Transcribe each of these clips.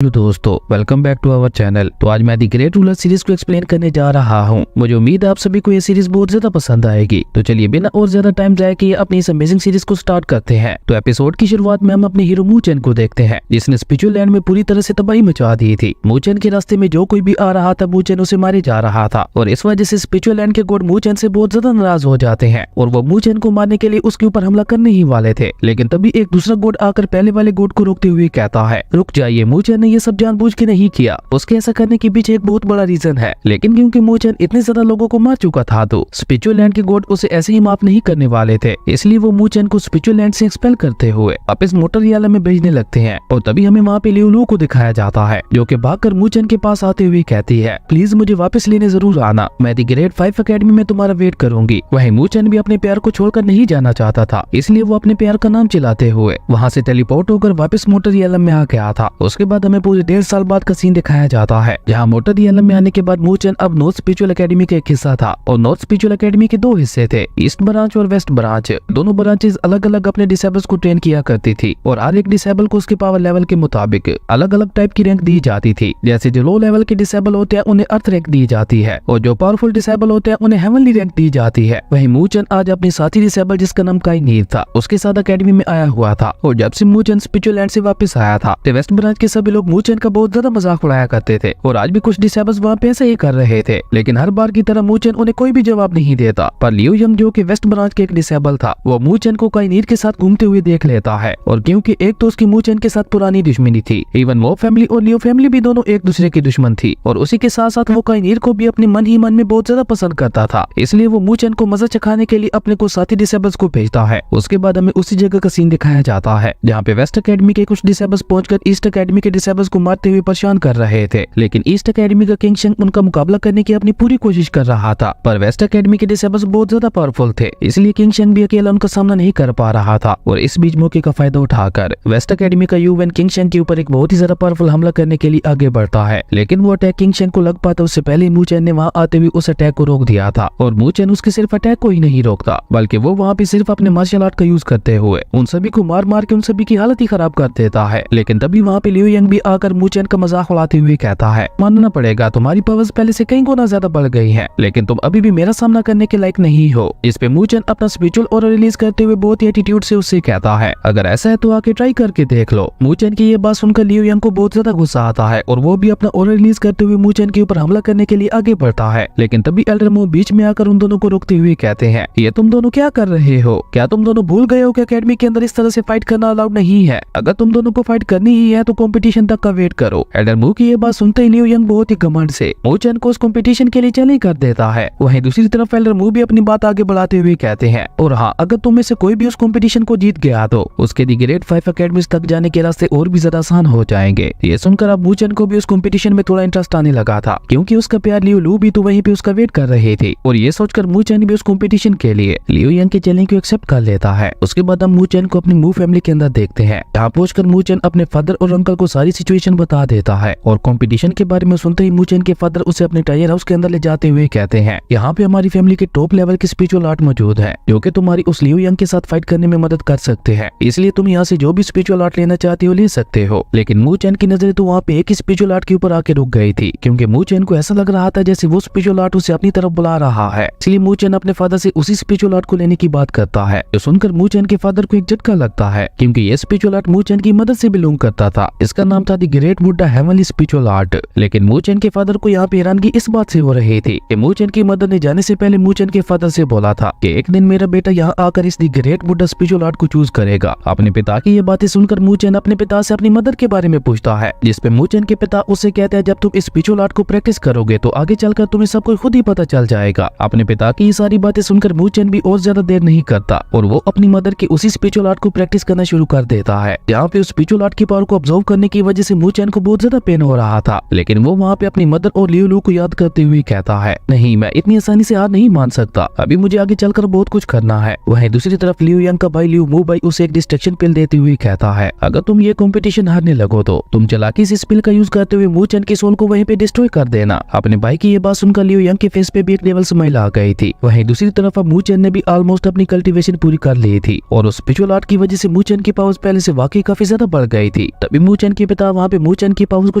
Hello दोस्तों, welcome back to our channel. तो आज मैं द ग्रेट रूलर सीरीज को एक्सप्लेन करने जा रहा हूं। मुझे उम्मीद है आप सभी को ये सीरीज बहुत ज्यादा पसंद आएगी। तो चलिए बिना और ज्यादा टाइम जाए कि अपनी इस अमेजिंग सीरीज को स्टार्ट करते हैं। तो एपिसोड की शुरुआत में हम अपने हीरो मूचेन को देखते हैं, जिसने स्पिरिचुअल लैंड में पूरी तरह से तबाही मचा दी थी। मूचेन के रास्ते में जो कोई भी आ रहा था, मूचेन उसे मारे जा रहा था और इस वजह से स्पिरिचुअल लैंड के गॉड मूचेन से बहुत ज्यादा नाराज हो जाते हैं और वो मूचेन को मारने के लिए उसके ऊपर हमला करने ही वाले थे। लेकिन तभी एक दूसरा गॉड आकर पहले वाले गॉड को रोकते हुए कहता है, रुक जाइए, मूचेन ने ये सब जानबूझ के नहीं किया। उसके ऐसा करने के पीछे एक बहुत बड़ा रीजन है, लेकिन क्योंकि मूचेन इतने ज्यादा लोगों को मार चुका था तो स्पिरिचुअल लैंड के गॉड उसे ऐसे ही माफ नहीं करने वाले थे। इसलिए वो मूचेन को स्पिरिचुअल लैंड से एक्सपेल करते हुए वापस मोटर रियाला में भेजने लगते हैं। और तभी हमें वहाँ पे लियो लू को दिखाया जाता है, जो कि भागकर मूचेन के पास आते हुए कहती है, प्लीज मुझे वापस लेने जरूर आना, मैं द ग्रेड 5 अकेडमी में तुम्हारा वेट करूंगी। वहीं मूचेन भी अपने प्यार को छोड़कर नहीं जाना चाहता था, इसलिए वो अपने प्यार का नाम चिल्लाते हुए वहाँ से टेलीपोर्ट होकर वापस मोटर रियाला में आ गया था। उसके बाद हमें पूरे 1.5 साल बाद का सीन दिखाया जाता है, जहाँ मोटर रियालम में आने के बाद मूचेन अब नॉर्थ स्पिरिचुअल एकेडमी का एक हिस्सा था। और नॉर्थ स्पिरिचुअल एकेडमी के 2 हिस्से थे, ईस्ट ब्रांच और वेस्ट ब्रांच। दोनों ब्रांचेस अलग अलग अपने डिसेबल्स को ट्रेन किया करती थी और हर एक डिसेबल को उसके पावर लेवल के मुताबिक अलग अलग टाइप की रैंक दी जाती थी। जैसे जो लो लेवल के डिसेबल होते हैं उन्हें अर्थ रैंक दी जाती है और जो पावरफुल डिसेबल होते हैं उन्हें हेवनली रैंक दी जाती है। वहीं मूचेन आज अपने साथी डिसेबल जिसका नाम काइनीर था उसके साथ एकेडमी में आया हुआ था। और जब से मूचेन स्पिरिचुअल लैंड से वापस आया था तो वेस्ट ब्रांच के सभी लोग मूचेन का बहुत ज्यादा मजाक उड़ाया करते थे और आज भी कुछ डिसेबल्स वहाँ पे ऐसा ही कर रहे थे। लेकिन हर बार की तरह मूचेन उन्हें कोई भी जवाब नहीं देता। पर लियो यंग, जो कि वेस्ट ब्रांच के एक डिसेबल था, वो मूचेन को काइनीर के साथ घूमते हुए देख लेता है। और क्योंकि एक तो उसकी मूचेन के साथ पुरानी दुश्मनी थी, इवन वो फैमिली और लियो फैमिली भी दोनों एक दूसरे की दुश्मन थी, और उसी के साथ साथ वो काइनीर को भी अपने मन ही मन में बहुत ज्यादा पसंद करता था। इसलिए वो मूचेन को मजा चखाने के लिए अपने को साथी डिसेबल्स को भेजता है। उसके बाद हमें उसी जगह का सीन दिखाया जाता है जहाँ पे वेस्ट अकेडमी के कुछ डिसेबल्स पहुंचकर ईस्ट अकेडमी के डिसेबल्स को मारते हुए परेशान कर रहे थे। लेकिन ईस्ट अकेडमी का किंग शेंग उनका मुकाबला करने की अपनी पूरी कोशिश कर रहा था, पर वेस्ट अकेडमी के डिसेबल्स बहुत ज्यादा पावरफुल थे, इसलिए किंग शेंग भी अकेला उनका सामना नहीं कर पा रहा था। और इस बीच मौके का फायदा उठाकर वेस्ट अकेडमी का यूवेन किंग शेंग के ऊपर एक बहुत ही ज्यादा पावरफुल हमला करने के लिए आगे बढ़ता है। लेकिन वो अटैक किंग शेंग को लग पाता उससे पहले मूचेन ने वहाँ आते हुए उस अटैक को रोक दिया था। और मूचेन उसके सिर्फ अटैक को ही नहीं रोकता, बल्कि वो वहाँ पे सिर्फ अपने मार्शल आर्ट का यूज करते हुए उन सभी को मार मार के उन सभी की हालत ही खराब कर देता है। लेकिन तभी वहाँ पे लियो यंग भी आकर मूचेन का मजाक उड़ाते हुए कहता है, मानना पड़ेगा तुम्हारी पावर्स पहले से कई गुना ज्यादा बढ़ गई है, लेकिन तुम अभी भी मेरा सामना करने के लायक नहीं हो। इस पे मूचेन अपना स्पिरिचुअल ऑरा रिलीज करते हुए बहुत ही एटीट्यूड से उससे कहता है, अगर ऐसा है तो आके ट्राई करके देख लो। मूचेन की ये बात सुनकर लियो यंग को बहुत ज्यादा गुस्सा आता है और वो भी अपना ऑरा रिलीज करते हुए मूचेन के ऊपर हमला करने के लिए आगे बढ़ता है। लेकिन तभी एल्डर मो बीच में आकर उन दोनों को रोकते हुए कहते हैं, ये तुम दोनों क्या कर रहे हो? क्या तुम दोनों भूल गए हो कि एकेडमी के अंदर इस तरह से फाइट करना अलाउड नहीं है? अगर तुम दोनों को फाइट करनी ही है तो कंपटीशन तक का वेट करो। एल्डर मो की ये बात सुनते ही लियो यंग बहुत ही घमंड से मूचेन को उस कंपटीशन के लिए चैलेंज कर देता है। वहीं दूसरी तरफ एल्डर मू भी अपनी बात आगे बढ़ाते हुए कहते हैं, और हाँ, अगर तुम में से कोई भी उस कंपटीशन को जीत गया तो उसके द ग्रेड 5 अकेडमी तक जाने के रास्ते और भी ज्यादा आसान हो जाएंगे। ये सुनकर अब मूचेन को भी उस कंपटीशन में थोड़ा इंटरेस्ट आने लगा था, क्योंकि उसका प्यार लियो लू भी तो वहीं पे उसका वेट कर रहे थे। और ये सोचकर मूचेन भी उस कंपटीशन के लिए लियो यंग के चैलेंज को एक्सेप्ट कर लेता है। उसके बाद हम मूचेन को अपनी मू फैमिली के अंदर देखते हैं, जहाँ पहुंचकर मूचेन अपने फादर और अंकल को सारी सिचुएशन बता देता है। और कंपटीशन के बारे में सुनते ही मूचेन के फादर उसे अपने टायर हाउस के अंदर ले जाते हुए कहते हैं, यहाँ पे हमारी फैमिली के टॉप लेवल के स्पिरिचुअल आर्ट मौजूद है, जो कि तुम्हारी उस लियो यंग के साथ फाइट करने में मदद कर सकते हैं, इसलिए तुम यहाँ से जो भी स्पिरिचुअल आर्ट लेना चाहते हो ले सकते हो। लेकिन मूचेन की नजरें तो वहाँ पे एक ही स्पिरिचुअल आर्ट के ऊपर आके रुक गई थी, क्योंकि मूचेन को ऐसा लग रहा था जैसे वो स्पिरिचुअल आर्ट उसे अपनी तरफ बुला रहा है। इसलिए मूचेन अपने फादर से उसी स्पिरिचुअल आर्ट को लेने की बात करता है, जो सुनकर मूचेन के फादर को एक झटका लगता है, क्योंकि ये स्पिरिचुअल आर्ट मूचेन की मदद से बिलोंग करता था। इसका नाम था द ग्रेट बुड्ढा हेवनली स्पिरिचुअल आर्ट। लेकिन मूचेन के फादर को यहाँ पे हैरानगी इस बात से हो रही थी कि मूचेन की मदर ने जाने से पहले मूचेन के फादर से बोला था कि एक दिन मेरा बेटा यहाँ आकर इस द ग्रेट बुड्ढा स्पिरिचुअल आर्ट को चूज करेगा। अपने पिता की ये बातें सुनकर मूचेन अपने पिता से अपनी मदर के बारे में पूछता है, जिसपे मूचेन के पिता उससे कहते हैं, जब तुम इस स्पिरिचुअल आर्ट को प्रैक्टिस करोगे तो आगे चलकर तुम्हें सब कुछ खुद ही पता चल जाएगा। अपने पिता की ये सारी बातें सुनकर मूचेन भी और ज्यादा देर नहीं करता और वो अपनी मदर के उसी स्पिरिचुअल आर्ट को प्रैक्टिस करना शुरू कर देता है, जहाँ पे उस स्पिरिचुअल आर्ट की पावर को ऑब्जर्व करने की वजह से मूचेन को बहुत ज्यादा पेन हो रहा था। लेकिन वो वहाँ पे अपनी मदर और लियो लू को याद करते हुए कहता है, नहीं, मैं इतनी आसानी से हार नहीं मान सकता, अभी मुझे आगे चलकर बहुत कुछ करना है। वहीं दूसरी तरफ लियो यंग का भाई लियो मू भाई उसे एक डिस्ट्रैक्शन पिल देते हुए कहता है, अगर तुम ये कंपटीशन हारने लगो तो तुम चालाकी से इस पिल का यूज करते हुए मूचेन के सोल को वहीं पे डिस्ट्रॉय कर देना। अपने भाई की ये बात सुनकर लियो यंग के फेस पे भी एक लेवल स्माइल आ गई थी। वहीं दूसरी तरफ अब मूचेन ने भी ऑलमोस्ट अपनी कल्टीवेशन पूरी कर ली थी और उस स्पिरिचुअल आर्ट की वजह से मूचेन की पावर्स पहले से वाकई काफी ज्यादा बढ़ गई थी। तभी मूचेन के पिता मास्टर वहाँ पे मूचेन की पावर्स को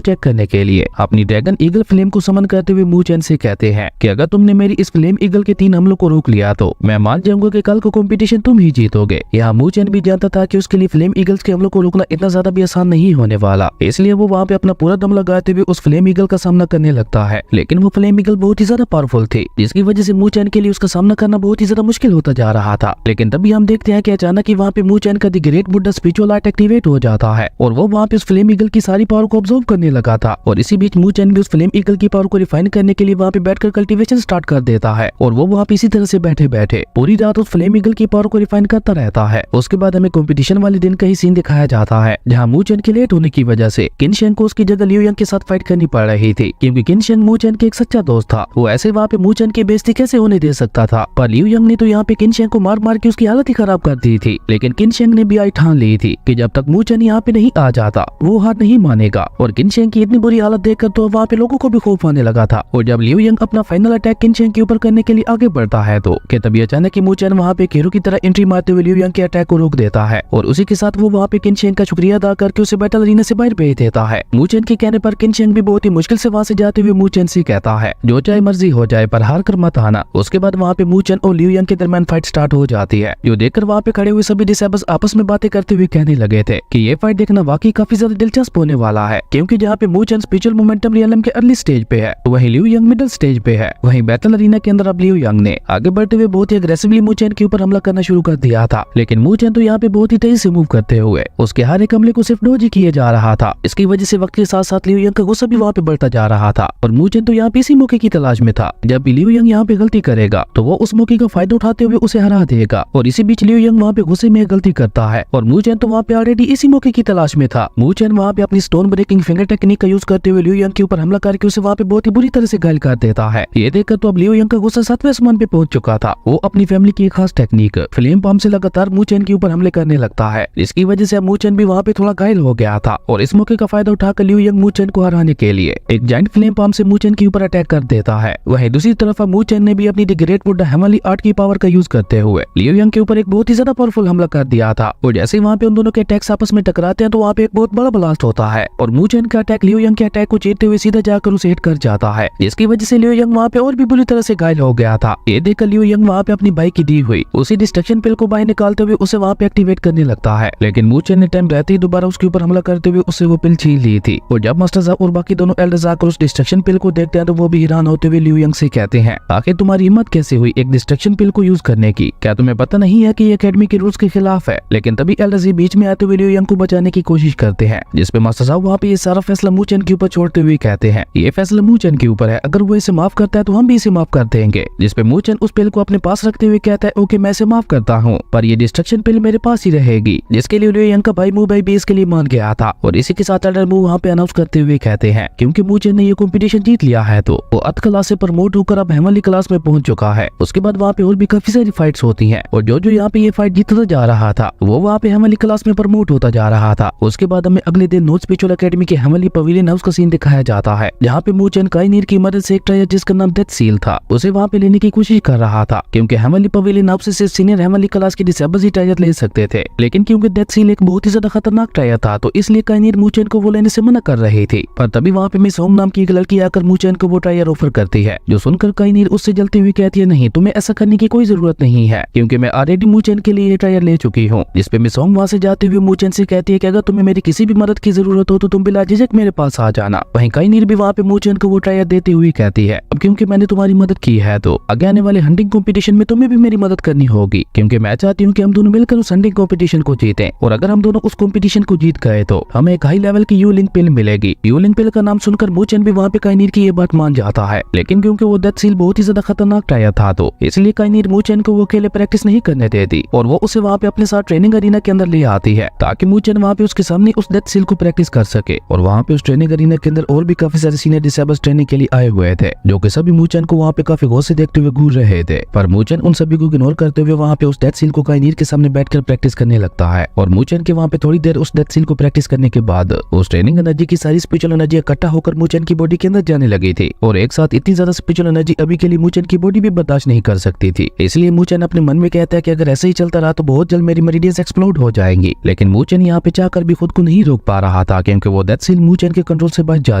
चेक करने के लिए अपनी ड्रैगन ईगल फ्लेम को समन करते हुए मूचेन से कहते हैं कि अगर तुमने मेरी इस फ्लेम ईगल के 3 हमलों को रोक लिया तो मैं मान जाऊंगा कि कल को कंपटीशन तुम ही जीतोगे। यहाँ मूचेन भी जानता था कि उसके लिए फ्लेम ईगल्स के हमलों को रोकना इतना ज्यादा भी आसान नहीं होने वाला, इसलिए वो वहाँ पे अपना पूरा दम लगाते हुए उस फ्लेम ईगल का सामना करने लगता है। लेकिन वो फ्लेम ईगल बहुत ही ज्यादा पावरफुल थी, जिसकी वजह से मूचेन के लिए उसका सामना करना बहुत ही ज्यादा मुश्किल होता जा रहा था। लेकिन तभी हम देखते हैं कि अचानक ही वहाँ पे मूचेन का द ग्रेट बुड्ढा स्पिरिचुअल आर्ट एक्टिवेट हो जाता है और वो वहाँ पे उस फ्लेम ईगल की सारी पावर को ऑब्जर्व करने लगा था। और इसी बीच मूचेन भी उस फ्लेम ईगल की पावर को रिफाइन करने के लिए वहाँ पे बैठकर कल्टीवेशन स्टार्ट कर देता है और वो वहाँ पे इसी तरह से बैठे बैठे पूरी रात उस फ्लेम ईगल की पावर को रिफाइन करता रहता है। उसके बाद हमें कंपटीशन वाले दिन का ही सीन दिखाया जाता है, जहाँ मूचेन के लेट होने की वजह से किनशेंग को उसकी जगह लियू यंग के साथ फाइट करनी पड़ रही थी, क्योंकि किनशेंग मूचेन के एक सच्चा दोस्त था। वो ऐसे वहाँ पे मूचेन की बेइज्जती कैसे होने दे सकता था, पर लियू यंग ने तो यहाँ पे किनशेंग को मार मार के उसकी हालत ही खराब कर दी थी। लेकिन किनशेंग ने भी आई ठान ली थी कि जब तक मूचेन यहाँ पे नहीं आ जाता वो हार नहीं मानेगा। और किनशेंग की इतनी बुरी हालत देखकर तो वहाँ पे लोगों को भी खौफ आने लगा था। और जब लियू यंग अपना फाइनल अटैक किनशेंग के ऊपर करने के लिए आगे बढ़ता है तो तभी अचानक ही मूचेन वहाँ पे हीरो की तरह एंट्री मारते हुए लियू यंग के अटैक को रोक देता है और उसी के साथ वो वहाँ पे किनशेंग का शुक्रिया अदा करके उसे बैटल अरीना से बाहर भेज देता है। मूचेन के कहने पर किनशेंग भी बहुत ही मुश्किल से वहाँ से जाते हुए मूचेन से कहता है जो चाहे मर्जी हो जाए पर हार कर मत आना। उसके बाद वहाँ पे मूचेन और लियू यंग के दरमियान फाइट स्टार्ट हो जाती है, जो देखकर वहाँ पे खड़े हुए सभी डिसेबल्स आपस में बातें करते हुए कहने लगे थे कि ये फाइट देखना वाकई काफी ज्यादा दिलचस्प होने वाला है, क्योंकि जहाँ पे मूचेन स्पिरिचुअल मोमेंटम रियलम के अर्ली स्टेज पे है तो वहीं लियू यंग मिडिल स्टेज पे है। वहीं बैटल अरीना के अंदर अब लियू यंग ने आगे बढ़ते हुए बहुत ही अग्रेसिवली मूचेन के ऊपर हमला करना शुरू कर दिया था। लेकिन मूचेन तो यहाँ पे बहुत ही तेजी से मूव करते हुए उसके हर एक हमले को सिर्फ डॉज ही किए जा रहा था। इसकी वजह से वक्त के साथ साथ लियू यंग का गुस्सा भी वहाँ पे बढ़ता जा रहा था और मूचेन तो यहाँ पे इसी मौके की तलाश में था। जब भी लियू यंग यहाँ पे गलती करेगा तो वो उस मौके का फायदा उठाते हुए उसे हरा देगा। और इसी बीच लियू यंग वहाँ पे गुस्से में गलती करता है और मूचेन तो वहाँ पे ऑलरेडी इसी मौके की तलाश में था। मूचेन वहाँ पे अपनी स्टोन ब्रेकिंग फिंगर टेक्निक का यूज करते हुए लियू यंग के ऊपर हमला करके उसे वहाँ पे बहुत ही बुरी तरह से घायल कर देता है। ये देखकर तो अब लियू यंग का गुस्सा 7वें आसमान पे पहुंच चुका था। वो अपनी फैमिली की एक खास टेक्निक फ्लेम पाम से लगातार मूचेन के ऊपर हमले करने लगता है, इसकी वजह से मूचेन भी वहाँ पे थोड़ा घायल हो गया था। और इस मौके का फायदा उठाकर लियू यंग मूचेन को हराने के लिए एक जायंट फ्लेम पाम से मूचेन के ऊपर अटैक कर देता है। वहीं दूसरी तरफ मूचेन ने भी अपनी द ग्रेट बुड्ढा हेमनली आर्ट की पावर का यूज करते हुए लियू यंग के ऊपर एक बहुत ही ज्यादा पावरफुल हमला कर दिया था। और जैसे वहाँ पे उन दोनों के अटैक्स आपस में टकराते हैं तो वहाँ पे एक बहुत बड़ा ब्लास्ट होता है और मूचेन का अटैक लियू यंग के अटैक को चीरते हुए सीधा जाकर उसे हिट कर जाता है, जिसकी वजह से लियू यंग वहाँ पे और भी बुरी तरह से घायल हो गया था। ये देखकर लियू यंग वहाँ पे अपनी बाइक की दी हुई उसी डिस्ट्रक्शन पिल को बाहर निकालते हुए उसे वहाँ पे एक्टिवेट करने लगता है। लेकिन मूचेन ने टाइम रहते ही दोबारा उसके ऊपर हमला करते हुए उससे वो पिल छीन ली थी। और जब मास्टर साहब और बाकी दोनों एल्डर्स आकर उस डिस्ट्रक्शन पिल को देखते हैं तो वो भी हैरान होते हुए लियू यंग से कहते हैं आखिर तुम्हारी हिम्मत कैसे हुई एक डिस्ट्रक्शन पिल को यूज करने की, क्या तुम्हें पता नहीं है कि ये एकेडमी के रूल्स के खिलाफ है। लेकिन तभी एल्डर्स बीच में आते हुए लियू यंग को बचाने की कोशिश करते हैं, जिसपे मास्टर साहब वहाँ पे ये सारा फैसला मूचेन के ऊपर छोड़ते हुए कहते हैं ये फैसला मूचेन के ऊपर है, अगर वो इसे माफ करता है तो हम भी इसे माफ कर देंगे। जिसपे मूचेन उस पिल को अपने पास रखते हुए कहता है ओके मैं इसे माफ करता हूँ, पर ये डिस्ट्रक्शन पिल मेरे पास ही रहेगी, जिसके लिए लियू यंग का भाई मूबाई भी इसके लिए मान गया था। और इसी के साथ एल्डर मू वहाँ पे अनाउंस करते हुए कहते हैं क्योंकि मूचेन ने ये कंपटीशन जीत लिया है तो वो अर्थ क्लास से प्रमोट होकर अब हेमनली क्लास में पहुंच चुका है। उसके बाद वहाँ पे और भी काफी सारी फाइट्स होती हैं और जो यहाँ पे ये फाइट जीतता जा रहा था वो वहाँ पे हेमनली क्लास में प्रमोट होता जा रहा था। उसके बाद हमें अगले दिन नॉर्थ स्पिरिचुअल एकेडमी के हेमनली पवेलियन हाउस का सीन दिखाया जाता है, जहाँ पे मूचेन काइनीर की मदद से एक ट्रायर जिसका नाम डेथ सील था उसे वहाँ पे लेने की कोशिश कर रहा था, क्योंकि हेमनली पवेलियन हाउस से सीनियर हेमनली क्लास के डिसेबल्स ही ट्रायर ले सकते थे। लेकिन क्योंकि डेथ सील एक बहुत ही ज्यादा खतरनाक ट्रायर था तो इसलिए काइनीर मूचेन को वो लेने से मना कर रही थी। पर तभी वहाँ पे मिस होम नाम की एक लड़की आकर मूचेन को वो ट्रायर ऑफर करती है, जो सुनकर काइनीर उससे जलती हुई कहती है नहीं तुम्हें ऐसा करने की कोई जरूरत नहीं है, क्योंकि मैं ऑलरेडी मूचेन के लिए ये ट्रायर ले चुकी हूँ। जिसपे मिस होम वहाँ से जाते हुए मूचेन से कहती है कि अगर तुम्हें मेरी किसी भी मदद की जरूरत हो तो तुम बिला झिझक मेरे पास आ जाना। वहीं काइनीर भी वहाँ पे मूचेन को वो ट्रायर देते हुए कहती है अब क्योंकि मैंने तुम्हारी मदद की है तो आगे आने वाले हंटिंग कॉम्पिटिशन में तुम्हें भी मेरी मदद करनी होगी, क्योंकि मैं चाहती हूँ कि हम दोनों मिलकर उस हंटिंग कॉम्पिटिशन को जीतें। और अगर हम दोनों उस कॉम्पिटिशन को जीत गए तो हमें एक हाई लेवल की यूलिंग पिल मिलेगी। यूलिंग पिल का नाम सुनकर मूचेन भी वहाँ पे काइनीर की ये बात मान जाता है, लेकिन क्योंकि वो डेथ सील बहुत ही ज्यादा खतरनाक ट्रायर था तो इसलिए काइनीर मूचेन को वो अकेले प्रैक्टिस नहीं करने देती और वो उसे वहाँ पे अपने साथ ट्रेनिंग अरीना के अंदर ले आती है, ताकि मूचेन वहाँ पे उसके सामने उस डेथ सील को प्रैक्टिस कर सके। और वहाँ पे उस ट्रेनिंग अरीना के अंदर और भी काफी सारे सीनियर डिसेबल्स ट्रेनिंग के लिए आए हुए थे, जो कि सभी मूचेन को वहाँ पे काफी गौर से देखते हुए घूर रहे थे। पर मूचेन उन सभी को इग्नोर करते हुए वहाँ पे उस डेथ सील को काइनीर के सामने बैठकर प्रैक्टिस करने लगता है। और मूचेन के वहाँ पे थोड़ी देर उस डेथ सील को प्रैक्टिस करने के बाद उस ट्रेनिंग एनर्जी की सारी स्पिरिचुअल एनर्जी इकट्ठा होकर मूचेन की बॉडी के अंदर जाने लगी थी। और एक साथ इतनी ज्यादा स्पिरिचुअल एनर्जी अभी के लिए मूचेन की बॉडी भी बर्दाश्त नहीं कर सकती थी। इसलिए मूचेन अपने मन में कहता है कि अगर ऐसे ही चलता रहा तो बहुत जल्द मेरी मेरिडियंस एक्सप्लोड हो जाएंगी। लेकिन मूचेन यहाँ पे चाहकर भी खुद को नहीं रोक पा रहा रहा था क्योंकि वो डेथ सील मूचेन के कंट्रोल से बच जा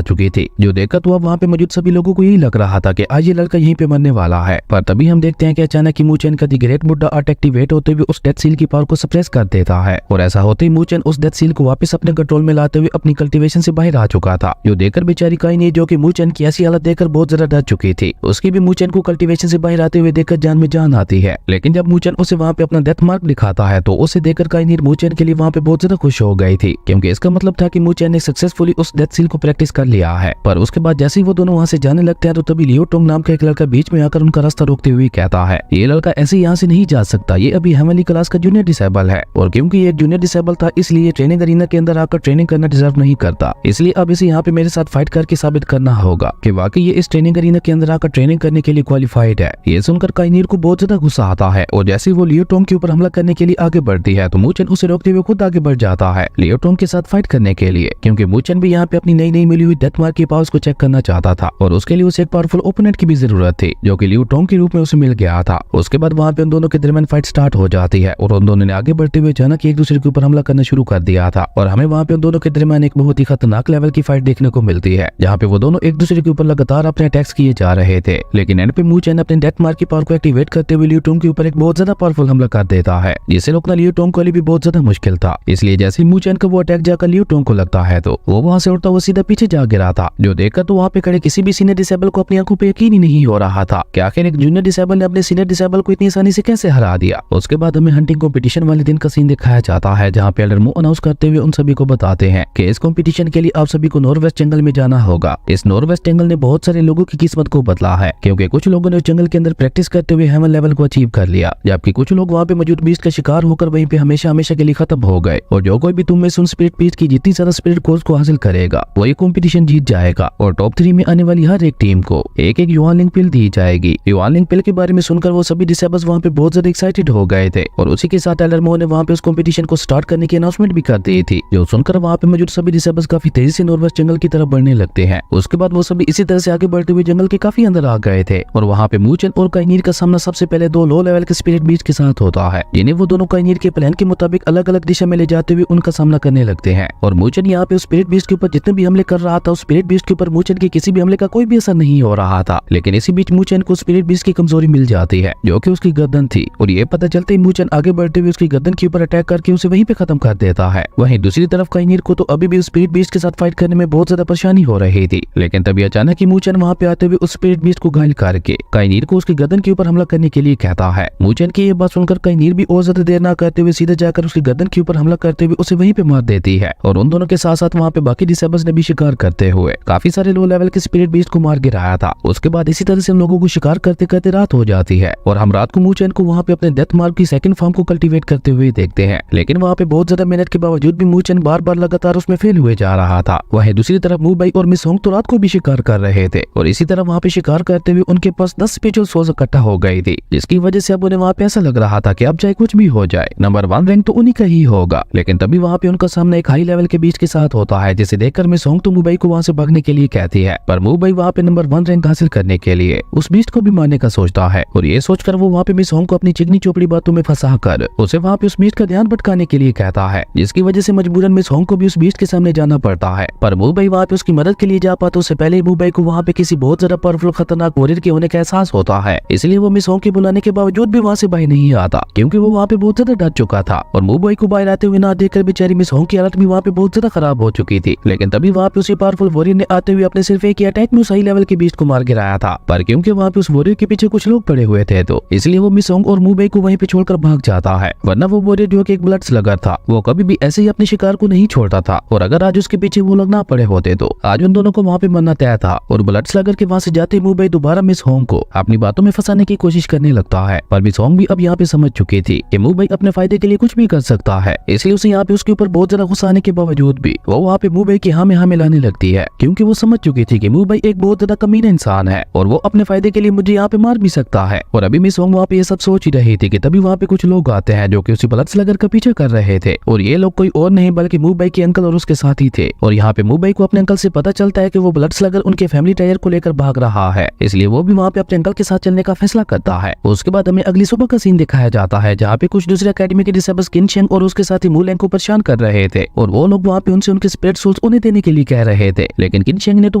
चुकी थी, जो देखकर तो अब वहाँ पे मौजूद सभी लोगों को यही लग रहा था कि आज ये लड़का यहीं पे मरने वाला है। पर तभी हम देखते हैं कि अचानक ही मूचेन का दी ग्रेट बुड्ढा आर्ट एक्टिवेट होते हुए उस डेथ सील की पावर को सप्रेस कर देता है और ऐसा होते ही मूचेन उस डेथ सील को वापस अपने कंट्रोल में लाते हुए अपनी कल्टीवेशन से बाहर आ चुका था, जो देखकर बेचारी काइनी, जो कि मूचेन की ऐसी हालत देखकर बहुत ज्यादा डर चुकी थी, उसकी भी मूचेन को कल्टीवेशन से बाहर आते हुए देखकर जान में जान आती है। लेकिन जब मूचेन उसे वहाँ पे अपना डेथ मार्क दिखाता है तो उसे देखकर काइनी मूचेन के लिए वहाँ पे बहुत ज्यादा खुश हो गई थी, क्योंकि इसका मतलब था कि मूचेन ने सक्सेसफुली उस डेथ सील को प्रैक्टिस कर लिया है। पर उसके बाद जैसे ही वो दोनों वहाँ से जाने लगते हैं तो तभी लियो टोंग नाम का एक लड़का बीच में आकर उनका रास्ता रोकते हुए कहता है, ये लड़का ऐसे यहाँ से नहीं जा सकता, ये अभी हेवनली क्लास का जूनियर डिसेबल है और क्योंकि ये एक जूनियर डिसेबल था इसलिए ट्रेनिंग अरीना के अंदर आकर ट्रेनिंग करना डिजर्व नहीं करता, इसलिए अब इसे यहाँ पे मेरे साथ फाइट करके साबित करना होगा कि वाकई ये इस ट्रेनिंग अरीना के अंदर आकर ट्रेनिंग करने के लिए क्वालिफाइड है। ये सुनकर काइनीर को बहुत ज्यादा गुस्सा आता है और जैसे वो लियो टोंग के ऊपर हमला करने के लिए आगे बढ़ती है तो मूचेन उसे रोकते हुए खुद आगे बढ़ जाता है लियो टोंग के साथ फाइट करने के लिए, क्योंकि मूचेन भी यहाँ पे अपनी नई मिली हुई डेथ मार्क की पावर्स को चेक करना चाहता था और उसके लिए उसे एक पावरफुल ओपोनेंट की भी जरूरत थी, जो कि लियो टोंग के रूप में उसे मिल गया था। उसके बाद वहाँ पे उन दोनों के दरमियान फाइट स्टार्ट हो जाती है और उन दोनों ने आगे बढ़ते हुए अचानक एक दूसरे के ऊपर हमला करना शुरू कर दिया था और हमें वहाँ पे उन दोनों के दरमियान एक बहुत ही खतरनाक लेवल की फाइट देखने को मिलती है, जहाँ पे वो दोनों एक दूसरे के ऊपर लगातार अपने अटैक्स किए जा रहे थे। लेकिन एंड पे मूचेन अपने डेथ मार्क की पावर को एक्टिवेट करते हुए लियो टोंग के ऊपर एक बहुत ज्यादा पावरफुल हमला कर देता है, जिसे रोकना लियो टोंग के लिए भी बहुत ज्यादा मुश्किल था। इसलिए जैसे ही मूचेन का वो अटैक जाकर लियो टोंग को लगता है तो वो वहाँ से उड़ता हुआ सीधा पीछे जा गिरा था, जो देखकर तो वहाँ पे खड़े किसी भी सीनियर डिसेबल को अपनी आंखों पे यकीन ही नहीं हो रहा था कि आखिर एक जूनियर डिसेबल ने अपने सीनियर डिसेबल को इतनी आसानी से कैसे हरा दिया। उसके बाद हमें हंटिंग कॉम्पिटिशन वाले दिन का सीन दिखाया जाता है, जहाँ पे एल्डर मू अनाउंस करते हुए उन सभी को बताते हैं कि इस कॉम्पिटिशन के लिए आप सभी को नॉर्वेस्ट जंगल में जाना होगा। इस नॉर्वेस्ट जंगल ने बहुत सारे लोगों की किस्मत को बदला है, क्योंकि कुछ लोगों ने उस जंगल के अंदर प्रैक्टिस करते हुए हेवन लेवल को अचीव कर लिया, जबकि कुछ लोग वहाँ पे मौजूद बीस्ट का शिकार होकर वहीं पे हमेशा हमेशा के लिए खत्म हो गए। और जो कोई भी तुम में से उन स्पिरिट बीस्ट की जितनी ज्यादा स्पिरिट कोर्स को हासिल करेगा वो ये कॉम्पिटिशन जीत जाएगा और टॉप 3 में आने वाली हर एक टीम को एक युआनलिंग पिल दी जाएगी। युआनलिंग पिल के बारे में सुनकर वो सभी डिसेबल्स वहाँ पे बहुत ज्यादा एक्साइटेड हो गए थे और उसी के साथ एल्डर मू ने वहाँ पे उस कॉम्पिटिशन को स्टार्ट करने की अनाउंसमेंट भी कर दी थी, जो सुनकर वहाँ पे मौजूद सभी डिसेबल्स काफी तेजी से नॉर्वेस्ट जंगल की तरफ बढ़ने लगते हैं। उसके बाद वो सभी इसी तरह से आगे बढ़ते हुए जंगल के काफी अंदर आ गए थे और वहाँ पे मूचेन और काइनीर का सामना सबसे पहले 2 लो लेवल के स्पिरिट बीस्ट के साथ होता है, जिन्हें वो दोनों काइनीर के प्लान के मुताबिक अलग अलग दिशा में ले जाते हुए उनका सामना करने लगते हैं। और मूचेन यहाँ पे उस स्पिरिट बीस्ट के ऊपर जितने भी हमले कर रहा था, उस स्पिरिट बीस्ट के ऊपर मूचेन के किसी भी हमले का कोई भी असर नहीं हो रहा था। लेकिन इसी बीच मूचेन को स्पिरिट बीस्ट की कमजोरी मिल जाती है, जो कि उसकी गर्दन थी, और ये पता चलते ही मूचेन आगे बढ़ते हुए उसकी गर्दन के ऊपर अटैक करके उसे वहीं पे खत्म कर देता है। वहीं दूसरी तरफ काइनीर को तो अभी भी उस स्पिरिट बीस्ट के साथ फाइट करने में बहुत ज्यादा परेशानी हो रही थी, लेकिन तभी अचानक ही मूचेन वहाँ पे आते हुए उस स्पिरिट बीस्ट को घायल करके काइनीर को उसकी गर्दन के ऊपर हमला करने के लिए कहता है। मूचेन की ये बात सुनकर काइनीर भी और ज्यादा देर ना करते हुए सीधे जाकर उसकी गर्दन के ऊपर हमला करते हुए उसे वहीं पे मार देती है और उन दोनों के साथ साथ वहाँ पे बाकी डिसेबल्स ने भी शिकार करते हुए काफी सारे लो लेवल के स्पिरिट बीस्ट को मार गिराया था। उसके बाद इसी तरह से हम लोगों को शिकार करते करते रात हो जाती है और हम रात को मूचेन को वहाँ पे अपने डेथ मार्क की सेकंड फॉर्म को कल्टीवेट करते हुए देखते हैं, लेकिन वहाँ पे बहुत ज्यादा मेहनत के बावजूद भी मूचेन बार बार लगातार उसमें फेल हुए जा रहा था। वहीं दूसरी तरफ मू बाई और मिस होंग तो रात को भी शिकार कर रहे थे और इसी तरह वहाँ पे शिकार करते हुए उनके पास 10 स्पेशल सोल्स इकट्ठा हो गई थी, जिसकी वजह से अब उन्हें वहाँ पे ऐसा लग रहा था कि अब चाहे कुछ भी हो जाए नंबर 1 रैंक तो उन्हीं का ही होगा। लेकिन तभी वहाँ पे उनका सामना एक हाई लेवल के बीच के साथ होता है, जिसे देखकर मिस होंग तो मुंबई को वहाँ से भागने के लिए कहती है, पर मुंबई वहाँ पे नंबर 1 रैंक हासिल करने के लिए उस बीस्ट को भी मारने का सोचता है और ये सोचकर वो वहाँ पे मिस होंग को अपनी चिकनी चोपड़ी बातों में फंसा कर उसे वहाँ पे उस बीस्ट का ध्यान भटकाने के लिए कहता है, जिसकी वजह से मजबूरन मिस होंग को भी उस बीस्ट के सामने जाना पड़ता है। पर मुंबई वहाँ पे उसकी मदद के लिए जा पाता उससे पहले मुंबई को वहाँ पे किसी बहुत ज्यादा पावरफुल खतरनाक वॉरियर के होने का एहसास होता है, इसलिए वो मिस होंग के बुलाने के बावजूद भी वहाँ से बाहर नहीं आता, क्योंकि वो वहाँ पे बहुत ज्यादा डर चुका था और मुंबई को बाहर आते हुए ना देखकर बेचारी मिस होंग की हालत भी वहाँ पे बहुत ज्यादा खराब हो चुकी थी। लेकिन तभी वहाँ पे उसी पावरफुल वॉरियर ने आते हुए अपने सिर्फ एक ही अटैक में उस हाई लेवल के बीस्ट को मार गिराया था, पर क्योंकि वहाँ पे उस वॉरियर के पीछे कुछ लोग पड़े हुए थे तो इसलिए वो मिस होंग और मुंबई को वहीं पे छोड़कर भाग जाता है। वरना वो वॉरियर जो कि एक ब्लड स्लगर था, वो कभी भी ऐसे ही अपने शिकार को नहीं छोड़ता था और अगर आज उसके पीछे वो लोग ना पड़े होते तो आज उन दोनों को वहाँ पे मरना तय था। और ब्लड स्लगर के वहाँ से जाते मुंबई दोबारा मिस होंग को अपनी बातों में फंसाने की कोशिश करने लगता है, पर मिस होंग भी अब यहाँ पे समझ चुकी थी कि मुंबई अपने फायदे के लिए कुछ भी कर सकता है, इसलिए उसे यहाँ पे उसके ऊपर बहुत ज्यादा गुस्सा आने के बावजूद भी वो वहाँ पे मुंबई की हाँ में हाँ मिलाने लगती है, क्योंकि वो समझ चुकी थी कि मुंबई एक बहुत ज्यादा कमीना इंसान है और वो अपने फायदे के लिए मुझे यहाँ पे मार भी सकता है। और अभी मिस होंग वहाँ पे ये सब सोच ही रही थी कि तभी वहाँ पे कुछ लोग आते हैं जो कि उसी ब्लड स्लगर का पीछा कर रहे थे और ये लोग कोई और नहीं बल्कि मुंबई के अंकल और उसके साथी थे। और यहाँ पे मुंबई को अपने अंकल से पता चलता है कि वो ब्लड स्लगर उनके फैमिली टायर को लेकर भाग रहा है, इसलिए वो भी वहाँ पे अपने अंकल के साथ चलने का फैसला करता है। उसके बाद हमें अगली सुबह का सीन दिखाया जाता है, जहाँ पे कुछ दूसरे अकेडमी के डिसेबल्स किन शेंग और उसके साथी मू लैंग को परेशान कर रहे थे और वो लोग वहाँ पे उनसे उनके स्पिरिट सोल्स उन्हें देने के लिए कह रहे थे, लेकिन किनशेंग ने तो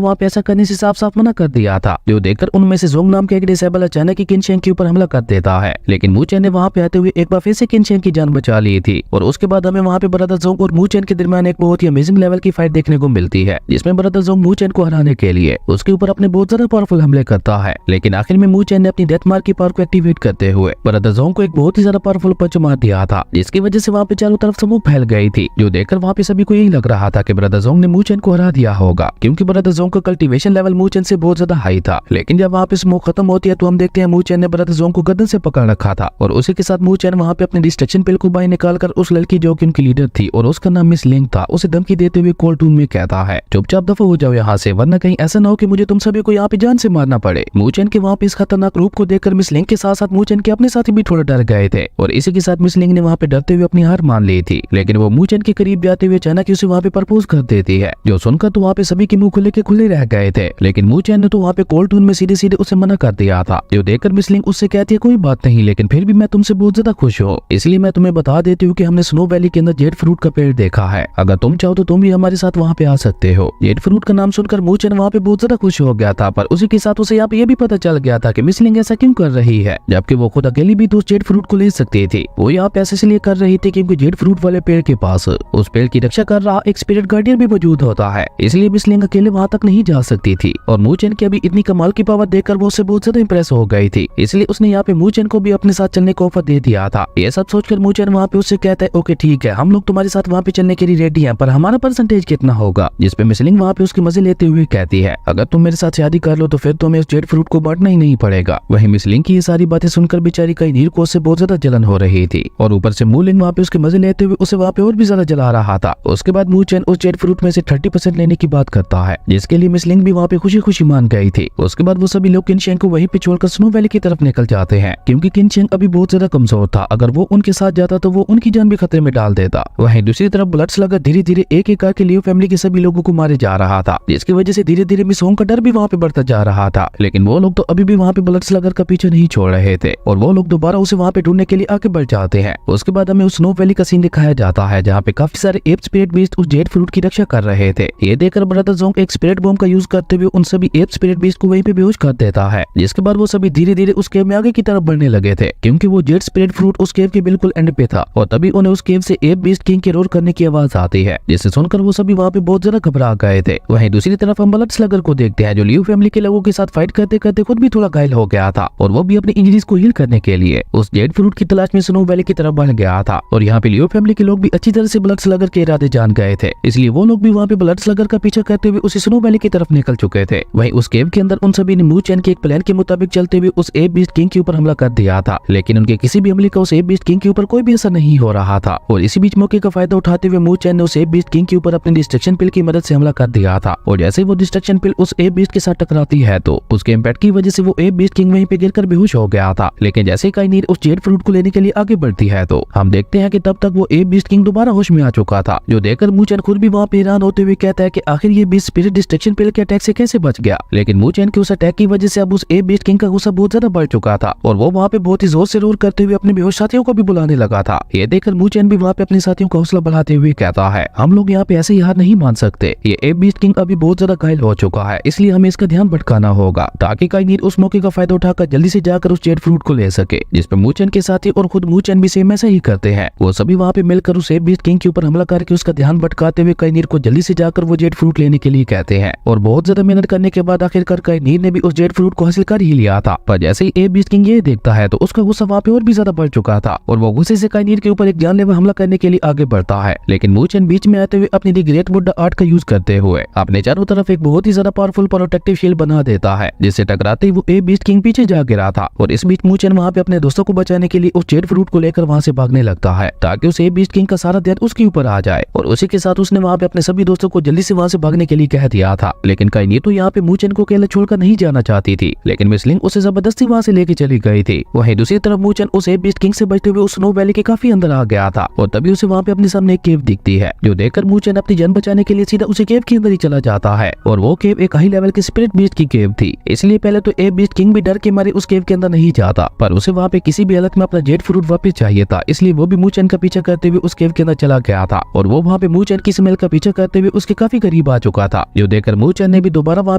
वहाँ पे ऐसा करने से साफ साफ मना कर दिया था। जो देखकर उनमें से जोंग नाम के एक डिसेबल अचानक ही किनशेंग के ऊपर हमला कर देता है, लेकिन मूचेन ने वहाँ पे आते हुए एक बार फिर से किनशेंग की जान बचा ली थी। और उसके बाद हमें वहाँ पे ब्रदर जोंग और मूचेन के दरमियान एक बहुत ही अमेजिंग लेवल की फाइट देखने को मिलती है, जिसमें ब्रदर जोंग मूचेन को हराने के लिए उसके ऊपर अपने बहुत ज्यादा पावरफुल हमले करता है, लेकिन आखिर में मूचेन ने अपनी डेथ मार्क की पावर को एक्टिवेट करते हुए ब्रदर जोंग को एक बहुत ही ज्यादा पावरफुल पंच मार दिया था, जिसकी वजह से वहाँ पे चारों तरफ स्मोक फैल गई थी। जो देखकर वहाँ पे सभी को यही लग रहा था कि ब्रदर जोंग ने मूचेन को हरा दिया होगा, क्योंकि ब्रदर जोंग का कल्टीवेशन लेवल मूचेन से बहुत ज्यादा हाई था। लेकिन जब वहाँ पे स्मोक खत्म होती है तो हम देखते हैं मूचेन ने ब्रदर जोंग को गर्दन से पकड़ रखा था, और उसी के साथ मूचेन वहाँ पे अपने डिस्ट्रक्शन पिल को बाहर निकालकर उस लड़की जो कि उनकी लीडर थी और उसका नाम मिस लिंग था, उसे धमकी देते हुए कोल्ड टून में कहता है चुपचाप दफा हो जाओ यहाँ से, वरना कहीं ऐसा ना हो कि मुझे तुम सभी को यहाँ पे जान से मारना पड़े। मूचेन के वहाँ पे इस खतरनाक रूप को देखकर मिस लिंग के साथ साथ मूचेन के अपने साथी भी थोड़ा डर गए थे, और इसी के साथ मिस लिंग ने वहाँ पे डरते हुए अपनी हार मान ली थी। लेकिन वो मूचेन के करीब जाते हुए अचानक उसे वहाँ पे प्रपोज कर देती है, जो सुनकर तो वहाँ पे सभी के मुंह खुले के खुले रह गए थे। लेकिन मूचेन ने तो वहाँ पे कोल्ड टून में सीधे सीधे उसे मना कर दिया था। जो देखकर मिस लिंग उससे कहती है कोई बात नहीं, लेकिन फिर भी मैं तुमसे बहुत ज्यादा खुश हूँ, इसलिए मैं तुम्हें बता देती हूँ कि हमने स्नो वैली के अंदर जेड फ्रूट का पेड़ देखा है, अगर तुम चाहो तो तुम भी हमारे साथ वहाँ पे आ सकते हो। जेड फ्रूट का नाम सुनकर मूचेन वहाँ पे बहुत ज्यादा खुश हो गया था, पर उसी के साथ उसे यहाँ पे ये भी पता चल गया था कि मिस लिंग ऐसा क्यों कर रही है, जबकि वो खुद अकेली भी तो उस जेड फ्रूट को ले सकती थी। वो यहाँ पे ऐसे इसलिए कर रही थी क्योंकि जेड फ्रूट वाले पेड़ के पास उस पेड़ की रक्षा कर रहा एक स्पिरिट गार्डियन भी मौजूद होता है, इसलिए मिस लिंग अकेले वहाँ तक नहीं जा सकती थी। और मूचेन की अभी इतनी कमाल की पावर देखकर वो उससे बहुत ज्यादा इंप्रेस हो गई थी, इसलिए उसने यहाँ पे मूचेन को भी अपने साथ चलने को ऑफर दे दिया था। ये सब सोचकर मूचेन वहाँ पे उससे कहता है ओके ठीक है, हम लोग तुम्हारे साथ वहाँ पे चलने के लिए रेडी हैं, पर हमारा परसेंटेज कितना होगा। जिसपे मिस लिंग वहाँ पे उसके मजे लेते हुए कहती है अगर तुम मेरे साथ शादी कर लो तो फिर तुम्हें उस जेड फ्रूट को बांटना ही नहीं पड़ेगा। वहीं मिस लिंग की ये सारी बातें सुनकर बेचारी कई नीर को उससे बहुत ज्यादा जलन हो रही थी, और ऊपर से मू लिंग वहाँ पे उसके मजे लेते हुए उसे वहाँ पे और भी ज्यादा जला रहा था। उसके बाद मूचेन उस जेड फ्रूट में से 30% लेने की बात करता है, जिसके लिए मिस लिंग भी वहाँ पे खुशी खुशी मान गई थी। उसके बाद वो सभी लोग किनशेंग को वहीं पे छोड़कर स्नो वैली की तरफ निकल जाते हैं, क्योंकि किनशेंग अभी बहुत ज्यादा कमजोर था, अगर वो उनके साथ जाता तो वो उनकी जान भी खतरे में डाल देता। वहीं दूसरी तरफ ब्लड स्लगर धीरे धीरे एक एक करके लियो फैमिली के सभी लोगों को मारे जा रहा था, जिसकी वजह से धीरे धीरे मिस होंग का डर भी वहाँ पे बढ़ता जा रहा था। लेकिन वो लोग तो अभी भी वहाँ पे ब्लड स्लगर का पीछे नहीं छोड़ रहे थे, और वो लोग दोबारा उसे वहाँ पे ढूंढने के लिए आगे बढ़ जाते हैं। उसके बाद हमें उस स्नो वैली का सीन दिखाया जाता है, जहाँ पे काफी सारे एप स्पिरिट बीस्ट उस जेड फ्रूट की रक्षा कर रहे थे। ये देखकर ब्रदर जोंग एक स्पिरिट बॉम्ब का यूज करते हुए उन सभी एप स्पिरिट बीस्ट को वहीं पे बेहोश कर देता है, जिसके बाद वो सभी धीरे धीरे उस केव में आगे की तरफ बढ़ने लगे थे, क्योंकि वो जेड स्पिरिट फ्रूट उस केव के बिल्कुल एंड पे था। और तभी उन्हें उस केव से एप बीस्ट किंग के रोर करने की आवाज आती है, जिसे सुनकर वो सभी वहाँ पे बहुत ज्यादा घबरा गए थे। वहीं दूसरी तरफ हम ब्लड स्लगर को देखते हैं, जो लियो फैमिली के लोगों के साथ फाइट करते करते खुद भी थोड़ा घायल हो गया था, और वो भी अपनी इंजरीज को हील करने के लिए उस जेड फ्रूट की तलाश में स्नो वैली की तरफ बढ़ गया था। और यहाँ पे लियो फैमिली के लोग भी अच्छी तरह से ब्लड स्लगर के इरादे जान गए थे, इसलिए वो लोग भी वहाँ पे ब्लड स्लगर का पीछा करते हुए उसी स्नो वैली की तरफ निकल चुके थे। वहीं उस केव के अंदर उन सभी ने मूचेन के एक प्लान के मुताबिक चलते हुए उस एप बीस्ट किंग के ऊपर हमला कर दिया था, लेकिन उनके किसी भी हमले का उस एप बीस्ट किंग के ऊपर कोई भी असर नहीं हो रहा था। और इसी बीच मौके का फायदा उठाते हुए मूचेन ने उस एप बीस्ट किंग के ऊपर अपने डिस्ट्रक्शन पिल की मदद से हमला कर दिया था। और जैसे वो डिस्ट्रक्शन पिल उस एप बीस्ट के साथ टकराती है तो उसके इम्पैक्ट की वजह से वो एप बीस्ट किंग वहीं पे गिरकर बेहोश हो गया था। लेकिन जैसे काइनीर उस जेड फ्रूट को लेने के लिए आगे बढ़ती है तो हम देखते हैं कि तब तक वो एप बीस्ट किंग दोबारा होश में आ चुका था, जो देखकर मूचेन खुद भी वहाँ पे हैरान होते हुए कहता है कि आखिर ये बीस्ट स्पिरिट डिस्ट्रक्शन पिल के अटैक से कैसे बच गया। लेकिन मूचेन के उस अटैक की वजह से अब उस एप बीस्ट किंग का गुस्सा बहुत ज्यादा बढ़ चुका था, और वो वहाँ पे बहुत ही जोर से रोर करते हुए अपने बेहोश साथियों को भी बुलाने लगा था। ये देखकर मूचेन भी वहाँ पे अपने साथियों का हौसला बढ़ाते हुए कहता है हम लोग यहाँ पे ऐसे ही हार नहीं मान सकते, ये एप बीस्ट किंग अभी बहुत ज्यादा घायल हो चुका है, इसलिए हमें इसका ध्यान भटकाना होगा ताकि काइनीर उस मौके का फायदा उठाकर जल्दी से जाकर उस जेड फ्रूट को ले सके। जिसपे मूचेन के साथी और खुद मूचेन भी सेम ऐसा ही करते हैं। वो सभी वहाँ पे मिलकर उस एप बीस्ट किंग के ऊपर हमला करके उसका ध्यान भटकाते हुए काइनीर को जल्दी से जाकर वो जेड फ्रूट लेने के लिए कहते हैं। और बहुत ज्यादा मेहनत करने के बाद आखिरकार काइनीर ने भी उस जेड फ्रूट को हासिल कर ही लिया था। पर जैसे ही एप बीस्ट किंग ये देखता है तो उसका गुस्सा वहाँ पे और भी ज्यादा बढ़ चुका था, और वो गुस्से से काइनीर के ऊपर एक जानलेवा हमला करने के लिए आगे बढ़ता है। लेकिन मूचेन बीच में आते हुए अपनी दी ग्रेट बुड्ढा आर्ट का यूज करते हुए अपने चारों तरफ एक बहुत ही ज्यादा पावरफुल प्रोटेक्टिव शील्ड बना देता है, जिससे टकराते ही वो एप बीस्ट किंग पीछे जा गिरा था। और इस बीच मूचेन वहाँ पे अपने दोस्तों को बचाने के लिए उस जेड फ्रूट को लेकर वहाँ से भागने लगता है, ताकि उस एप बीस्ट किंग का सारा ध्यान उसके ऊपर आ जाए। और उसी के साथ उसने वहाँ पे अपने सभी दोस्तों को जल्दी से वहाँ से भागने के लिए कह दिया था। लेकिन काइनीर तो यहाँ पे मूचेन को अकेले छोड़कर नहीं जाना चाहती थी, लेकिन मिस लिंग उसे जबरदस्ती वहाँ से लेके चली गई थी। वहीं दूसरी तरफ मूचेन उस एप बीस्ट किंग से बचते हुए उस स्नो वैली के काफी अंदर आ गया था, और तभी उसे वहाँ पे अपने सामने एक केव दिखती है, जो देखकर मूचेन अपनी जान बचाने के लिए सीधा उसी केव के अंदर ही चला जाता है। और वो केव एक हाई लेवल के स्पिरिट बीस्ट की केव थी, इसलिए पहले तो एप बीस्ट किंग भी डर के मारे उस केव के अंदर नहीं जाता, पर उसे वहाँ पे किसी भी हालत में अपना जेड फ्रूट वापस चाहिए था, इसलिए वो भी मूचेन का पीछा करते हुए उस केव के अंदर चला गया था। और वो वहाँ पे मूचन की स्मेल का पीछा करते हुए उसके काफी करीब आ चुका था, जो देखकर मूचन ने भी दोबारा वहाँ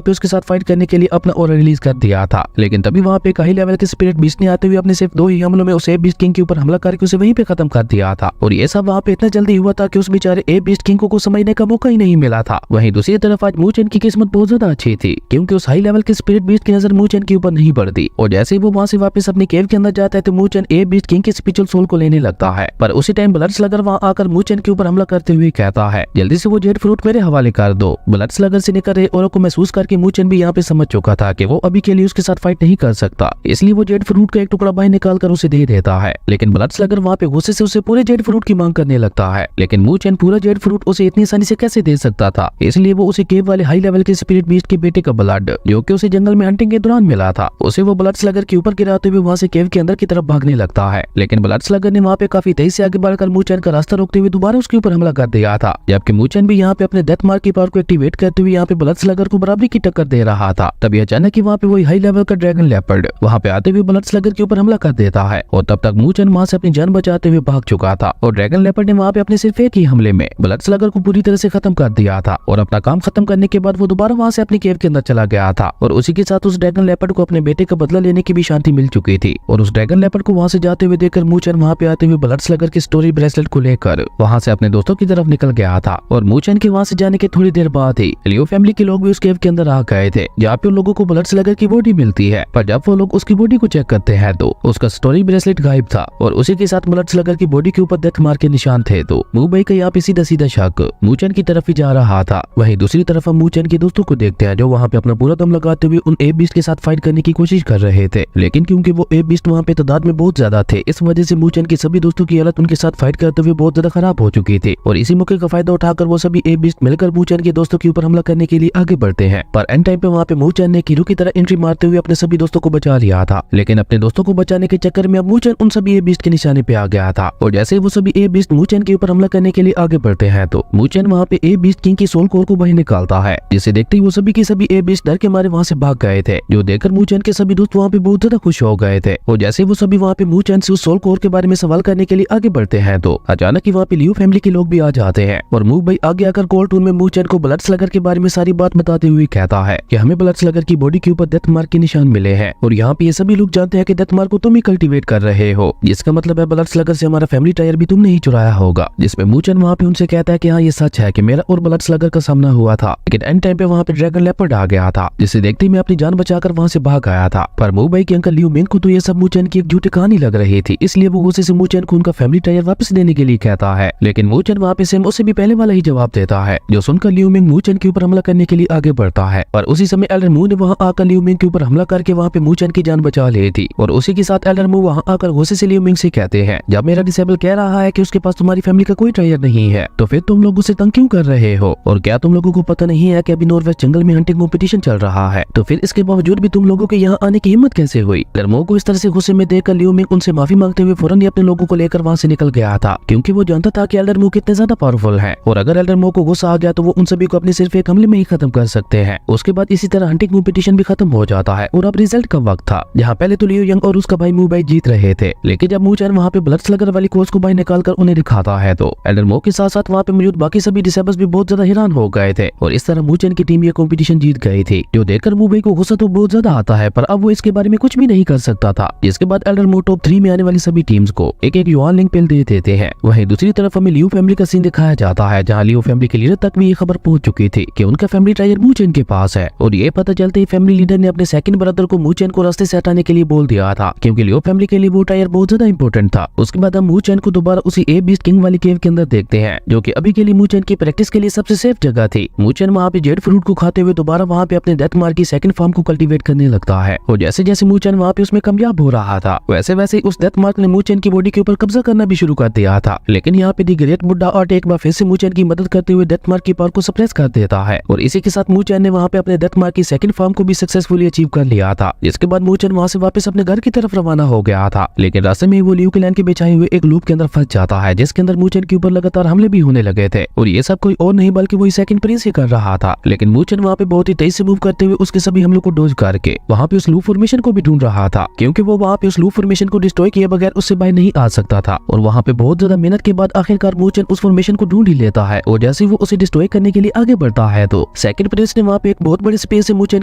पे उसके साथ फाइट करने के लिए अपना ऑरा रिलीज कर दिया था। लेकिन तभी वहाँ पे एक हाई लेवल के स्पिरिट बीस्ट ने आते हुए अपने सिर्फ 2 ही हमलों में उस एप बीस्ट किंग के ऊपर हमला करके उसे वहीं पे खत्म कर दिया था। और ये सब वहाँ पे इतना जल्दी हुआ था कि उस बेचारे एप बीस्ट किंग को समझने का मौका ही नहीं मिला था। वहीं दूसरी तरफ आज मूचन की किस्मत बहुत ज्यादा अच्छी थी, क्योंकि उस हाई लेवल के स्पिरिट बीस्ट की नजर मूचन के ऊपर नहीं पड़ती और जैसे ही वो वहाँ से वापस अपनी केव के अंदर जाता है तो मूचन एप बीस्ट किंग के स्पिरिचुअल सोल को लेने लगता है। पर उसी टाइम ब्लड स्लगर वहाँ आकर मूचन के ऊपर हमला करते हुए कहता है, जल्दी से वो जेड फ्रूट मेरे हवाले कर दो। ब्लड स्लगर से निकल रहे औरों को महसूस करके मूचन भी यहाँ पे समझ चुका था कि वो अभी के लिए उसके साथ फाइट नहीं कर सकता, इसलिए वो जेड फ्रूट का एक टुकड़ा बाहर निकाल कर उसे दे देता है। लेकिन ब्लड स्लगर वहाँ पे गुस्से से उसे पूरे जेड फ्रूट की मांग करने लगता है, लेकिन मूचन पूरा जेड फ्रूट उसे इतनी आसानी से कैसे दे सकता था, इसलिए वो उसे केव वाले हाई लेवल के स्पिरिट बीस्ट के बेटे का ब्लड, जो कि उसे जंगल में हंटिंग के दौरान मिला था, उसे वो ब्लड स्लगर के ऊपर गिराते हुए वहाँ से केव के अंदर की तरफ भागने लगता है। लेकिन ब्लड स्लगर ने वहाँ पे काफी तेजी से आगे बढ़कर मूचन का रास्ता रोकते हुए दोबारा उसके ऊपर हमला कर दिया था, जबकि मूचन भी यहाँ पे अपने डेथ मार्क की पावर को एक्टिवेट करते हुए यहाँ पे ब्लड स्लगर को बराबरी की टक्कर दे रहा था। तभी अचानक ही वहाँ पे वही हाई लेवल का ड्रैगन लेपर्ड वहाँ पे आते हुए ब्लड स्लगर के ऊपर हमला कर देता है और तब तक मूचन वहाँ से अपनी जान बचाते हुए भाग चुका था और ड्रैगन लेपर्ड ने वहाँ पे अपने सिर्फ एक ही हमले में ब्लड स्लगर को पूरी तरह से खत्म कर दिया था। और अपना काम खत्म करने के बाद वो दोबारा वहाँ से अपनी केव के अंदर चला गया था और उसी के साथ उस ड्रैगन लेपर्ड को अपने बेटे का बदला लेने की भी शांति मिल चुकी थी। और उस ड्रैगन लेपर्ड को वहाँ से जाते हुए देखकर मूचन वहाँ पे आते हुए ब्लड स्लगर की स्टोरी ब्रेसलेट को लेकर वहाँ से अपने दोस्तों की तरफ निकल गया था। और मूचन के वहाँ से जाने के थोड़ी देर बाद ही लियो फैमिली के लोग भी उस केव के अंदर आ गए थे, जहाँ पे उन लोगों को ब्लड स्लगर की बॉडी मिलती है। पर जब वो लोग उसकी बॉडी को चेक करते हैं तो उसका स्टोरी ब्रेसलेट गायब था और उसी के साथ ब्लड स्लगर की बॉडी के ऊपर डेथ मार्क के निशान थे। तो मुंबई का यहाँ पे सीधा सीधा शक मूचन की तरफ ही जा रहा था। वहीं दूसरी तरफ हम मूचन के दोस्तों को देखते हैं, जो वहाँ पे अपना पूरा दम लगाते हुए उन एप बीस्ट के साथ फाइट करने की कोशिश कर रहे थे, लेकिन क्योंकि वो एप बीस्ट वहाँ पे तादाद में बहुत ज्यादा थे, इस वजह से मूचन के सभी दोस्तों की हालत उनके साथ फाइट करते हुए बहुत ज्यादा खराब हो चुकी थी। और इसी मौके का फायदा उठाकर वो सभी एप बीस्ट मिलकर मूचन के दोस्तों के ऊपर हमला करने के लिए आगे बढ़ते हैं। पर एंड टाइम पे वहाँ पे मूचन ने कीरू की तरह एंट्री मारते हुए अपने सभी दोस्तों को बचा लिया था। लेकिन अपने दोस्तों को बचाने के चक्कर में अब मूचन उन सभी एप बीस्ट के निशाने पे आ गया था और जैसे वो सभी एप बीस्ट मूचन के ऊपर हमला करने के लिए आगे बढ़ते हैं तो मूचन वहाँ पे एप बीस्ट किंग की सोल कोर को बाहर निकालता है, जिसे देखते ही वो सभी के सभी एप बीस्ट डर के मारे वहाँ से भाग गए थे, जो देखकर मूचन के सभी दोस्त वहाँ पे बहुत ज्यादा खुश हो गए थे। और जैसे वो सभी वहाँ पे मूचन से उस सोल कोर के बारे में सवाल करने के लिए आगे बढ़ते हैं तो अचानक ही वहाँ पे लियो फैमिली के लोग भी आ जाते हैं और मूव भाई आगे आकर कोल्ड टून में मूचन को ब्लड स्लगर के बारे में सारी बात बताते हुए कहता है कि हमें ब्लड स्लगर की बॉडी के ऊपर डेथ मार्क के निशान मिले हैं और यहाँ पे ये सभी लोग जानते हैं कि डेथ मार्क को तुम ही कल्टीवेट कर रहे हो, जिसका मतलब है ब्लड स्लगर से हमारा फैमिली टायर भी तुमने ही चुराया होगा। जिसमें मूचन वहाँ पे उनसे कहता है कि हाँ ये सच है कि मेरा और ब्लड स्लगर का सामना हुआ था, लेकिन एंड टाइम पे वहाँ पे ड्रैगन लेपर्ड आ गया था, जिसे देखते ही मैं अपनी जान बचाकर वहाँ से भाग आया था। पर मुंबई के अंकल लियो मिंग को तो ये सब मूचन की एक झूठी कहानी लग रही थी, इसलिए वो गुस्से से मूचन को उनका फैमिली टायर वापस देने के लिए कहता है। लेकिन मूचन वहाँ पे सेम उसे भी पहले वाला ही जवाब देता है, जो सुनकर लियो मिंग मूचन के ऊपर हमला करने के लिए आगे बढ़ता है। और उसी समय एल्डर मू ने वहाँ आकर लियो मिंग के ऊपर हमला करके वहाँ पे मूचन की जान बचा ली थी। और उसी के साथ एल्डर मू वहाँ आकर गुस्से से लियो मिंग से कहते हैं, जब मेरा डिसेबल कह रहा है कि उसके पास तुम्हारी फैमिली का कोई टायर नहीं है तो फिर तुम लोग उसे तंग क्यों कर रहे हो, और क्या तुम लोगों को पता नहीं है कि अभी नॉर्वेस्ट जंगल में हंटिंग कॉम्पिटिशन चल रहा है, तो फिर इसके बावजूद भी तुम लोगों के यहाँ आने की हिम्मत कैसे हुई। एल्डर मू को इस तरह से गुस्से में देखकर लियो मिंग उनसे माफी मांगते हुए फौरन ही अपने लोगों को लेकर वहाँ से निकल गया था, क्योंकि वो जानता था कि एल्डर मू कितने ज्यादा पावरफुल है और अगर एल्डर मू को गुस्सा आ गया तो वो उन सभी को अपने सिर्फ एक हमले में ही खत्म कर सकते हैं। उसके बाद इसी तरह हंटिंग कॉम्पिटिशन भी खत्म हो जाता है और अब रिजल्ट का वक्त था, जहाँ पहले तो लियो यंग और उसका भाई मू भाई जीत रहे थे, लेकिन जब मूचन वहाँ पे ब्लड स्लगर वाली कोर्स को बाहर निकालकर उन्हें दिखाता है तो एल्डर मू के साथ साथ वहाँ पे मौजूद बाकी सभी डिसेबल्स भी बहुत ज्यादा हैरान हो गए थे और इस तरह मूचन की टीम ये कॉम्पिटिशन जीत गई थी, जो देखकर मू भाई को गुस्सा तो बहुत ज्यादा आता है, पर अब वो इसके बारे में कुछ भी नहीं कर सकता था। जिसके बाद एल्डर मू टॉप 3 में आने वाली सभी टीम्स को एक एक युआन लिंक पेल दे देते हैं। वहीं दूसरी तरफ हमें लियो फैमिली का सीन दिखाया जाता है, जहाँ लियो फैमिली के लीडर तक भी ये खबर पहुंच चुकी थी कि उनका फैमिली टायर मूचन के पास है। और ये पता चलते ही फैमिली लीडर ने अपने सेकंड ब्रदर को मूचन को रास्ते से हटाने के लिए बोल दिया था, क्योंकि लियो फैमिली के लिए वो टायर बहुत ज्यादा इंपॉर्टेंट था। उसके बाद हम मूचन को दोबारा उसी एप बीस्ट किंग वाली केव के अंदर देखते हैं, जो कि अभी के लिए मूचन की प्रैक्टिस के लिए सबसे सेफ जगह थी। मूचन वहाँ पे जेड फ्रूट को खाते हुए दोबारा वहाँ पे अपने डेथ मार्क की सेकंड फॉर्म को कल्टीवेट करने लगता है और जैसे जैसे मूचन वहाँ पे उसमें कामयाब हो रहा था, वैसे वैसे उस डेथ मार्क ने मूचन की बॉडी के ऊपर कब्जा करना भी शुरू कर दिया था। लेकिन यहाँ पे दी ग्रेट बुड्ढा आर्ट एक बार फिर से मूचन की मदद करते हुए डेथ मार्क की पावर को सप्रेस कर देता है और इसी के साथ मूचन ने वहाँ पे अपने डेथ मार्क की सेकंड फॉर्म को भी सक्सेसफुली अचीव कर लिया था। जिसके बाद मूचन वहाँ से वापस अपने घर की तरफ रवाना हो गया था, लेकिन रास्ते में वो लियो क्लैन के बिछाए हुए एक लूप के अंदर फंस जाता है, जिसके अंदर मूचन के ऊपर लगातार हमले भी होने लगे थे और ये सब कोई और नहीं बल्कि वही सेकंड प्रिंस ही कर रहा था। लेकिन मूचन वहाँ पे बहुत ही तेज से मूव करते हुए उसके सभी हमलों को डोज करके वहाँ पे उस लूप फॉर्मेशन को भी ढूंढ रहा था, क्योंकि वो वहाँ पे उस लूप फॉर्मेशन को डिस्ट्रॉय किए बगैर उससे बाहर नहीं आ सकता था। और वहाँ पे बहुत ज्यादा मेहनत के बाद आखिरकार मूचन उस फॉर्मेशन इन्फॉर्मेशन को ढूंढ ही लेता है और जैसे वो उसे डिस्ट्रॉय करने के लिए आगे बढ़ता है तो सेकंड प्रिंस ने वहाँ पे एक बहुत बड़े स्पेस से मूचेन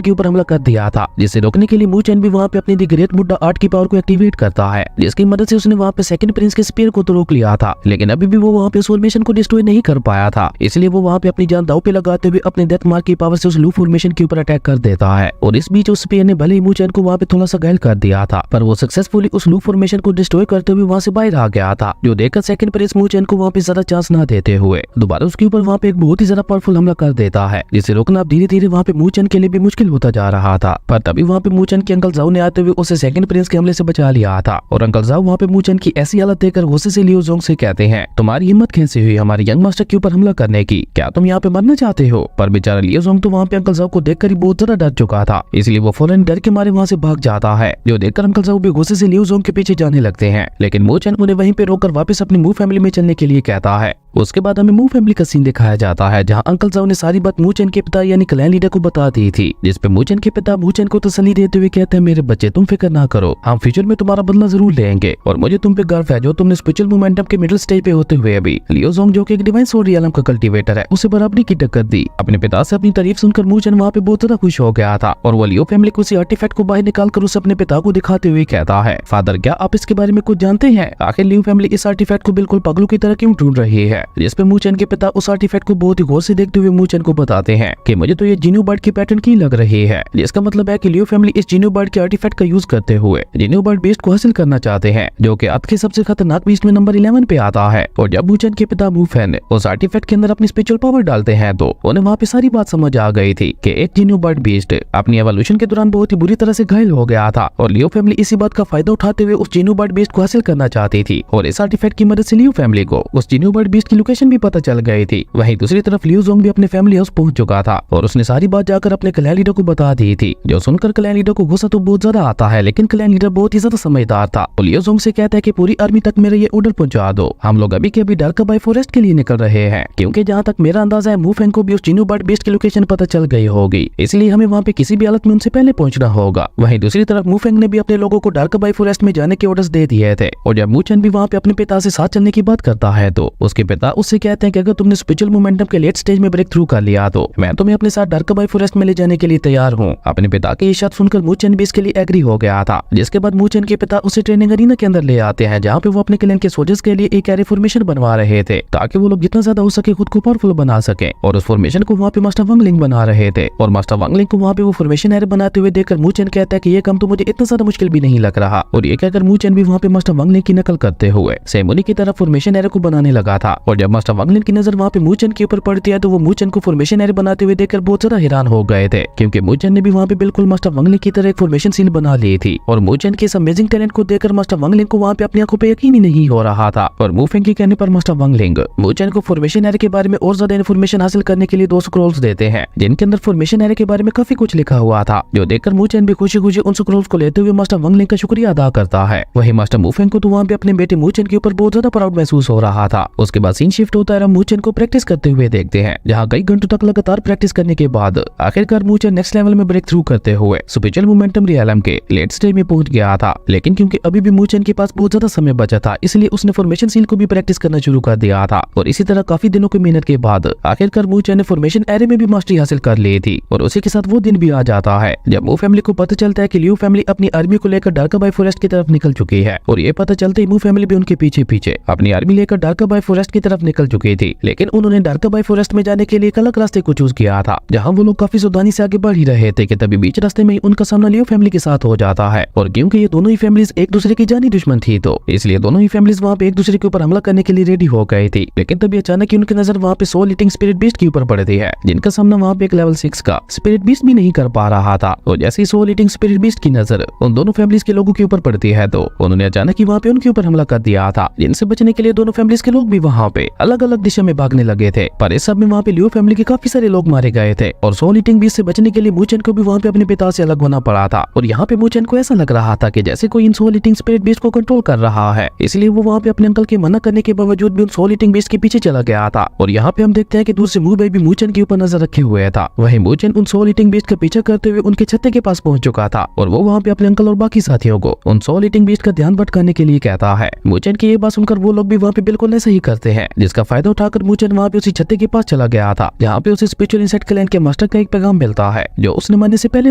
के ऊपर हमला कर दिया था, जिसे रोकने के लिए मूचेन भी वहाँ पे अपनी दी ग्रेट बुड्ढा आर्ट की पावर को एक्टिवेट करता है, जिसकी मदद से उसने वहाँ पे सेकंड प्रिंस के स्पीयर को तो रोक लिया था, लेकिन अभी भी वो वहाँ पे उस फॉर्मेशन को डिस्ट्रॉय नहीं कर पाया था। इसलिए वो वहाँ पे अपनी जान दांव पे लगाते हुए अपने डेथ मार्क की पावर से उस लू फॉर्मेशन के ऊपर अटैक कर देता है। और इस बीच उस स्पीयर ने भले ही मूचेन को वहाँ पे थोड़ा सा घायल कर दिया था, पर वो सक्सेसफुली उस लू फॉर्मेशन को डिस्ट्रॉय करते हुए वहाँ से बाहर आ गया था, जो देखकर सेकंड प्रिंस मूचेन को वहाँ पे ज्यादा चांस न देते हुए दोबारा उसके ऊपर वहाँ पे एक बहुत ही ज्यादा पावरफुल हमला कर देता है, जिसे रोकना अब धीरे धीरे वहाँ पे मूचेन के लिए भी मुश्किल होता जा रहा था। पर तभी वहाँ पे मूचेन के अंकल जाओ ने आते हुए उसे सेकंड प्रिंस के हमले से बचा लिया था। और अंकल जाओ वहाँ पे मूचेन की ऐसी हालत देखकर गुस्से से लियो जोंग से कहते हैं, तुम्हारी हिम्मत कैसे हुई हमारे यंग मास्टर के ऊपर हमला करने की, क्या तुम यहाँ पे मरना चाहते हो। पर बेचारा लियो जोंग तो वहाँ पे अंकल जाओ को देखकर ही बहुत ज्यादा डर चुका था, इसलिए वो फौरन डर के मारे वहाँ से भाग जाता है, जो देखकर अंकल जाओ भी गुस्से से लियो जोंग के पीछे जाने लगते हैं। लेकिन मूचेन उन्हें वहीं पे रोककर वापस अपनी मू फैमिली में चलने के लिए कहता है। उसके बाद हमें मू फैमिली का सीन दिखाया जाता है, जहां अंकल जाओ ने सारी बात मूचेन के पिता यानी क्लैन लीडर को बता दी थी, जिस पे मूचेन के पिता मूचेन को तसल्ली देते हुए कहते हैं, मेरे बच्चे तुम फिक्र ना करो, हम फ्यूचर में तुम्हारा बदला जरूर लेंगे और मुझे तुम पे गर्व है जो तुमने स्पिरिचुअल मोमेंटम के मिडिल स्टेज पे होते हुए अभी लियो जोंग जो कि एक डिवाइन सोल रियलम का कल्टीवेटर है उसे बराबरी की टक्कर दी। अपने पिता से अपनी तारीफ सुनकर मूचेन वहाँ पे बहुत ज्यादा खुश हो गया था और वो लियो फैमिली को उसी आर्टिफैक्ट को बाहर निकाल कर उसे अपने पिता को दिखाते हुए कहता है, फादर क्या आप इसके बारे में कुछ जानते हैं, आखिर लियो फैमिली इस आर्टिफैक्ट को बिल्कुल पगलू की तरह क्यों ढूंढ रही है। जिस पे मूचेन के पिता उस आर्टिफैक्ट को बहुत ही गौर से देखते हुए मूचेन को बताते हैं कि मुझे तो ये जीनियो बर्ड की पैटर्न की लग रही है, जिसका मतलब है कि लियो फैमिली इस जीनियो बर्ड के आर्टिफैक्ट का यूज करते हुए जीनियो बर्ड बीस्ट को हासिल करना चाहते हैं, जो कि अर्थ के सबसे खतरनाक बीस्ट में नंबर 11 पे आता है। और जब मूचेन के पिता मूफेन उस आर्टिफैक्ट के अंदर अपनी स्पिरिचुअल पावर डालते हैं तो उन्हें वहाँ पे सारी बात समझ आ गई थी कि एक जीनियो बर्ड बीस्ट अपनी एवोल्यूशन के दौरान बहुत ही बुरी तरह से घायल हो गया था और लियो फैमिली इसी बात का फायदा उठाते हुए उस जीनियो बर्ड बीस्ट को हासिल करना चाहती थी। और इस आर्टिफैक्ट की मदद से लियो फैमिली को उस जीनियो बर्ड बीस्ट की लोकेशन भी पता चल गई थी। वहीं दूसरी तरफ लियो जोंग भी अपने फैमिली हाउस पहुंच चुका था और उसने सारी बात जाकर अपने क्लैन लीडर को बता दी थी, जो सुनकर क्लैन लीडर को गुस्सा तो बहुत ज्यादा आता है, लेकिन क्लैन लीडर बहुत ही ज्यादा समझदार था। लियो जोंग से कहता है कि पूरी आर्मी तक मेरा ये ऑर्डर पहुंचा दो, हम लोग अभी के अभी डार्काबाई फॉरेस्ट के लिए निकल रहे हैं, क्योंकि जहाँ तक मेरा अंदाजा है मूफेंग को भी उस जीनियो बर्ड बीस्ट की लोकेशन पता चल गई होगी, इसलिए हमें वहाँ पे किसी भी हालत में उनसे पहले पहुंचना होगा। वहीं दूसरी तरफ मूफेंग ने भी अपने लोगों को डार्काबाई फॉरेस्ट में जाने के ऑर्डर्स दे दिए थे और जब मूचेन भी वहाँ पे अपने पिता से साथ चलने की बात करता है तो उसके पिता उससे कहते हैं कि अगर तुमने स्पिरिचुअल मोमेंटम के लेट स्टेज में ब्रेक थ्रू कर लिया तो मैं तुम्हें अपने साथ डार्काबाई फॉरेस्ट में ले जाने के लिए तैयार हूँ। अपने पिता की ये शर्त सुनकर मूचेन भी इसके लिए एग्री हो गया था, जिसके बाद मूचेन के पिता उसे ट्रेनिंग अरीना के अंदर ले आते हैं, जहाँ पे वो अपने क्लैन के सोल्जर्स के लिए एक एरे फॉर्मेशन बनवा रहे थे ताकि वो लोग जितना ज्यादा हो सके खुद को पावरफुल बना सके। और उस फॉर्मेशन को वहाँ पे मास्टर वांगलिंग बना रहे थे और मास्टर वांगलिंग को वहाँ पे वो फॉर्मेशन एरे बनाते हुए देखकर मूचेन कहता है कि ये काम तो मुझे इतना ज्यादा मुश्किल भी नहीं लग रहा। और ये कहकर मूचेन भी वहाँ पे मास्टर वांगलिंग की नकल करते हुए सेरेमनी की तरफ फॉर्मेशन एरे को बनाने लगा था। और जब मास्टर वांगलिंग की नजर वहाँ पे मूचेन के ऊपर पड़ती है तो वो मूचेन को फॉर्मेशन एरे बनाते हुए देखकर बहुत ज्यादा हैरान हो गए थे, क्योंकि मूचेन ने भी वहाँ पे बिल्कुल मास्टर वांगलिंग की तरह एक फॉर्मेशन सील बना ली थी। और मूचेन के इस अमेजिंग टैलेंट को देखकर मास्टर वांगलिंग को वहाँ पे अपनी आंखों पे यकीन ही नहीं हो रहा था। और मूफेंग के कहने पर मास्टर वांगलिंग मूचेन को फॉर्मेशन एरे के बारे में और ज्यादा इन्फॉर्मेशन हासिल करने के लिए 2 स्क्रॉल्स देते हैं, जिनके अंदर फॉर्मेशन एरे के बारे में काफी कुछ लिखा हुआ था, जो देखकर मूचेन भी खुशी खुशी उन स्क्रॉल्स को लेते हुए मास्टर वांगलिंग का शुक्रिया अदा करता है। वही मास्टर मूफेंग को तो वहाँ पे अपने बेटे मूचेन के ऊपर बहुत ज्यादा प्राउड महसूस हो रहा था। उसके बाद सीन शिफ्ट होता है, हम मूचेन को प्रैक्टिस करते हुए देखते हैं, जहाँ कई घंटों तक लगातार प्रैक्टिस करने के बाद आखिरकार मूचेन नेक्स्ट लेवल में ब्रेक थ्रू करते हुए स्पिरिचुअल मोमेंटम रियलम के लेट स्टेज में पहुंच गया था। लेकिन क्योंकि अभी भी मूचेन के पास बहुत ज्यादा समय बचा था, इसलिए उसने फॉर्मेशन सील को भी प्रैक्टिस करना शुरू कर दिया था। और इसी तरह काफी दिनों की मेहनत के बाद आखिरकार मूचेन ने फॉर्मेशन एरे में भी मास्टरी हासिल कर ली थी। और उसी के साथ वो दिन भी आ जाता है जब मू फैमिली को पता चलता है कि लियो फैमिली अपनी आर्मी को लेकर डार्काबाई फॉरेस्ट की तरफ निकल चुकी है। और ये पता चलते ही मू फैमिली भी उनके पीछे पीछे अपनी आर्मी लेकर डार्काबाई फॉरेस्ट की तरफ निकल चुकी थी। लेकिन उन्होंने डार्काबाई फॉरेस्ट में जाने के लिए एक अलग रास्ते को चूज किया था, जहाँ वो लोग काफी सावधानी से आगे बढ़ ही रहे थे कि तभी बीच रास्ते में उनका सामना लियो फैमिली के साथ हो जाता है। और क्योंकि ये दोनों ही फैमिलीज एक दूसरे की जानी दुश्मन थी, तो इसलिए दोनों ही फैमिलीज वहाँ पे एक दूसरे के ऊपर हमला करने के लिए रेडी हो गई थी। लेकिन तभी अचानक उनकी नजर वहाँ पे सोल ईटिंग स्पिरिट बीस्ट के ऊपर पड़ती है, जिनका सामना वहाँ पे एक लेवल 6 का स्पिरिट बीस्ट भी नहीं कर पा रहा था। और जैसे ही सोल ईटिंग स्पिरिट बीस्ट की नजर उन दोनों फैमिलीज के लोगों के ऊपर पड़ती है, तो उन्होंने अचानक ही वहाँ पे उनके ऊपर हमला कर दिया था, जिनसे बचने के लिए दोनों फैमिलीज के लोग भी वहाँ पे अलग अलग दिशा में भागने लगे थे। पर इस सब में वहाँ पे लियो फैमिली के काफी सारे लोग मारे गए थे। और सोल ईटिंग बीस्ट से बचने के लिए मूचेन को भी वहाँ पे अपने पिता से अलग होना पड़ा था। और यहाँ पे मूचेन को ऐसा लग रहा था कि जैसे कोई इन सोल ईटिंग स्पिरिट बीस्ट को कंट्रोल कर रहा है, इसलिए वो वहाँ पे अपने अंकल के मना करने के बावजूद भी उन सोल ईटिंग बीस्ट के पीछे चला गया था। और यहाँ पे हम देखते हैं कि दूर से मू भाई भी मूचेन के ऊपर नजर रखे हुए था। वहीं मूचेन उन सोल ईटिंग बीस्ट का पीछा करते हुए उनके छत्ते के पास पहुंच चुका था और वो वहाँ पे अपने अंकल और बाकी साथियों को उन सोल ईटिंग बीस्ट का ध्यान भटकाने के लिए कहता है। मूचेन की ये बात सुनकर वो लोग भी वहाँ पे बिल्कुल ऐसा ही करते हैं, जिसका फायदा उठाकर मूचन वहाँ पे उसी छत्ते के पास चला गया था, जहाँ पे उसे स्पिरिचुअल इंसाइट क्लैन के मास्टर का एक पैगाम मिलता है जो उसने मरने से पहले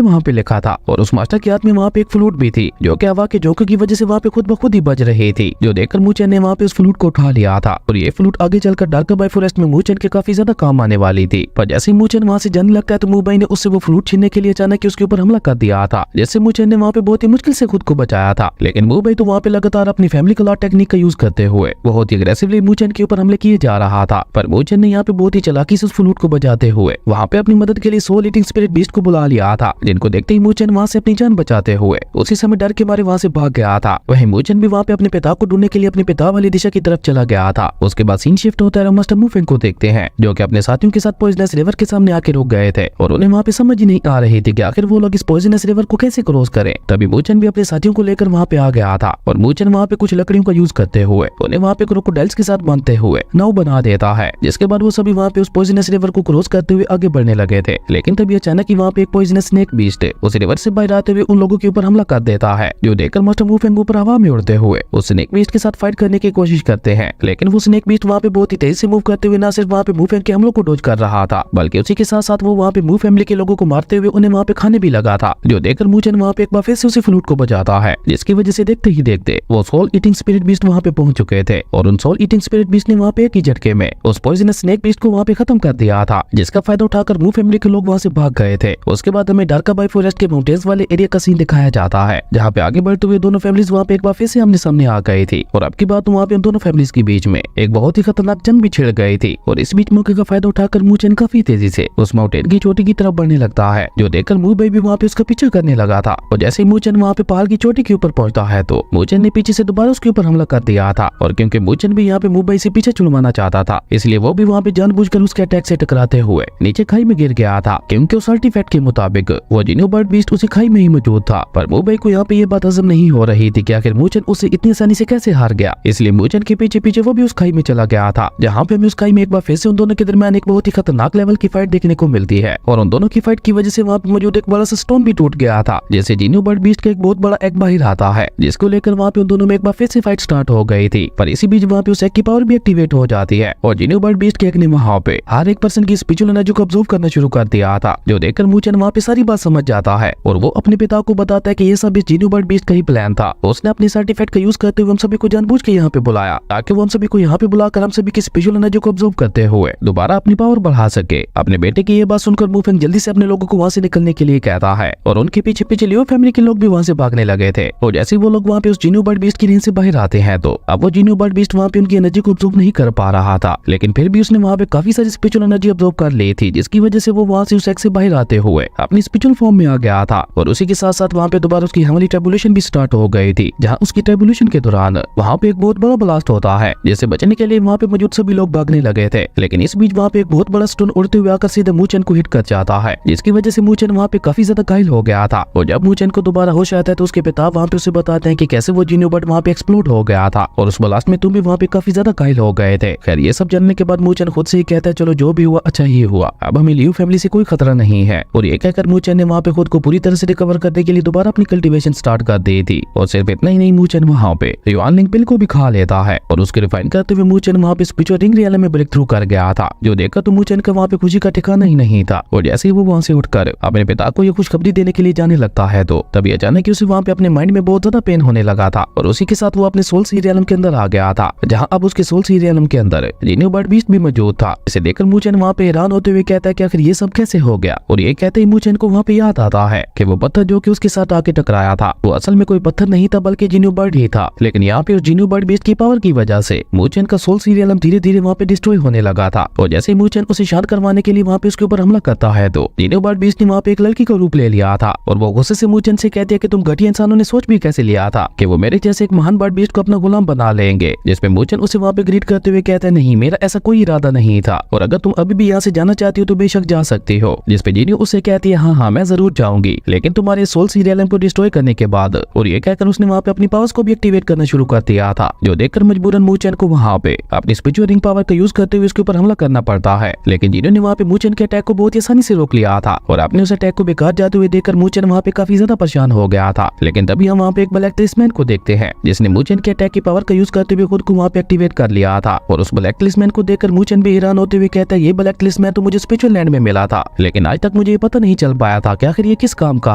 वहाँ पे लिखा था। और उस मास्टर के हाथ में वहाँ पे एक फ्लूट भी थी जो कि हवा के झोंके की वजह से वहाँ पे खुद ब खुद ही बज रही थी, जो देखकर मूचन ने वहाँ पे उस फ्लूट को उठा लिया था। और ये फ्लूट आगे चलकर डार्कर बाय फॉरेस्ट में मूचन के काफी ज्यादा काम आने वाली थी। पर जैसे ही मूचन वहाँ से जाने लगता है तो मुंबई ने उससे वो फ्लूट छीनने के लिए अचानक उसके ऊपर हमला कर दिया था, जिससे मूचन ने वहाँ पे बहुत ही मुश्किल से खुद को बचाया था। लेकिन मुंबई तो वहाँ पे लगातार अपनी फैमिली कलर टेक्निक का यूज करते हुए बहुत ही अग्रेसिवली मूचन के ऊपर हमले किए जा रहा था। पर मूचन ने यहाँ पे बहुत ही चालाकी से उस फ्लूट को बजाते हुए वहाँ पे अपनी मदद के लिए सोल ईटिंग स्पिरिट बीस्ट को बुला लिया था, जिनको देखते ही मूचन वहाँ से अपनी जान बचाते हुए उसी समय डर के मारे वहाँ से भाग गया था। वहीं मूचन भी वहाँ पे अपने पिता को ढूंढने के लिए अपने पिता वाली दिशा की तरफ चला गया था। उसके बाद सीन शिफ्ट होता है और मास्टर मुफेंग को देखते हैं जो कि अपने साथियों के साथ पॉइजनस रिवर के सामने आके रुक गए थे और उन्हें वहाँ पे समझ ही नहीं आ रही थी कि आखिर वो लोग इस पॉइजनस रिवर को कैसे क्रॉस करें। तभी मूचन भी अपने साथियों को लेकर वहाँ पे आ गया था और मूचन वहाँ पे कुछ लकड़ियों का यूज करते हुए उन्हें वहाँ पे क्रोकोडाइल्स के साथ बांधते हुए नाव बना देता है, जिसके बाद वो सभी वहाँ पे उस पॉइजनस रिवर को क्रॉस करते हुए आगे बढ़ने लगे थे। लेकिन तभी अचानक ही वहाँ पे एक पॉइजनस स्नेक बीस्ट उस रिवर से बाहर आते हुए उन लोगों के ऊपर हमला कर देता है, जो देखकर मास्टर मुफेंग ऊपर हवा में उड़ते हुए उस स्नेक बीस्ट के साथ फाइट करने की कोशिश करते हैं। लेकिन वो स्नेक बीस्ट वहाँ पे बहुत ही तेजी से मूव करते हुए न सिर्फ वहाँ पे मुफेंग के हमलों को डॉज कर रहा था, बल्कि उसी के साथ साथ वो वहाँ पे मू फैमिली के लोगों को मारते हुए उन्हें वहाँ पे खाने भी लगा था, जो देखकर मूचन वहाँ पे एक बार फिर से उसी फ्लूट को बजाता है, जिसकी वजह से देखते ही देखते वो सोल ईटिंग स्पिरिट बीस्ट वहाँ पे पहुंच चुके थे। और उन सोल ईटिंग स्पिरिट बीस्ट ने वहाँ पे एक ही झटके में उस पॉइजनस स्नेक बीस्ट को वहाँ पे खत्म कर दिया था, जिसका फायदा उठाकर मू फैमिली के लोग वहाँ से भाग गए थे। उसके बाद हमें डार्कर बाय फॉरेस्ट के माउंटेन्स वाले एरिया का सीन दिखाया जाता है, जहाँ पे आगे बढ़ते हुए दोनों फैमिलीज वहाँ पे एक बार फिर से आमने सामने आ गई थी। और अब की बात वहाँ पे उन दोनों फैमिलीज के बीच में एक बहुत ही खतरनाक जंग भी छिड़ गई थी। और इस बीच मौके का फायदा उठाकर मूचन काफी तेजी से उस माउंटेन की चोटी की तरफ बढ़ने लगता है, जो देखकर मुंबई भी वहाँ पे उसका पीछा करने लगा था। और जैसे ही मूचन वहाँ पे पहाड़ की चोटी के ऊपर पहुंचता है तो मूचन ने पीछे से दोबारा उसके ऊपर हमला कर दिया था। और क्योंकि मूचन भी यहाँ पे मुंबई से पीछे छुड़वाना चाहता था, इसलिए वो भी वहाँ पे जानबूझकर उसके अटैक से टकराते हुए नीचे खाई में गिर गया था, क्योंकि उस आर्टिफैक्ट के मुताबिक वो जिनो बर्ड बीस्ट उसी खाई में ही मौजूद था। पर मुंबई को यहाँ पे ये बात हजम नहीं हो रही थी कि आखिर मूचन उससे इतनी आसानी से कैसे हार गया, इसलिए मूचन के पीछे पीछे वो भी उस खाई में चला गया था, जहाँ पे हमें उस खाई में एक बार फिर से उन दोनों के दरमियान एक बहुत ही खतरनाक लेवल की फाइट देखने को मिलती है। और उन दोनों की फाइट की वजह से वहाँ पे मौजूद एक बड़ा सा स्टोन भी टूट गया था, जैसे जिनो बर्ड बीस्ट का एक बहुत बड़ा एग बाहर आता है, जिसको लेकर वहाँ पे उन दोनों में एक बार फिर से फाइट स्टार्ट हो गई थी। पर इसी बीच वहाँ पे उस एग की पावर भी एक्टिवेट हो जाती है और जिनो बर्ड बीस्ट के एग ने वहाँ पे हर एक पर्सन की स्पिरिचुअल एनर्जी को ऑब्जर्व करना शुरू कर दिया था, जो देखकर मूचन वहाँ पे सारी बात समझ जाता है। और वो अपने पिता को बताता है कि ये सब इस जिनो बर्ड बीस्ट का ही प्लान था। उसने अपने सर्टिफिकेट का यूज करते हुए हम सभी को जानबूझ के यहाँ पे बुलाया, ताकि वो हम सभी को यहाँ पे बुलाकर हम सभी की स्पिरिचुअल एनर्जी को ऑब्जर्व करते हुए दोबारा अपनी पावर बढ़ा सके। अपने बेटे की ये बात सुनकर मुफेंग जल्दी से अपने लोगों को वहाँ से निकलने के लिए कहता है और उनके पीछे पीछे लियो फैमिली के लोग भी वहाँ से भागने लगे थे। और जैसे वो लोग वहाँ पे उस जिनो बर्ड बीस्ट की रेंज से बाहर आते हैं तो अब वो जिनो बर्ड बीस्ट वहाँ पे उनकी एनर्जी को ऑब्जर्व नहीं कर पा रहा था, लेकिन फिर भी उसने वहाँ पे काफी सारी स्पिरिचुअल एनर्जी ऑब्जर्व कर ली थी, जिसकी वजह से वो वहाँ से उस एग से बाहर आते हुए अपनी स्पिरिचुअल फॉर्म में आ गया था। और उसी के साथ साथ वहाँ पे दोबारा उसकी हेवनली ट्रिब्यूलेशन भी स्टार्ट हो गई थी, जहाँ उसकी ट्रिब्यूलेशन के दौरान वहाँ पे एक बहुत बड़ा ब्लास्ट होता है, जिससे बचने के लिए वहाँ पे मौजूद सभी लोग भागने लगे थे। लेकिन इस बीच वहाँ पे एक बहुत बड़ा स्टोन उड़ते हुए आकर सीधे मूचन को हिट कर जाता है, जिसकी वजह से मूचन वहाँ पे काफी ज्यादा घायल हो गया था। और जब मूचन को दोबारा होश आता है तो उसके पिता वहाँ पे उसे बताते हैं कि कैसे वो जिनो बर्ड वहाँ पे एक्सप्लोड हो गया था और उस ब्लास्ट में तुम भी वहाँ पे काफी ज्यादा घायल हो गए थे। खैर ये सब जानने के बाद मूचन खुद से ही कहता है चलो जो भी हुआ अच्छा ही हुआ, अब हमें लियू फैमिली से कोई खतरा नहीं है। और ये कहकर मूचन ने वहाँ पे खुद को पूरी तरह से रिकवर करने के लिए दोबारा अपनी कल्टीवेशन स्टार्ट कर दी थी। और सिर्फ इतना ही नहीं, मूचन वहाँ पे युआन लिंग पिल को भी खा लेता है और उसके रिफाइन करते हुए मूचन वहाँ पे स्पिरिचुअल रिंग रियल में ब्रेक थ्रू कर गया था, जो देखकर तो मूचन का वहाँ पे खुशी का ठिकाना ही नहीं था। और जैसे ही वो वहाँ से उठकर अपने पिता को ये खुशखबरी देने के लिए जाने लगता है तो तभी अचानक उसे वहाँ पे अपने माइंड में बहुत ज्यादा पेन होने लगा था। और उसी के साथ वो अपने सोल सीरियलम के अंदर आ गया था, जहाँ अब उसके सोल सीरियलम के अंदर जिनो बर्ड बीस्ट भी मौजूद था। इसे देखकर मूचन वहाँ पे हैरान होते हुए कहता है कि आखिर ये सब कैसे हो गया। और ये कहते ही मूचन को वहाँ पे याद आता है कि वो पत्थर जो कि उसके साथ आके टकराया था वो असल में कोई पत्थर नहीं था बल्कि जिनो बर्ड ही था। लेकिन यहाँ पे उस जिनो बर्ड बीस्ट की पावर की वजह से मूचन का सोल सीरियलम धीरे धीरे वहाँ पे डिस्ट्रॉय होने लगा था। और जैसे मूचन उसे शांत करवाने के लिए वहाँ पे उसके ऊपर हमला करता है तो जिनो बर्ड बीस्ट ने वहाँ पे एक लड़की का रूप ले लिया था। और वो गुस्से से मूचन से कहती है कि तुम घटिया इंसानों ने सोच भी कैसे लिया था कि वो मेरे जैसे एक महान बर्ड बीस्ट को अपना गुलाम बना लेंगे। जिसपे मूचन उसे वहाँ पे ग्रीट करते हुए कहता है नहीं, मेरा ऐसा कोई इरादा नहीं था और अगर तुम अभी भी यहाँ से जाना चाहती हो तो बेशक जा सकती हो। जिसपे जिनो उससे कहती है हाँ मैं जरूर जाऊंगी, लेकिन तुम्हारे सोल सीरियलम को डिस्ट्रॉय करने के बाद। और ये कहकर उसने वहाँ पे अपनी पावर्स को भी एक्टिवेट करना शुरू कर दिया था, जो देखकर मजबूरन मूचन को वहाँ पे अपनी स्पिरिचुअल रिंग पावर का यूज करते हुए उसके ऊपर हमला करना पड़ता है। लेकिन जिनो ने वहाँ पे मूचन के अटैक को बहुत ही आसानी से रोक लिया था और अपने उस अटैक को बेकार जाते हुए देखकर मूचन वहाँ पे काफी ज्यादा परेशान हो गया था। लेकिन तभी हम वहाँ पे एक ब्लैक ट्रेसमैन को देखते हैं जिसने मूचन के अटैक की पावर का यूज करते हुए खुद को वहाँ पे एक्टिवेट कर लिया गया था। और उस ब्लैक लिस्टमैन को देखकर मूचन भी हैरान होते हुए कहता है, ये ब्लैक लिस्टमैन तो मुझे स्पिरिचुअल लैंड में मिला था, लेकिन आज तक मुझे ये पता नहीं चल पाया था कि आखिर ये किस काम का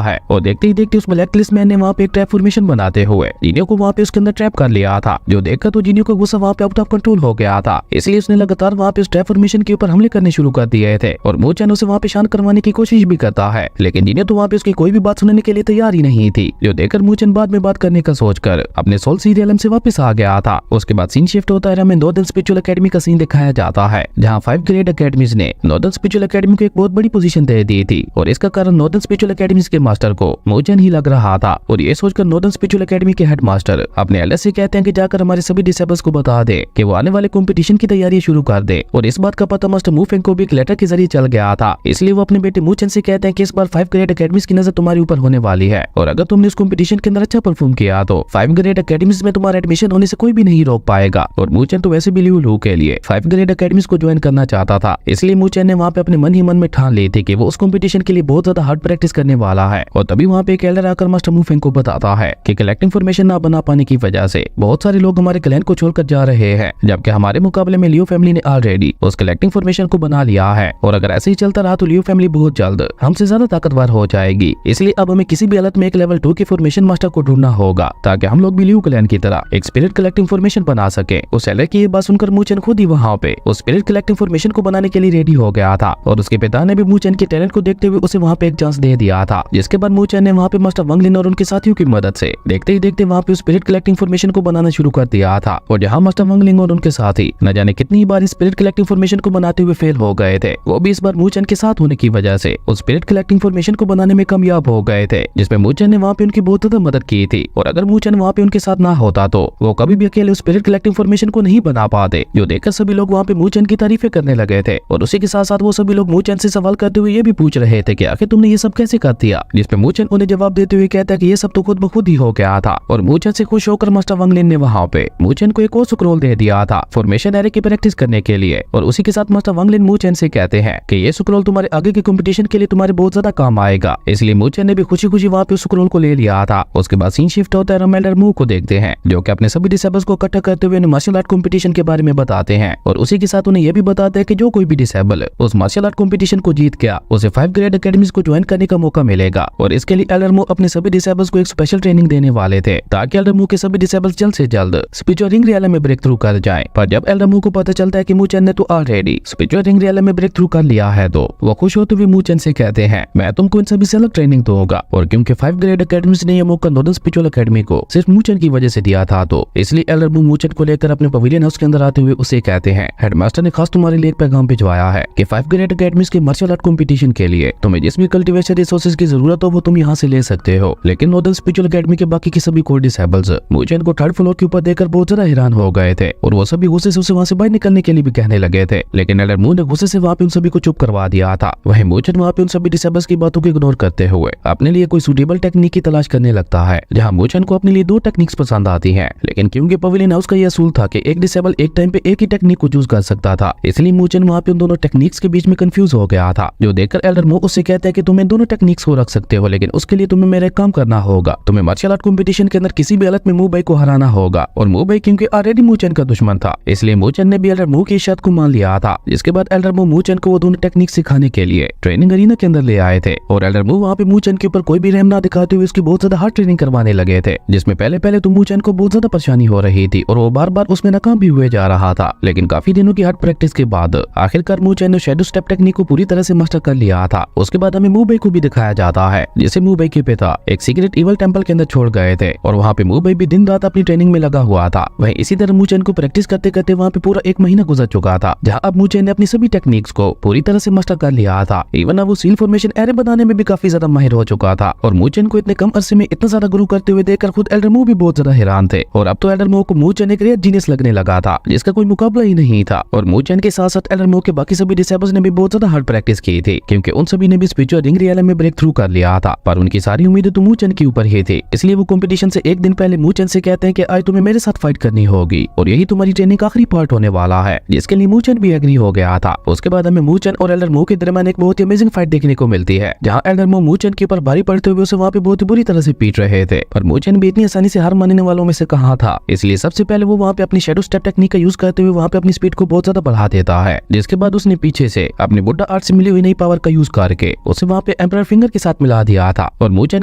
है। और देखते ही देखते उस ब्लैक लिस्टमैन ने वहाँ पे एक ट्रैप फॉर्मेशन बनाते हुए जीनियो को वहाँ पे उसके अंदर ट्रैप कर लिया था, जो देखकर तो जीनियो का गुस्सा वहाँ पे आउट ऑफ कंट्रोल हो गया था। इसलिए उसने लगातार वहाँ पे उस ट्रैप फॉर्मेशन के ऊपर हमले करने शुरू कर दिए थे। और मूचन उसे वहाँ पे शांत करवाने की कोशिश भी करता है, लेकिन जीनियो तो वहाँ पे उसकी कोई भी बात सुनने के लिए तैयार ही नहीं थी, जो देखकर मूचन बाद में बात करने का सोचकर अपने सोल सी रियलम से वापस आ गया था। उसके बाद सीन शिफ्ट होता है, हमें नॉर्दर्न स्पिरिचुअल एकेडमी का सीन दिखाया जाता है, जहाँ 5 ग्रेड एकेडमीज ने नॉर्दर्न स्पिरिचुअल एकेडमी को एक बहुत बड़ी पोजीशन दे दी थी। और इसका कारण नॉर्दर्न स्पिरिचुअल एकेडमीज के मास्टर को मूचन ही लग रहा था। और ये सोचकर नॉर्दर्न स्पिरिचुअल एकेडमी के हेड मास्टर अपने एल्डर से कहते हैं कि जाकर हमारे सभी डिसेबल्स को बता दे कि वो आने वाले कंपटीशन की तैयारी शुरू कर दे। और इस बात का पता मास्टर मूफेंग को भी एक लेटर के जरिए चल गया था, इसलिए वो अपने बेटे मूचन से कहते हैं कि इस बार 5 ग्रेड एकेडमीज की नजर तुम्हारे ऊपर होने वाली है, और अगर तुमने इस कंपटीशन के अंदर अच्छा परफॉर्म किया तो 5 ग्रेड एकेडमीज में तुम्हारा एडमिशन होने से कोई भी नहीं रोक पाएगा। और मूचन तो वैसे भी लियू लू के लिए 5 ग्रेड एकेडमीज को ज्वाइन करना चाहता था, इसलिए मूचन ने वहाँ पे अपने मन ही मन में ठान ली थी कि वो उस कंपटीशन के लिए बहुत ज्यादा हार्ड प्रैक्टिस करने वाला है। और तभी वहाँ पे एक एल्डर आकर मास्टर मूफेंग को बताता है कि कलेक्टिंग इन्फॉर्मेशन ना बना पाने की वजह से बहुत सारे लोग हमारे क्लैन को छोड़कर जा रहे हैं, जबकि हमारे मुकाबले में लियो फैमिली ने ऑलरेडी उस कलेक्टिंग इन्फॉर्मेशन को बना लिया है। और अगर ऐसे ही चलता रहा तो लियो फैमिली बहुत जल्द हमसे ज्यादा ताकतवर हो जाएगी, इसलिए अब हमें किसी भी हालत में एक लेवल 2 के फॉर्मेशन मास्टर को ढूंढना होगा, ताकि हम लोग भी लियो क्लैन की तरह एक स्पिरिट कलेक्टिंग फॉर्मेशन बना सके। उस एल्डर की ये बात सुनकर मूचन खुद ही वहाँ पे उस स्पिरिट कलेक्टिंग फॉर्मेशन को बनाने के लिए रेडी हो गया था। और उसके पिता ने भी मूचन के टैलेंट को देखते हुए उसे वहाँ पे एक चांस दे दिया था, जिसके बाद मूचन ने वहाँ पे मास्टर वांग लिन और उनके साथियों की मदद से देखते ही देखते वहाँ पे स्पिरिट कलेक्टिंग फॉर्मेशन को बनाना शुरू कर दिया था। और जहाँ मास्टर वांग लिन और उनके साथी न जाने कितनी बार स्पिरिट कलेक्टिंग फॉर्मेशन को बनाते हुए फेल हो गए थे, वो भी इस बार मूचन के साथ होने की वजह से उस स्पिरिट कलेक्टिंग फॉर्मेशन को बनाने में कामयाब हो गए थे, जिसमें मूचन ने वहाँ पे उनकी बहुत ज्यादा मदद की थी। और अगर मूचन वहाँ पे उनके साथ ना होता तो वो कभी भी अकेले स्पिरिट कलेक्टिंग फॉर्मेशन को नहीं बना पाते, जो देखकर सभी लोग वहाँ पे मूचन की तारीफें करने लगे थे। और उसी के साथ साथ वो सभी लोग मूचन से सवाल करते हुए ये भी पूछ रहे थे कि आखिर तुमने ये सब कैसे कर दिया, जिसपे मूचन उन्हें जवाब देते हुए कहता है कि ये सब तो खुद ब खुद ही हो गया था। और मूचन से खुश होकर मास्टर वांग लिन ने वहाँ पे मूचन को एक और स्क्रॉल दे दिया था फॉर्मेशन एरे की प्रैक्टिस करने के लिए। और उसी के साथ मास्टर वांग लिन मूचन से कहते हैं कि ये स्क्रॉल तुम्हारे आगे के कंपटीशन के लिए तुम्हारे बहुत ज्यादा काम आएगा, इसलिए मूचन ने भी खुशी खुशी वहाँ पे उस स्क्रॉल को ले लिया था। उसके बाद सीन शिफ्ट होता है, हम एल्डर मू को देखते हैं जो कि अपने सभी डिसेबल्स को इकट्ठा करते हुए मार्शल आर्ट कंपटीशन के बारे में बताते हैं। और उसी के साथ उन्हें यह भी बताते हैं कि जो कोई भी डिसेबल उस मार्शल आर्ट कंपटीशन को जीत गया उसे 5 ग्रेड एकेडमीज को ज्वाइन करने का मौका मिलेगा। और इसके लिए एल्डर मू अपने सभी डिसेबल्स को एक स्पेशल ट्रेनिंग देने वाले थे, ताकि एल्डर मू के सभी डिसेबल्स जल्द से जल्द स्पिरिचुअल रिंग रियलम में ब्रेक थ्रू कर जाएं। पर जब एल्डर मू को पता चलता है कि मूचन ने तो ऑलरेडी स्पिरिचुअल रिंग रियलम में ब्रेक थ्रू कर लिया है, तो वो खुश होते हुए मूचन से कहते हैं मैं तुमको इन सभी से अलग ट्रेनिंग दूंगा। और क्योंकि 5 ग्रेड एकेडमीज ने यह मौका नॉर्दर्न स्पिरिचुअल एकेडमी को सिर्फ मूचन की वजह से दिया था, तो इसलिए एल्डर मू मूचन को लेकर अपने पवेलियन हाउस के अंदर आते हुए उसे कहते हैं हेडमास्टर ने खास तुम्हारे लिए एक पैगाम भिजवाया है कि 5 ग्रेड एकेडमीज के मार्शल आर्ट कंपटीशन के लिए तुम्हें जिस भी कल्टीवेशन रिसोर्सेज की जरूरत हो वो तुम यहाँ से ले सकते हो, लेकिन नॉर्दर्न स्पिरिचुअल एकेडमी के बाकी के सभी कोर डिसेबल्स मूचन को 3rd फ्लोर के ऊपर देखकर बहुत ज्यादा हैरान हो गए थे। और वो सभी गुस्से से उसे वहाँ से बाहर निकलने के लिए भी कहने लगे थे, लेकिन एल्डर मू ने गुस्से से वहाँ पे उन सभी को चुप करवा दिया था। वहीं मूचन वहाँ पे उन सभी डिसेबल्स की बातों को इग्नोर करते हुए अपने लिए कोई सुटेबल टेक्निक की तलाश करने लगता है, जहाँ मूचन को अपने लिए 2 टेक्निक्स पसंद आती हैं, लेकिन क्योंकि पवेलियन हाउस का यह असूल था कि एक डिसेबल एक टाइम पे एक ही टेक्निक को चूज कर सकता था, इसलिए मूचन वहाँ पे उन दोनों टेक्निक्स के बीच में कंफ्यूज हो गया था, जो देखकर एल्डर मू उससे कहता है कि तुम इन दोनों टेक्निक्स को रख सकते हो, लेकिन उसके लिए तुम्हें मेरा एक काम करना होगा, तुम्हें मार्शल आर्ट कंपटीशन के अंदर किसी भी हालत में मू भाई को हराना होगा। और मू भाई क्योंकि ऑलरेडी मूचन का दुश्मन था, इसलिए मूचन ने भी एल्डर मू की शर्त को मान लिया था, जिसके बाद एल्डर मू मूचन को वो दोनों टेक्निक सिखाने के लिए ट्रेनिंग अरीना के अंदर ले आए थे। और एल्डर मू वहाँ पे मूचन के ऊपर कोई भी रहम ना दिखाते हुए उसकी बहुत ज्यादा हार्ड ट्रेनिंग करवाने लगे थे, जिसमें पहले तो मूचन को बहुत ज्यादा परेशानी हो रही थी और वो बार बार उसमें नाकाम भी हुए जा रहा था। लेकिन काफी दिनों की हार्ड प्रैक्टिस के बाद आखिरकार मूचन ने शैडो स्टेप टेक्निक को पूरी तरह से मास्टर कर लिया था। उसके बाद हमें मू भाई को भी दिखाया जाता है, जिसे मू भाई के पिता एक सीक्रेट इवल टेंपल के अंदर छोड़ गए थे, और वहाँ पे मू भाई भी दिन रात अपनी ट्रेनिंग में लगा हुआ था। वहीं इसी तरह मूचन को प्रैक्टिस करते करते वहाँ पे पूरा 1 महीना गुजर चुका था, जहाँ अब मूचन ने अपनी सभी टेक्निक्स को पूरी तरह से मास्टर कर लिया था। इवन अब वो सील फॉर्मेशन एरे बनाने में भी काफी ज्यादा माहिर हो चुका था। और मूचन को इतने कम अरसे में इतना ज्यादा ग्रो करते हुए देखकर खुद एल्डर मू भी बहुत ज्यादा हैरान थे। और अब तो एल्डर मू को मूचन एक रियल जीनियस लगने लगा था, जिसका कोई मुकाबला ही नहीं था। और मूचन के साथ साथ एल्डर मू के बाकी सभी डिसेबल्स ने भी बहुत ज्यादा हार्ड प्रैक्टिस की थी, क्योंकि उन सभी ने भी स्पिरिचुअल रिंग रियलम में ब्रेक थ्रू कर लिया था। पर उनकी सारी उम्मीदें तो मूचन के ऊपर ही थी, इसलिए वो कंपटीशन से एक दिन पहले मूचन से कहते हैं कि आज तुम्हें मेरे साथ फाइट करनी होगी और यही तुम्हारी ट्रेनिंग का आखिरी पार्ट होने वाला है, जिसके लिए मूचन भी एग्री हो गया था। उसके बाद हमें मूचन और एल्डर मू के दरमियान एक बहुत ही अमेजिंग फाइट देखने को मिलती है, जहाँ एल्डर मू मूचन के ऊपर भारी पड़ते हुए उसे वहाँ पे बहुत ही बुरी तरह से पीट रहे थे। पर मूचन भी इतनी आसानी से हार मानने वालों में से कहाँ था, इसलिए सबसे पहले वो वहाँ पे अपनी शैडो स्टेप टेक्निक का यूज करते हुए वहाँ पे अपनी स्पीड को बहुत ज्यादा बढ़ा देता है, जिसके बाद उसने पीछे से अपनी बुड्ढा आर्ट से मिली हुई नई पावर का यूज करके उसे वहाँ पे एम्परर फिंगर के साथ मिला दिया था। और मूचेन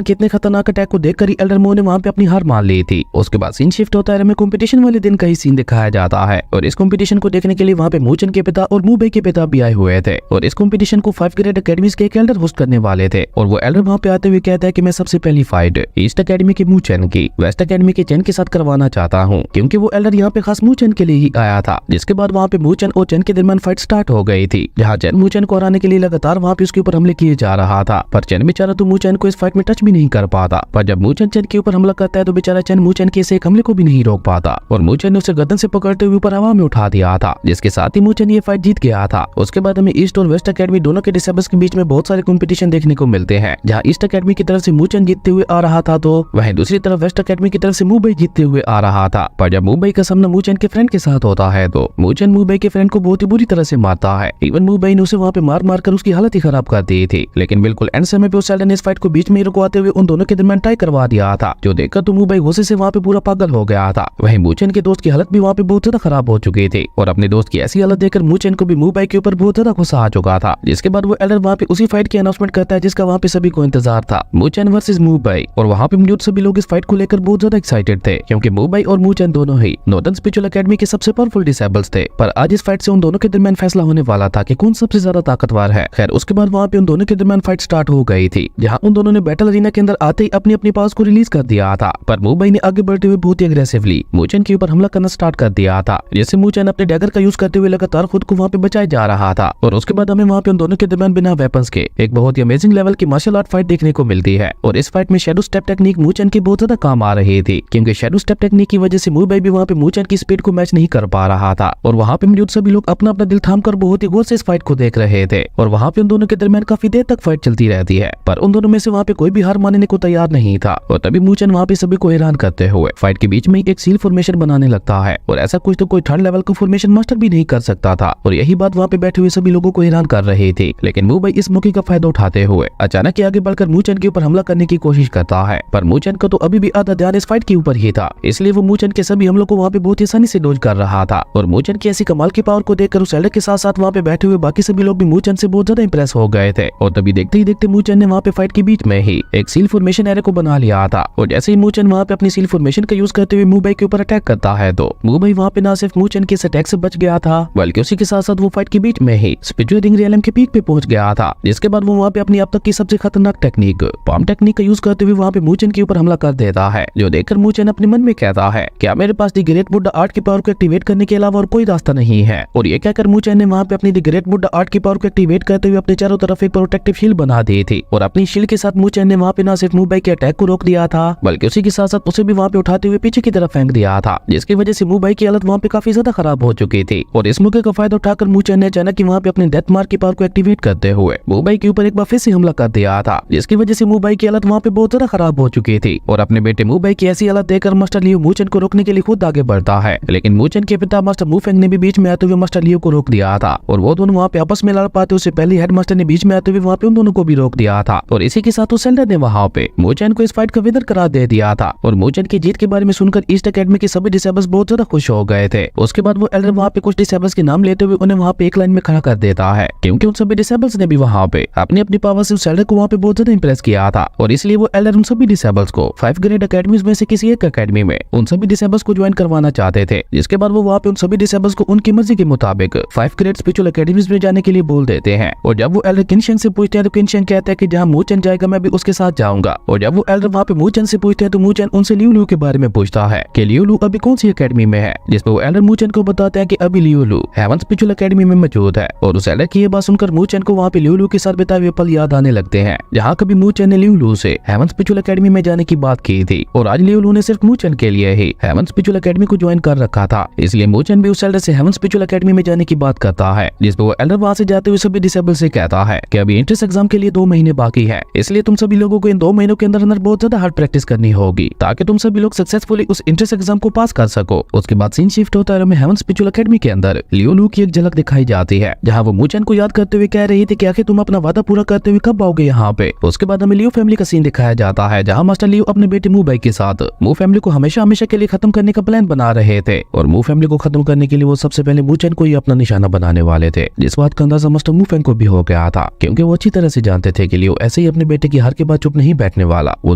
के इतने खतरनाक अटैक को देखकर ही एल्डर मो ने वहाँ पे अपनी हार मान ली थी। उसके बाद सीन शिफ्ट होता है, हमें कंपटीशन वाले दिन का ही सीन दिखाया जाता है और इस कंपटीशन को देखने के लिए वहाँ पे मूचेन के पिता और मूबे के पिता भी आए हुए थे और इस कंपटीशन को 5 ग्रेड अकेडमीज के एक एल्डर होस्ट करने वाले थे। और वो एल्डर वहाँ पे आते हुए कहता है कि मैं सबसे पहली फाइट ईस्ट अकेडमी के मूचेन की वेस्ट अकेडमी के चेन के साथ करवाना चाहता हूँ, क्योंकि वो एल्डर यहाँ पे खास मूचेन के लिए ही आया था। जिसके बाद वहाँ पे मूचेन और चेन के दरमियान फाइट स्टार्ट हो गई थी, जहाँ चेन मूचेन को हराने के लिए लगातार वहाँ पे उसके ऊपर हमले किए जा रहा था, पर चेन बेचारा तो मूचेन को इस फाइट में टच भी नहीं कर पाता। पर जब मूचेन चेन के ऊपर हमला करता है तो बेचारा चेन मूचेन के इस एक हमले को भी नहीं रोक पाता और मूचेन ने उसे गर्दन से पकड़ते हुए ऊपर हवा में उठा दिया था, जिसके साथ ही मूचेन ये फाइट जीत गया था। उसके बाद हमें ईस्ट और वेस्ट अकेडमी दोनों के डिसेबल्स के बीच में बहुत सारे कंपटीशन देखने को मिलते हैं, जहाँ ईस्ट अकेडमी की तरफ से मूचेन जीतते हुए आ रहा था तो वहीं दूसरी तरफ वेस्ट अकेडमी की तरफ से मूबे जीतते हुए आ रहा था। पर जब मूबे का सामना मूचेन के फ्रेंड के साथ होता है तो मूचेन मूबे के फ्रेंड को बहुत ही बुरी तरह से मारता है। इवन मूबे ने उसे वहाँ पे मार मार कर उसकी हालत ही खराब कर दी थी, लेकिन बिल्कुल एंड समय पे उस एल्डर ने इस फाइट को बीच में रुकवाते हुए उन दोनों के दरमियान टाई करवा दिया था, जो देखकर तो मूबे गुस्से से वहाँ पे पूरा पागल हो गया था। वहीं मूचेन के दोस्त की हालत भी वहाँ पे बहुत ज्यादा खराब हो चुकी थी और अपने दोस्त की ऐसी हालत देखकर मूचेन को भी मूबे के ऊपर बहुत ज्यादा गुस्सा आ चुका था। जिसके बाद वो एल्डर वहाँ पे उसी फाइट की अनाउंसमेंट करता है जिसका वहाँ पे सभी को इंतजार था, मूचेन वर्सेस मूबे। और वहाँ पे मौजूद सभी लोग इस फाइट को लेकर बहुत ज्यादा एक्साइटेड थे, क्योंकि मूबे और मूचेन दोनों ही नॉर्दर्न स्पिरिचुअल एकेडमी के सबसे पावरफुल डिसेबल्स थे। पर आज इस फाइट से उन दोनों के दरमियान फैसला होने वाला था कि कौन सबसे ज्यादा ताकतवर है। खैर उसके बाद वहाँ पे उन दोनों के दरमियान फाइट स्टार्ट हो गई थी, जहाँ उन दोनों ने बैटल अरीना के अंदर आते ही अपनी अपनी पावर्स को रिलीज कर दिया था। पर मूबे ने आगे बढ़ते हुए बहुत ही अग्रेसिवली मूचेन के ऊपर हमला करना स्टार्ट कर दिया था, जिससे मूचेन अपने डैगर का यूज करते हुए लगातार खुद को वहाँ पे बचाया जा रहा था। और उसके बाद हमें वहाँ पे उन दोनों के दरमियान बिना वेपन्स के एक बहुत ही अमेजिंग लेवल की मार्शल आर्ट फाइट देखने को मिलती है। और इस फाइट में शैडो स्टेप टेक्निक मूचेन की बहुत ज्यादा काम आ रही थी, क्योंकि शैडो स्टेप टेक्निक की वजह से मूबे भी वहाँ पे मूचेन की स्पीड को मैच नहीं कर पा रहा था। और वहाँ पे मौजूद सभी लोग अपना अपना दिल थाम कर बहुत ही गौर से इस फाइट को देख रहे थे। और वहाँ पे उन दोनों के दरमियान काफी देर तक फाइट चलती रहती है, पर उन दोनों में से वहाँ पे कोई भी हार मानने को तैयार नहीं था। और तभी मूचेन वहाँ पे सभी को हैरान करते हुए फाइट के बीच में एक सील फॉर्मेशन बनाने लगता है, और ऐसा कुछ तो कोई थर्ड लेवल का फॉर्मेशन मास्टर भी नहीं कर सकता था। और यही बात वहाँ पे बैठे हुए सभी लोगों को हैरान कर रही थी। लेकिन मूबे इस मौके का फायदा उठाते हुए अचानक आगे बढ़कर मूचेन के ऊपर हमला करने की कोशिश करता है, पर मूचेन को तो अभी भी आधा ध्यान इस फाइट के ऊपर ही था, इसलिए वो मूचेन के सभी हमलों को वहाँ पे बहुत ही आसानी से डॉज कर रहा था। और मूचेन की ऐसी कमाल की पावर को देखकर उस एल्डर के साथ साथ वहाँ पे बैठे हुए बाकी सभी लोग भी मूचेन से बहुत ज्यादा इंप्रेस हो गए थे। और तभी देखते ही देखते मूचेन ने वहाँ पे फाइट के बीच में ही एक सील फॉर्मेशन एरे को बना लिया था। और जैसे ही मूचेन वहाँ पे अपनी सील फॉर्मेशन का यूज करते हुए मूबे के ऊपर अटैक करता है तो मूबे वहाँ पे ना सिर्फ मूचेन के इस अटैक से बच गया था, बल्कि उसी के साथ साथ वो फाइट के बीच में ही स्पिरिचुअल रिंग रियलम के पीक पे पहुंच गया था। जिसके बाद वो वहाँ पे अपनी अब तक की सबसे खतरनाक टेक्निक पाम टेक्निक का यूज करते हुए वहाँ पे मूचेन के ऊपर हमला कर देता है, जो देखकर मूचेन अपने मन में कहता है क्या मेरे पास द ग्रेट बुड्ढा आर्ट की पावर को एक्टिवेट करने के अलावा और कोई रास्ता नहीं है। और ये कहकर मूचेन ने वहाँ पे अपनी द ग्रेट बुड्ढा आर्ट की पावर को एक्टिवेट करते हुए अपने चारों तरफ एक प्रोटेक्टिव शील्ड बना दी थी। और अपनी शील्ड के साथ मूचेन ने वहाँ पे ना सिर्फ मूबे के अटैक को रोक दिया था, बल्कि उसी के साथ साथ उसे भी वहाँ पे उठाते हुए पीछे की तरफ फेंक दिया था, जिसकी वजह से मूबे की हालत वहाँ पे काफी ज्यादा खराब हो चुकी थी। और इस मौके का फायदा उठाकर मूचेन ने अचानक वहाँ पे अपने डेथ मार्क की पावर को एक्टिवेट करते हुए मूबे के ऊपर एक बार फिर से हमला कर दिया था, जिसकी वजह से मूबे की हालत वहाँ पे बहुत ज्यादा खराब हो चुकी थी। और अपने बेटे मूबे की ऐसी हालत देखकर मास्टर लियो मूचेन को रोकने के लिए खुद आगे बढ़ता है, लेकिन मूचेन के पिता मास्टर मूफेंग ने भी बीच में आते हुए मास्टर लियो को रोक दिया था। और वो दोनों वहाँ पे आपस में लड़ पाते उससे पहले हेड मास्टर ने बीच में आते हुए वहाँ पे उन दोनों को भी रोक दिया था। और इसी के साथ उस एल्डर ने वहाँ पे मूचेन को इस फाइट का विनर करार दे दिया था। और मूचेन की जीत के बारे में सुनकर ईस्ट अकेडमी के सभी डिसेबल्स बहुत ज्यादा खुश हो गए थे। उसके बाद वो एल्डर वहाँ पे कुछ डिसेबल्स के नाम लेते हुए उन्हें वहाँ पे एक लाइन में खड़ा कर देता है, क्योंकि उन सभी डिसेबल्स ने भी वहाँ पे अपनी अपनी पावर से उस एल्डर को वहाँ पे बहुत ज्यादा इंप्रेस किया था। और इसलिए वो एल्डर उन सभी डिसेबल्स को 5 ग्रेड अकेडमीज में से किसी एक अकेडमी में उन सभी डिसेबल्स को ज्वाइन करवाना चाहते थे। जिसके बाद वो वहाँ पे उन सभी डिसेबल्स को उनकी मर्जी के मुताबिक 5 ग्रेड स्पिरिचुअल अकेडमीज में जाने के लिए बोल देते हैं। और जब वो एल्डर किनशेंग से पूछते हैं तो किनशेंग कहता है कि जहाँ मूचेन जाएगा मैं भी उसके साथ जाऊंगा। और जब वो एल्डर वहाँ पे मूचेन से पूछते हैं तो मूचेन उनसे लियो लू के बारे में पूछता है कि लियो लू अभी कौन सी अकेडमी में है, जिसपे वो एल्डर मूचेन को बताते हैं कि अभी लियो लू हेवन स्पिरिचुअल अकेडमी में मौजूद है। और उस एल्डर की ये बात सुनकर मूचेन को वहाँ पे लियो लू के साथ बिताए हुए पल याद आने लगते हैं, जहाँ कभी मूचेन ने लियो लू से हेवन स्पिरिचुअल अकेडमी में जाने की बात की थी। और आज लियो लू ने सिर्फ मूचेन के लिए ही हेवन स्पिरिचुअल अकेडमी को ज्वाइन कर रखा था, इसलिए मूचेन भी उस एल्डर से हेवन स्पिरिचुअल अकेडमी में जाने की बात करता है, जिसपे वो एल्डर वहाँ से जाते हुए सभी डिसेबल से कहता है कि अभी एंट्रेंस एग्जाम के लिए 2 महीने बाकी है, इसलिए तुम सभी लोगों को इन 2 महीनों के अंदर अंदर बहुत ज्यादा हार्ड प्रैक्टिस करनी होगी ताकि तुम सभी लोग सक्सेसफुली उस एंट्रेंस एग्जाम को पास कर सको। उसके बाद सीन शिफ्ट होता है, हमें हेवन स्पिरिचुअल अकेडमी के अंदर लियो लू की एक झलक दिखाई जाती है, जहाँ वो मूचेन को याद करते हुए कह रही थी कि आखिर तुम अपना वादा पूरा करते हुए कब आओगे यहाँ पे। उसके बाद हमें लियो फैमिली का सीन दिखाया जाता है, जहाँ मास्टर लियो अपने बेटे मूबे के साथ मू फैमिली को हमेशा हमेशा के लिए खत्म करने का प्लान बना रहे थे। और मू फैमिली को खत्म करने के लिए वो सबसे पहले मू चैन को ही अपना निशाना बनाने वाले थे, जिस बात का अंदाजा मास्टर मू फेंग को भी हो गया था, क्योंकि वो अच्छी तरह से जानते थे कि लियो ऐसे ही अपने बेटे की हार के बाद चुप नहीं बैठने वाला। वो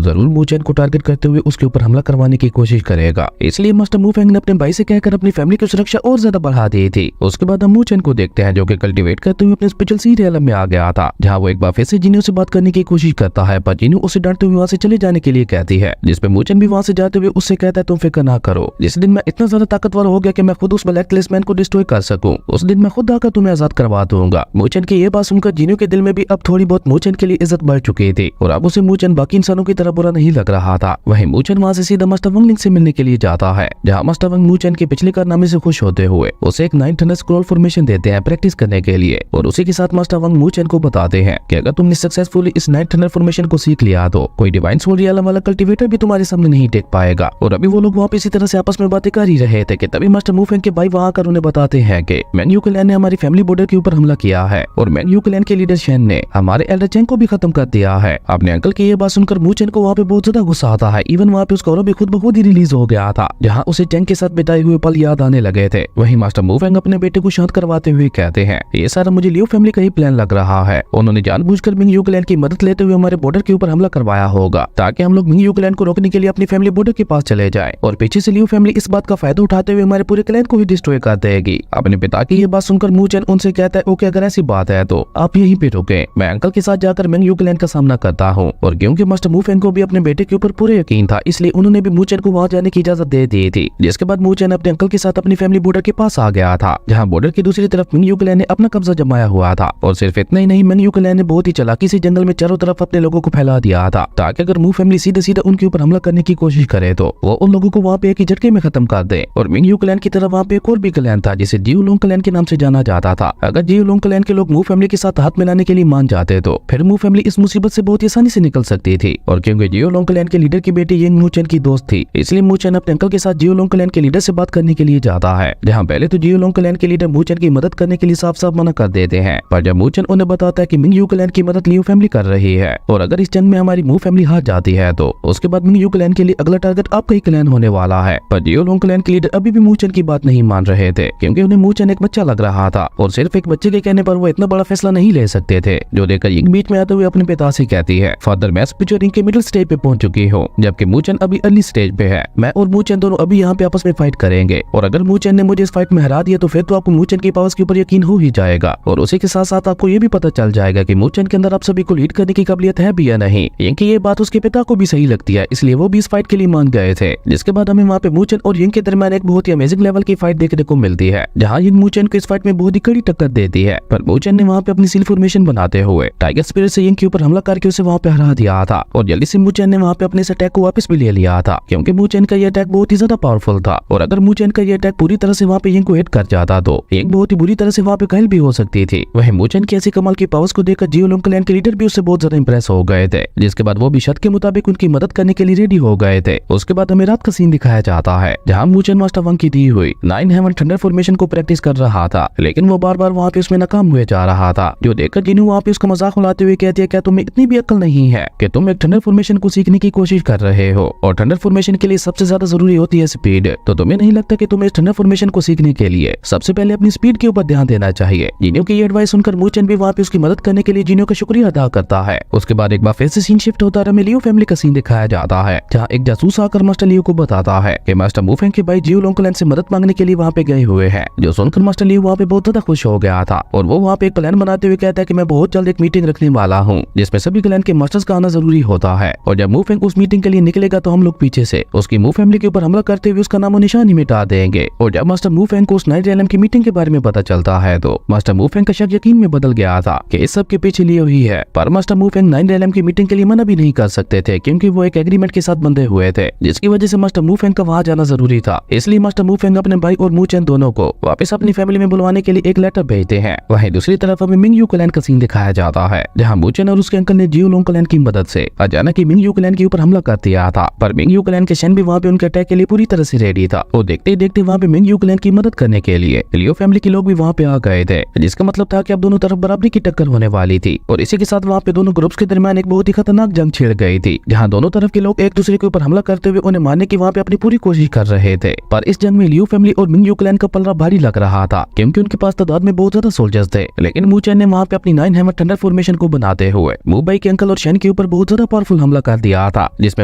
जरूर मू चैन को टारगेट करते हुए उसके ऊपर हमला करवाने की कोशिश करेगा। इसलिए मास्टर मू फेंग ने अपने भाई से कहकर अपनी फैमिली की सुरक्षा और ज्यादा बढ़ा दी थी। उसके बाद हम मू चैन को देखते हैं जो कि कल्टीवेट करते हुए अपने स्पेशल सी रियलम में आ गया था, जहाँ वो एक बार फिर से जीनियो से बात करने की कोशिश करता है, पर जीनियो उसे डांटते हुए वहाँ से चले जाने के लिए कहती है, जिसपे मू चैन भी वहाँ से जाते हुए उससे कहता है तुम फिक्र ना करो, जिस दिन मैं इतना ज्यादा ताकतवर हो गया कि मैं खुद उस ब्लैक लिस्टमैन को डिस्ट्रॉय कर सकूं, उस दिन मैं खुद आकर तुम्हें आजाद करवा दूंगा। मू चैन की ये बात सुनकर जीनियो के दिल में भी अब थोड़ी बहुत मू चैन के लिए इज्जत बढ़ चुकी थी और अब उसे मू चैन बाकी इंसानों की तरह बुरा नहीं लग रहा था। वहीं मू चैन वहाँ से सीधा मास्टर वंग लिंग से मिलने के लिए जाता है, जहाँ मास्टर वंग मू चैन के पिछले कारनामे से खुश होते हुए उसे एक 9 थंडर स्क्रॉल फॉर्मेशन देते हैं प्रैक्टिस करने के लिए, और उसी के साथ मास्टर वंग मू चैन को बताते हैं कि अगर तुमने सक्सेसफुली इस 9 थंडर फॉर्मेशन को सीख लिया तो कोई डिवाइन सोल रियलम वाला कल्टीवेटर भी तुम्हारे सामने नहीं टेक पाएगा। और अभी वो लोग वहाँ पे इसी तरह से आपस में बातें कर ही रहे थे कि तभी मास्टर मू फेंग के भाई वहाँ आकर उन्हें बताते हैं कि मैन यू क्लैन ने हमारी फैमिली बॉर्डर के ऊपर हमला किया है और मैन यू क्लैन के लीडर शेन ने हमारे एल्डर चेंग को भी खत्म कर दिया है। अपने अंकल की ये बात सुनकर मू चैन को वहाँ पे बहुत ज्यादा गुस्सा आता है। इवन वहाँ पे उसका और भी खुद ब खुद ही रिलीज हो गया था, जहाँ उसे चेंग के साथ बिताए हुए पल याद आने लगे थे। वहीं मास्टर मू फेंग अपने बेटे को शांत करवाते हुए कहते हैं ये सारा मुझे लियो फैमिली का ही प्लान लग रहा है। उन्होंने जानबूझकर मिंग यू क्लैन की मदद लेते हुए हमारे बॉर्डर के ऊपर हमला करवाया होगा ताकि हम लोग मिंग यू क्लैन को रोकने के लिए अपनी फैमिली बॉर्डर के पास चले जाए, और पीछे से लियो फैमिली इस बात का फायदा उठाते हुए हमारे पूरे क्लैन को ही डिस्ट्रॉय कर देगी। अपने पिता की ये बात सुनकर मू चैन उनसे कहता है ओके अगर ऐसी बात है तो आप यहीं पे रुके, मैं अंकल के साथ जाकर मिंग यू क्लैन का सामना करता हूँ। और क्योंकि मास्टर मू फेंग को भी अपने बेटे के ऊपर पूरे यकीन था, इसलिए उन्होंने भी मू चैन को वहाँ जाने की इजाजत दे दी थी। जिसके बाद मू चैन अपने अंकल के साथ अपनी फैमिली बॉर्डर के पास आ गया था, जहाँ बॉर्डर की दूसरी तरफ मिंग यू क्लैन ने अपना कब्जा जमाया हुआ था। और सिर्फ इतना ही नहीं, मिंग यू क्लैन ने बहुत ही चालाकी से जंगल में चारों तरफ अपने लोगों को फैला दिया था, ताकि अगर मू फैमिली सीधे सीधे उनके ऊपर हमला करने की कोशिश करे तो वो उन लोगों को वहाँ पे एक ही झटके में खत्म कर दे। और मिंग यू क्लैन की तरफ वहाँ पे एक और भी क्लैन था जिसे जियो लोंग क्लैन के नाम से जाना जाता था। अगर जियो लोंग क्लैन के लोग मू फैमिली के साथ हाथ मिलाने के लिए मान जाते तो फिर मू फैमिली इस मुसीबत से बहुत ही आसानी से निकल सकती थी। और क्योंकि जियो लोंग क्लैन के लीडर की बेटी यंग मू चैन की दोस्त थी, इसलिए मू चैन अपने अंकल के साथ जियो लोंग क्लैन के लीडर से बात करने के लिए जाता है, जहाँ पहले तो जियो लोंग क्लैन के लीडर मू चैन की मदद करने के लिए साफ साफ मना कर देते हैं, पर जब मू चैन उन्हें बताता है कि मिंग यू क्लैन की मदद लियो फैमिली कर रही है और अगर इस जंग में हमारी मू फैमिली हार जाती है तो उसके बाद मिंग यू क्लैन के लिए अगला टारगेट आपका ही क्लैन होने वाला है। पर जियो लोंग क्लैन के लीडर अभी भी मू चैन की बात नहीं मान रहे थे, क्योंकि उन्हें मू चैन एक बच्चा लग रहा था और सिर्फ एक बच्चे के कहने पर वो इतना बड़ा फैसला नहीं ले सकते थे। जो देखकर यिंग बीच में आते हुए अपने पिता से कहती है फादर मैं स्पिरिचुअल रिंग के मिडिल स्टेज पे पहुंच चुकी हूँ, जबकि मू चैन अभी अर्ली स्टेज पे है। मैं और मू चैन दोनों अभी यहाँ पे आपस में फाइट करेंगे और अगर मू चैन ने मुझे इस फाइट में हरा दिया तो फिर तो आपको मू चैन की पावर्स के ऊपर यकीन हो ही जाएगा, और उसी के साथ साथ आपको ये भी पता चल जाएगा कि मू चैन के अंदर आप सभी को लीड करने की काबिलियत है भी या नहीं। यिंग की ये बात उसके पिता को भी सही लगती है, इसलिए वो भी इस फाइट के लिए मान गए थे। जिसके बाद हमें वहाँ पे मू चैन और यिंग के दरमियान एक बहुत ही अमेजिंग लेवल की फाइट देखने को मिलती है, जहाँ यिंग मू चैन को इस फाइट में बहुत ही कड़ी टक्कर देती है। पर मू चैन ने वहाँ पे अपनी सील फॉर्मेशन बनाते हुए टाइगर स्पिरिट से यिंग के ऊपर हमला करके उसे वहाँ पे हरा दिया था, और जल्दी से मू चैन ने वहाँ पे अपने इस अटैक को वापस भी ले लिया था, क्योंकि मू चैन का ये अटैक बहुत ही ज्यादा पावरफुल था। और अगर मू चैन का ये अटैक पूरी तरह से वहाँ पे यिंग को हिट कर जाता तो यिंग बहुत ही बुरी तरह से वहाँ पे घायल भी हो सकती थी। वहीं मू चैन की ऐसी कमाल की पावर्स को देखकर जियो लोंग क्लैन के लीडर भी उससे बहुत ज्यादा इंप्रेस हो गए थे, जिसके बाद वो भी शर्त के मुताबिक उनकी मदद करने के लिए रेडी हो गए थे। उसके बाद हमें रात का सीन दिखाया जाता है, जहाँ मू चैन मास्टर वंग की दी हुई 9 हेवन थंडर फॉर्मेशन को प्रैक्टिस कर रहा था, लेकिन वो बार बार वहाँ पे उसमें नाकाम हुए जा रहा था। जो देखकर जिन्हों वहाँ पे उसका मजाक उड़ाते हुए कहती है क्या तुम्हें इतनी भी अक्ल नहीं है कि तुम एक थंडर फॉर्मेशन को सीखने की कोशिश कर रहे हो, और थंडर फॉर्मेशन के लिए सबसे ज्यादा जरूरी होती है स्पीड, तो तुम्हें नहीं लगता कि तुम्हें इस थंडर फॉर्मेशन को सीखने के लिए सबसे पहले अपनी स्पीड के ऊपर ध्यान देना चाहिए। जिन्हों की एडवाइस सुनकर मू चैन भी वहाँ पे उसकी मदद करने के लिए जिन्हों का शुक्रिया अदा करता है। उसके बाद एक बार फिर से सीन शिफ्ट होता है, हमें लियो फैमिली का सीन दिखाया जाता है, जहाँ एक जासूस आकर मास्टर लियो को बताता है कि मास्टर मू फेंग के भाई जियो लोंग क्लैन से मदद मांगने के लिए वहाँ पे गए हुए हैं। जो सुनकर मास्टर लियो वहाँ पे बहुत ज्यादा खुश हो गया था, और वो वहाँ पे एक प्लान बनाते हुए कहता है कि मैं बहुत जल्द एक मीटिंग रखने वाला हूँ जिसमें सभी क्लैन के मास्टर्स का आना जरूरी होता है, और जब मू फेंग उस मीटिंग के लिए निकलेगा तो हम लोग पीछे से उसकी मू फैमिली के ऊपर हमला करते हुए उसका नामो निशान ही मिटा देंगे। और जब मास्टर मू फेंग को उस नाइट रियलम की मीटिंग के बारे में पता चलता है तो मास्टर मू फेंग का शक यकीन में बदल गया था कि इस सब के पीछे लियो ही है। पर मास्टर मू फेंग नाइट रियलम की मीटिंग के लिए मना भी नहीं कर सकते थे, क्योंकि वो एक एग्रीमेंट के साथ बंधे हुए थे, जिसकी वजह से मास्टर मू फेंग का वहाँ जाना जरूरी था। इसलिए मास्टर मू फेंग अपने भाई और मू चैन दोनों को वापस अपनी फैमिली में बुलवाने के लिए एक लेटर भेजते हैं। वहीं दूसरी तरफ हमें मिंग यू क्लैन का सीन दिखाया जाता है, जहाँ मू चैन और उसके अंकल ने जियो लोंग क्लैन की मदद से अचानक ही मिंग यू क्लैन के ऊपर हमला कर दिया था। पर मिंग यू क्लैन के शेन भी वहाँ पे उनके अटैक के लिए पूरी तरह से रेडी था, और देखते ही देखते वहाँ पे मिंग यू क्लैन की मदद करने के लिए लियो फैमिली के लोग भी वहाँ पे आ गए थे, जिसका मतलब था कि अब दोनों तरफ बराबरी की टक्कर होने वाली थी। और इसी के साथ वहाँ पे दोनों ग्रुप्स के दरमियान एक बहुत ही खतरनाक जंग छिड़ गई थी, जहाँ दोनों तरफ के लोग एक दूसरे के ऊपर हमला करते हुए उन्हें मारने की वहाँ पे अपनी पूरी कोशिश कर रहे थे। पर इस इस जंग में लियो फैमिली और मिंग यू क्लैन का पलड़ा भारी लग रहा था, क्योंकि उनके पास तादाद में बहुत ज्यादा सोल्जर्स थे। लेकिन मू चेन ने वहाँ पे अपनी 9 हैमर थंडर फॉर्मेशन को बनाते हुए मुंबई के अंकल और शेन के ऊपर बहुत ज्यादा पावरफुल हमला कर दिया था, जिसमें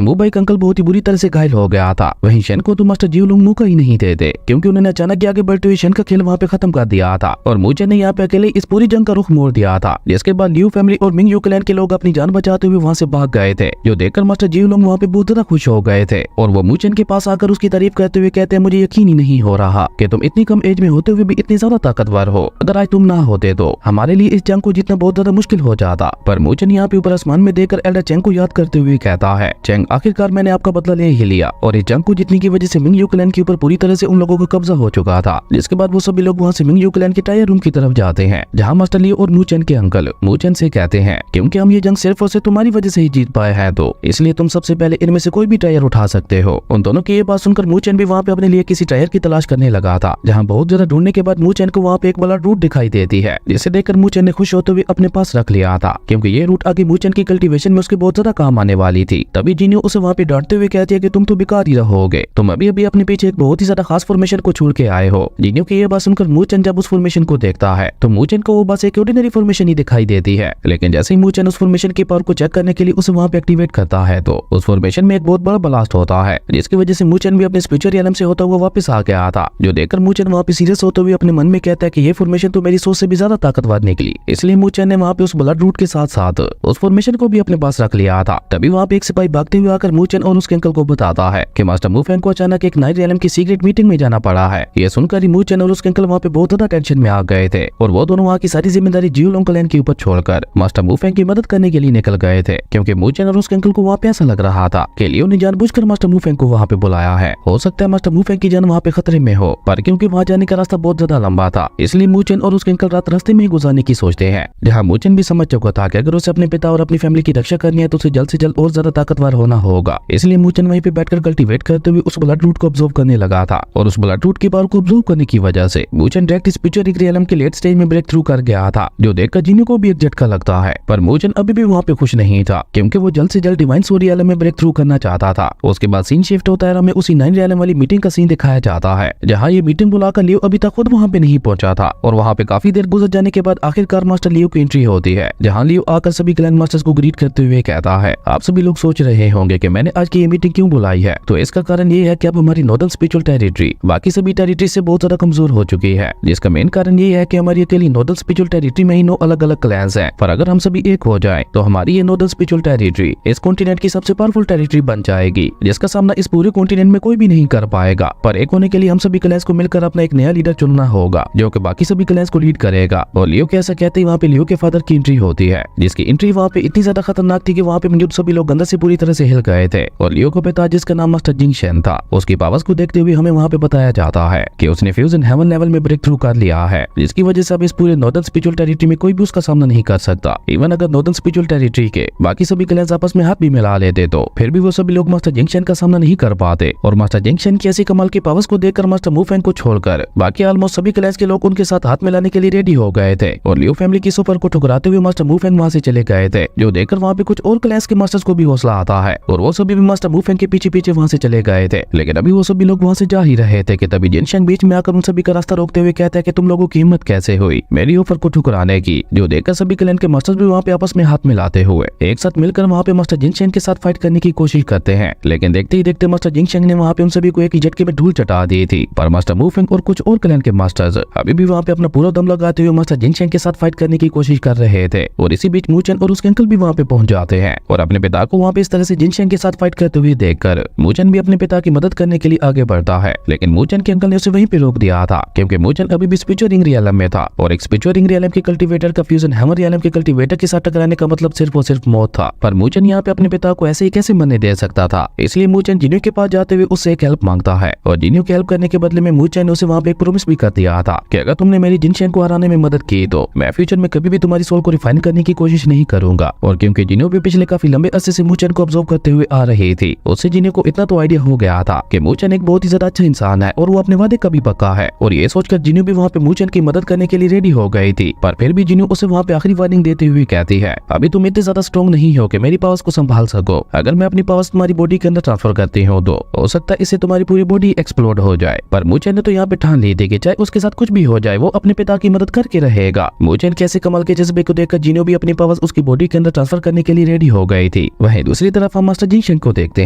मुंबई का अंकल बहुत ही बुरी तरह से घायल हो गया था। वहीं शेन को तो मास्टर जियो लुंग मौका ही नहीं देते, क्योंकि उन्होंने अचानक आगे बढ़ते हुए शेन का खेल वहाँ पे खत्म कर दिया था और मू चेन ने यहाँ पे अकेले इस पूरी जंग का रुख मोड़ दिया था। जिसके बाद लियो फैमिली और मिंग यू क्लैन के लोग अपनी जान बचाते हुए वहाँ से भाग गए थे, जो देखकर मास्टर जियो लुंग वहाँ पे बहुत ज्यादा खुश हो गए थे और वो मू चेन के पास आकर उसकी तारीफ करते हुए कहते हैं, मुझे यकीन ही नहीं हो रहा कि तुम इतनी कम एज में होते हुए भी इतनी ज्यादा ताकतवर हो। अगर आज तुम ना होते तो हमारे लिए इस जंग को जीतना बहुत ज्यादा मुश्किल हो जाता। पर मू चेन यहाँ पे ऊपर आसमान में देखकर एल्डर चेंग को याद करते हुए कहता है, चेंग आखिरकार मैंने आपका बदला ले ही लिया और इस जंग को जीतने की वजह से मिंग यू क्लैन के ऊपर पूरी तरह से उन लोगों का कब्जा हो चुका था। जिसके बाद वो सभी लोग वहाँ से मिंग यू क्लैन के टायर रूम की तरफ जाते हैं, जहाँ मास्टर लियो और मू चेन के अंकल मू चेन से कहते हैं, क्योंकि हम ये जंग सिर्फ और सिर्फ तुम्हारी वजह से ही जीत पाए हैं, तो इसलिए तुम सबसे पहले इनमें से कोई भी टायर उठा सकते हो। उन दोनों की ये बात सुनकर मू चेन भी वहाँ पे अपने लिए किसी टायर की तलाश करने लगा था, जहाँ बहुत ज्यादा ढूंढने के बाद मू चेन को वहाँ पे एक बड़ा रूट दिखाई देती है, जिसे देखकर मू चेन ने खुश होते हुए अपने पास रख लिया था, क्योंकि ये रूट आगे मू चेन की कल्टीवेशन में उसके बहुत ज्यादा काम आने वाली थी। तभी जीनियो उसे वहाँ पे डांटते हुए कहती है कि तुम तो बेकार ही रहोगे, तुम अभी अभी अपने पीछे एक बहुत ही ज्यादा खास फॉर्मेशन को छोड़ के आए हो। जीनियो की ये बात सुनकर मू चेन जब उस फॉर्मेशन को देखता है तो मू चेन को वो बस एक ऑर्डिनरी फॉर्मेशन ही दिखाई देती है, लेकिन जैसे ही मू चेन उस फॉर्मेशन की पावर को चेक करने के लिए उसे वहाँ पे एक्टिवेट करता है तो उस फॉर्मेशन में एक बहुत बड़ा ब्लास्ट होता है, जिसकी वजह से मू चेन भी अपने स्पिरिचुअल रियलम से होता हुआ वापस आ गया था। जो देखकर मू चेन वहाँ पे सीरियस होते हुए अपने मन में कहता है कि ये फॉर्मेशन तो मेरी सोच से भी ज्यादा ताकतवर निकली, इसलिए मू चेन ने वहाँ पे उस ब्लड रूट के साथ साथ उस फॉर्मेशन को भी अपने पास रख लिया था। तभी वहाँ पे एक सिपाही भागते हुए आकर मू चेन और उसके अंकल को बताता है कि मास्टर मू फैंग को अचानक एक नाइट रियलम की सीक्रेट मीटिंग में जाना पड़ा है। ये सुनकर ही मू चेन और उसके अंकल वहाँ पे बहुत ज्यादा टेंशन में आ गए थे और वो दोनों वहाँ की सारी जिम्मेदारी जियो लुंग क्लैन के ऊपर छोड़कर मास्टर मू फैंग की मदद करने के लिए निकल गए थे, क्योंकि मू चेन और उसके अंकल को वहाँ पे ऐसा लग रहा था कि लियो ने जानबूझकर मास्टर मू फैंग को वहाँ पे बुलाया है। हो सकता है मास्टर मू फैंग की जान वहाँ पे खतरे में हो, पर क्योंकि वहाँ जाने का रास्ता बहुत ज्यादा लंबा था, इसलिए मू चेन और उसके अंकल रात रास्ते में ही गुजारने की सोचते हैं। जहाँ मू चेन भी समझ चुका था कि अगर उसे अपने पिता और अपनी फैमिली की रक्षा करनी है तो उसे जल्द से जल्द और ज्यादा ताकतवर होना होगा, इसलिए मू चेन वहीं पे बैठकर कल्टीवेट करते हुए उस ब्लड रूट को ऑब्जर्व करने लगा था और उस ब्लड रूट की पावर को ऑब्जर्व करने की वजह से मू चेन डायरेक्ट स्पिरिचुअल रियलम के लेट स्टेज में ब्रेक थ्रू कर गया था, जो देखकर जीनियो को भी एक झटका लगता है। पर मू चेन अभी भी वहाँ पे खुश नहीं था, क्योंकि वो जल्द से जल्द डिवाइन सोल रियलम में ब्रेक थ्रू करना चाहता था। उसके बाद सीन शिफ्ट होता है, हमें उसी 9 रियलम वाली मीटिंग का सीन दिखाया जाता है, जहाँ ये मीटिंग बुलाकर लियो अभी तक खुद वहाँ पे नहीं पहुंचा था और वहाँ पे काफी देर गुजर जाने के बाद आखिरकार मास्टर लियो की एंट्री होती है, जहाँ लियो आकर सभी ग्रैंड मास्टर्स को ग्रीट करते हुए कहता है, आप सभी लोग सोच रहे होंगे कि मैंने आज की ये मीटिंग क्यों बुलाई है, तो इसका कारण ये है कि अब हमारी नॉर्दर्न स्पिरिचुअल टेरिटरी बाकी सभी टेरिटरी से बहुत ज्यादा कमजोर हो चुकी है, जिसका मेन कारण ये है कि हमारी अकेली नॉर्दर्न स्पिरिचुअल टेरिटरी में ही 9 अलग अलग क्लैंस हैं, पर अगर हम सभी एक हो जाए तो हमारी ये नॉर्दर्न स्पिरिचुअल टेरिटरी इस कॉन्टिनेंट की सबसे पावरफुल टेरिटरी बन जाएगी, जिसका सामना इस पूरे कॉन्टिनेंट में कोई भी नहीं कर पाएगा। पर एक होने के लिए हम सभी क्लैंस को मिलकर अपना एक नया लीडर चुनना होगा, जो कि बाकी सभी क्लैंस को लीड करेगा। और लियो के ऐसा कहते ही वहाँ पे लियो के फादर की एंट्री होती है, जिसकी एंट्री वहाँ पे इतनी ज्यादा खतरनाक थी कि वहाँ पे मौजूद सभी लोग अंदर से पूरी तरह से हिल गए थे। और लियो का पिता, जिसका नाम मास्टर जिंग शेन था, उसकी पावर्स को देखते हुए हमें वहाँ पे बताया जाता है कि उसने फ्यूजन हेवन लेवल में ब्रेक थ्रू कर लिया है, जिसकी वजह से अब इस पूरे नॉर्दर्न स्पिरिचुअल टेरिटरी में कोई भी उसका सामना नहीं कर सकता। इवन अगर नॉर्दर्न स्पिरिचुअल टेरिटरी के बाकी सभी क्लैंस आपस में हाथ भी मिला लेते तो फिर भी वो सभी लोग मास्टर जिंग शेन का सामना नहीं कर पाते। और मास्टर जिंग शेन की ऐसी कमाल की पावर्स को देखकर मास्टर मू फैंग को छोड़कर बाकी ऑलमोस्ट सभी क्लैंस के लोग उनके साथ हाथ मिलाने के लिए रेडी हो गए थे और लियो फैमिली की सुपर को ठुकराते हुए मास्टर मू फैंग वहाँ से चले गए थे, जो देखकर वहाँ पे कुछ और क्लैंस के मास्टर्स को भी हौसला आता है और वो सभी भी मास्टर मू फैंग के पीछे पीछे वहाँ से चले गए थे। लेकिन अभी वो सभी लोग वहाँ से जा ही रहे थे कि तभी जिन शेंग बीच में आकर उन सभी का रास्ता रोकते हुए कहता है कि तुम लोगों की हिम्मत कैसे हुई मेरी ऑफर को ठुकराने की, जो देखकर सभी क्लैन के मास्टर्स भी वहाँ पे आपस में हाथ मिलाते हुए एक साथ मिलकर वहाँ पे मास्टर जिंग शेंग के साथ फाइट करने की कोशिश करते हैं। लेकिन देखते ही देखते मास्टर जिंग शेंग ने वहाँ पे उन सभी को एक ही झटके में धूल चटा दी थी। पर मास्टर मू फैंग और कुछ और क्लैन के मास्टर्स अभी भी वहाँ पे अपना पूरा दम लगाते हुए मास्टर जिंग शेंग के साथ फाइट करने की कोशिश कर रहे थे। और इसी बीच मू चेन और उसके अंकल भी वहाँ पे पहुंच जाते हैं और अपने पिता को वहाँ पे इस तरह से जिंग शेंग के साथ फाइट करते हुए देखकर मू चेन भी अपने पिता की मदद करने के लिए आगे बढ़ता है। लेकिन मू चेन के अंकल ने उसे वहीं पे रोक दिया था, क्योंकि मू चेन अभी भी स्पिरिचुअल रिंग रियलम में था और एक स्पिरिचुअल रिंग रियलम के कल्टीवेटर का फ्यूजन हैमर रियलम के कल्टीवेटर के साथ टकराने का मतलब सिर्फ और सिर्फ मौत था। पर मू चेन यहाँ पे अपने पिता को ऐसे ही कैसे मरने दे सकता था, इसलिए मू चेन जीनियो के पास जाते हुए उससे एक हेल्प मांगता है और जीनियो की हेल्प करने के बदले में मू चेन ने उसे वहाँ पे एक प्रॉमिस भी कर दिया था कि अगर तुमने मेरी जिंग शेंग को हराने में मदद की तो मैं फ्यूचर में कभी भी तुम्हारी सोल को रिफाइन करने की कोशिश नहीं करूंगा। और क्योंकि जीनियो भी पिछले काफी लंबे अरसे से मू चेन को ऑब्जर्व करते हुए आ रही थी, उससे जीनियो को इतना तो आइडिया हो गया था कि मू चेन एक बहुत ही ज्यादा अच्छा इंसान है और वो अपने वादे का भी पक्का है। और ये सोचकर जीनियो भी वहाँ पे मू चेन की मदद करने के लिए रेडी हो गई थी। पर फिर भी जीनियो उसे वहाँ पे आखिरी वार्निंग देते हुए कहती है, अभी तुम इतने ज्यादा स्ट्रॉन्ग नहीं हो कि मेरी पावर्स को संभाल सको। अगर मैं अपनी पावर्स तुम्हारी बॉडी के अंदर ट्रांसफर करती हूँ तो हो सकता है इससे तुम्हारी पूरी बॉडी एक्सप्लोड हो जाए। पर मूचेन ने तो यहाँ पे ठान ली थी कि चाहे उसके साथ कुछ भी हो जाए वो अपने पिता की मदद करके रहेगा। मूचेन कैसे कमाल के जज्बे को देखकर जिन्हों भी अपनी पावर्स उसकी बॉडी के अंदर ट्रांसफर करने के लिए रेडी हो गई थी। वहीं दूसरी तरफ हम मास्टर जिनशेंग को देखते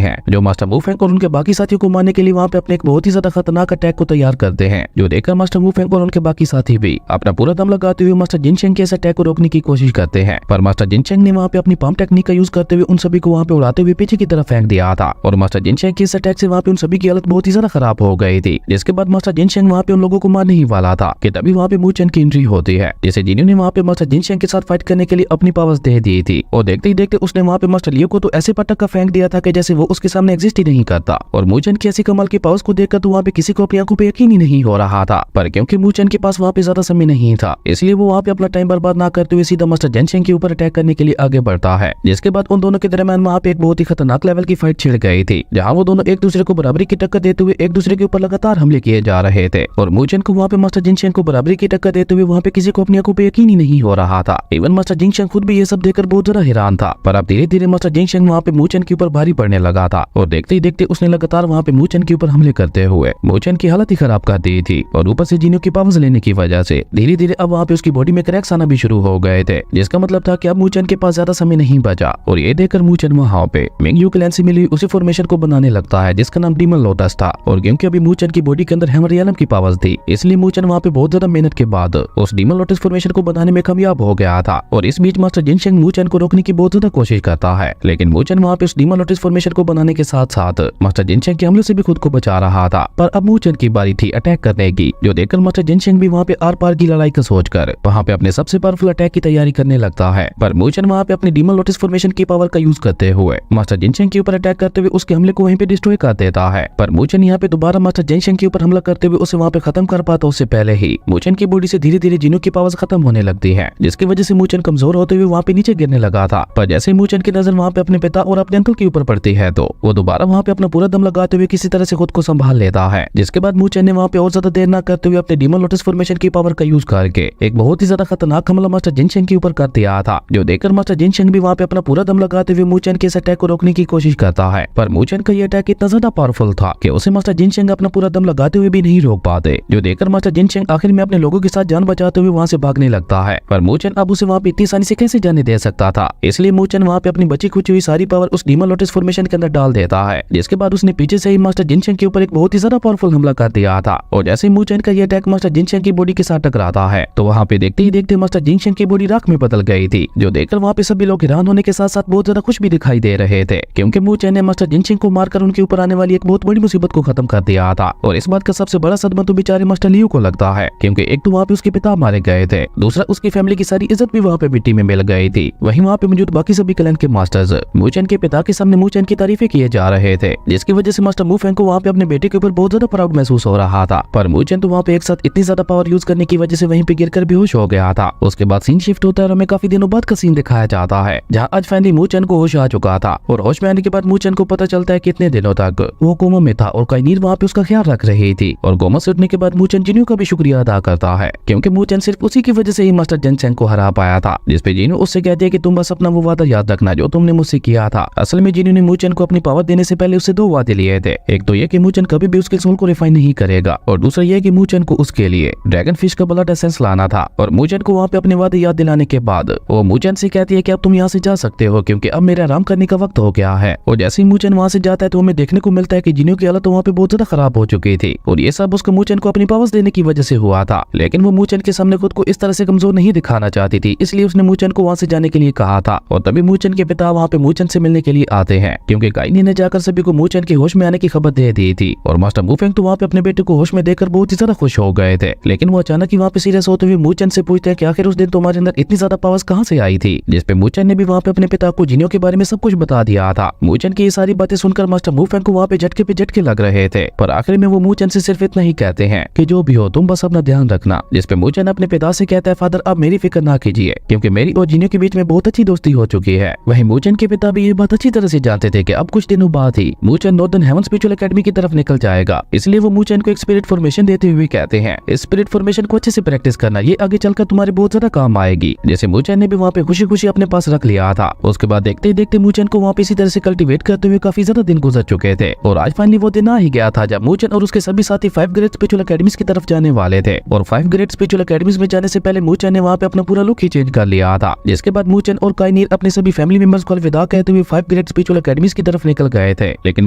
हैं जो मास्टर वू फेंग और उनके बाकी साथियों को मारने के लिए वहाँ पे अपने एक बहुत ही ज्यादा खतरनाक अटैक को तैयार करते हैं, जो देखकर मास्टर वू फेंग और उनके बाकी साथी भी अपना पूरा दम लगाते हुए मास्टर जिनशेंग के इस अटैक को रोकने की कोशिश करते हैं। पर मास्टर जिनशेंग ने वहाँ पे अपनी पाम टेक्निक का यूज करते हुए उन सभी को वहाँ पे उड़ाते हुए पीछे की तरफ फेंक दिया था और मास्टर जिनशेंग के इस अटैक से वहाँ पे उन सभी की हालत बहुत ही ज्यादा खराब हो गई थी। जिसके बाद मास्टर जिनशेंग वहाँ पे उन लोगों को मारने ही वाला था कि तभी वहाँ पे मूचेन की एंट्री होती है, जिसे जिन्हों ने वहाँ पे मास्टर जिनशेंग के साथ फाइट करने के लिए अपनी पावर्स दे दी थी और देखते ही देखते उसने वहाँ पे मास्टर लियो को तो ऐसे पटक का फेंक दिया था कि जैसे वो उसके सामने एग्जिस्ट ही नहीं करता। और मूचेन की ऐसी कमाल की पावर्स को देखकर तो वहाँ पे किसी को अपनी आंखों पे यकीन ही नहीं हो रहा था। पर क्योंकि मूचेन के पास वहाँ पे ज्यादा समय नहीं था इसलिए वो वहाँ पे अपना टाइम बर्बाद ना करते हुए सीधा मास्टर जिनशेंग के ऊपर अटैक करने के लिए आगे बढ़ता है। जिसके बाद उन दोनों के दरमियान वहाँ पे एक बहुत ही खतरनाक लेवल की फाइट छिड़ गई थी, जहाँ वो दोनों एक दूसरे को बराबरी की टक्कर देते हुए एक दूसरे के ऊपर लगातार हमले किए जा रहे थे और मूचेन को वहाँ पे मास्टर जिनशेंग को बराबरी की टक्कर देते हुए वहाँ पे किसी को अपनी आंखों पे यकीन ही नहीं हो रहा था। इवन मास्टर जिनशेंग खुद भी ये सब देखकर बहुत ज्यादा हैरान था। पर अब धीरे धीरे मास्टर जिनशेंग वहाँ पे मूचेन के ऊपर भारी पड़ने लगा था और देखते ही देखते उसने लगातार वहाँ पे मूचेन के ऊपर हमले करते हुए मूचेन की हालत ही खराब कर दी थी और ऊपर से जिन्हों की पावर्स लेने की वजह से धीरे धीरे अब वहाँ पे उसकी बॉडी में क्रैक्स आना भी शुरू हो गए थे, जिसका मतलब था कि अब मूचेन के पास ज्यादा समय नहीं बचा। और ये देखकर मूचेन वहाँ पे मिंग यू क्लैन से मिली उसी फॉर्मेशन को बनाने लगता है जिसका नाम डीमन लोटस था। और क्योंकि अभी मूचेन की बॉडी के अंदर हैमर रियलम की पावर्स थी इसलिए मूचेन वहाँ पे बहुत ज्यादा मेहनत के बाद उस डीमन लोटस फॉर्मेशन को बनाने में कामयाब हो गया था। और इस बीच मास्टर जिनशेंग मूचेन को रोकने की बहुत ज्यादा कोशिश करता है, लेकिन मूचेन वहाँ पे उस डीमन लोटस फॉर्मेशन को बनाने के साथ साथ मास्टर जिनशेंग के हमले से भी खुद को बचा रहा था। पर अब मूचेन की बारी थी अटैक करने की, जो देखकर मास्टर जिनशेंग भी वहाँ पे आर पार की लड़ाई का सोचकर वहाँ पे अपने सबसे पावरफुल अटैक की तैयारी करने लगता है। पर मूचेन वहाँ पे अपनी डीमन लोटस फॉर्मेशन की पावर का यूज करते हुए मास्टर जिनशेंग के ऊपर अटैक करते हुए उसके हमले को वहीं पे डिस्ट्रॉय कर देता है। पर मूचेन यहाँ पे दोबारा मास्टर जिनशेंग के ऊपर हमला करते हुए उसे वहाँ पे खत्म कर पाता उससे पहले ही मूचेन की बॉडी से धीरे धीरे जिन्हों की पावर्स खत्म होने लगती है, जिसकी वजह से मूचेन कमजोर होते हुए वहाँ पे नीचे गिरने लगा था। पर जैसे मूचेन की नजर वहाँ पे अपने पिता और अपने अंकल के ऊपर पड़ती है तो वो दोबारा वहाँ पे अपना पूरा दम लगाते हुए किसी तरह से खुद को संभाल लेता है। जिसके बाद मूचेन ने वहाँ पे और ज्यादा देर न करते हुए अपने डीमन लोटस फॉर्मेशन की पावर का यूज करके एक बहुत ही ज्यादा खतरनाक हमला मास्टर जिनशेंग के ऊपर कर दिया था, जो देखकर मास्टर जिनशेंग भी वहाँ पे अपना पूरा दम लगाते हुए मूचेन के इस अटैक को रोकने की कोशिश करता है। पर मूचेन का ये अटैक इतना ज्यादा पावरफुल था कि उसे मास्टर जिनशेंग अपना पूरा दम लगाते हुए भी नहीं रोक पाते, जो देखकर मास्टर जिनशेंग आखिर में अपने लोगों के साथ जान बचाते हुए वहाँ से भागने लगता है। पर मूचेन अब उसे वहाँ पे इतनी आसानी से कैसे जाने दे सकता था, इसलिए मूचेन वहाँ पे अपनी बची खुची हुई सारी पावर उस डीमन लोटस फॉर्मेशन के अंदर डाल देता है। जिसके बाद उसने पीछे से ही मास्टर जिनशेंग के ऊपर एक बहुत ही ज्यादा पावरफुल हमला कर दिया था। और जैसे ही मूचेन का ये अटैक मास्टर जिनशेंग की बॉडी के साथ टकराता है तो वहाँ पे देखते ही देखते मास्टर जिनशेंग की बॉडी राख में बदल गई थी, जो देखकर वहाँ पे सभी लोग हैरान होने के साथ साथ बहुत ज्यादा खुश भी दिखाई दे रहे थे, क्योंकि मूचेन ने मास्टर जिनशेंग को मारकर उनके ऊपर आने वाली एक बहुत बड़ी मुसीबत को खत्म कर दिया था। और इस बात का सबसे बड़ा सदमा तो बेचारे मास्टर लियो को लगता है, क्योंकि एक तो वहाँ पे उसके पिता मारे गए थे, दूसरा उसकी फैमिली की सारी इज्जत भी वहाँ पे मिट्टी में मिल गई थी। वहीं वहाँ पे मौजूद बाकी सभी क्लैन के मास्टर्स मूचेन के पिता के सामने मूचेन की तारीफें किए जा रहे थे, जिसकी वजह से मास्टर मूफेंग को वहाँ पे अपने बेटे के ऊपर बहुत ज्यादा प्राउड महसूस हो रहा था। पर मूचेन तो वहाँ पे एक साथ इतनी ज्यादा पावर यूज करने की वजह से वहीं पे गिरकर बेहोश हो गया था। उसके बाद सीन शिफ्ट होता है और हमें काफी दिनों बाद का सीन दिखाया जाता है, जहाँ आज फाइनली मूचेन को होश आ चुका था। और होश में आने के बाद मूचेन को पता चलता है कितने दिनों तक वो कोमा में था और काइनीर वहाँ पे उसका ख्याल रख रही थी। और कोमा से उठने के बाद मूचेन जिन्हों का भी शुक्रिया अदा करता है, क्योंकि मूचेन सिर्फ उसी की वजह से ही मास्टर जिनशेंग को हरा पाया था। जिसपे जिन्हों उससे कहते हैं कि तुम बस अपना वो वादा याद रखना जो तुमने मुझसे किया था। असल में जिन्हों ने मूचेन को अपनी पावर देने से पहले उससे दो वादे लिए थे, एक तो ये कि मूचेन कभी भी उसके सोल को रिफाइन नहीं करेगा और दूसरा ये कि मूचेन को उसके लिए ड्रैगन फिश का ब्लड एसेंस लाना था। और मूचेन को वहाँ पे अपने वादे याद दिलाने के बाद वो मूचेन से कहती है कि अब तुम यहाँ से जा सकते हो, क्योंकि अब मेरा आराम करने का वक्त हो गया है। और जैसे ही मूचेन वहाँ से जाता है तो हमें देखने को मिलता है कि जिन्हों की हालत वहाँ पे बहुत ज्यादा खराब हो चुकी थी और ये सब उसको मूचेन को अपनी पावर्स देने की वजह से हुआ था। लेकिन वो मूचेन के सामने खुद को इस तरह से कमजोर नहीं दिखाना चाहती थी, इसलिए उसने मूचेन को वहाँ से जाने के लिए कहा था। और तभी मूचेन के पिता वहाँ पे मूचेन से मिलने के लिए आते हैं, क्योंकि काइनी ने जाकर सभी को मूचेन के होश में आने की खबर दे दी थी। और मास्टर मूफेंग तो वहाँ पे अपने बेटे को होश में देखकर बहुत ही ज्यादा खुश हो गए थे। लेकिन वो अचानक ही वहाँ पे सीरियस होते हुए मूचेन से पूछते हैं कि आखिर उस दिन तुम्हारे अंदर इतनी ज्यादा पावर्स कहाँ से आई थी, जिसपे मूचेन ने भी वहाँ पे अपने पिता को जिन्हों के बारे में सब कुछ बता दिया था। मूचेन की ये सारी बातें सुनकर मास्टर मूफेंग को वहाँ पे झटके पे झटके लग रहे थे, पर आखिर में वो मूचेन से सिर्फ इतना ही कहते हैं कि जो भी हो तुम बस अपना ध्यान रखना। जिसपे मूचेन अपने पिता से कहता है फादर आप मेरी फिक्र ना कीजिए, क्योंकि मेरी और जिन्हों के बीच में बहुत अच्छी दोस्ती हो चुकी है। वहीं मूचेन के पिता भी ये बात अच्छी तरह से जानते थे कि अब कुछ दिनों बाद ही मूचेन नॉर्दर्न हेवन स्पिरिचुअल एकेडमी की तरफ निकल जाएगा, इसलिए वो मूचेन को एक स्पिरिट फॉर्मेशन देते हुए कहते हैं इस स्पिरिट फॉर्मेशन को अच्छे से प्रैक्टिस करना, ये आगे चलकर तुम्हारे बहुत ज्यादा काम आएगी। जैसे मूचेन ने भी वहाँ पे खुशी खुशी अपने पास रख लिया था। उसके बाद देखते ही देखते मूचेन को वहाँ पे इसी तरह से कल्टीवेट करते हुए काफी ज्यादा दिन गुजर चुके थे और आज फाइनली वो दिन आ ही गया था जब मूचन और उसके सभी साथी 5 ग्रेड स्पिरिचुअल एकेडमीज की तरफ जाने वाले थे। और 5 ग्रेड स्पिरिचुअल एकेडमीज में जाने से पहले मूचन ने वहाँ पे अपना पूरा लुक ही चेंज कर लिया था, जिसके बाद मूचन और काइनीर अपने सभी फैमिली मेंबर्स को अलविदा कहते हुए 5 ग्रेड स्पिरिचुअल एकेडमीज की तरफ निकल गए थे। लेकिन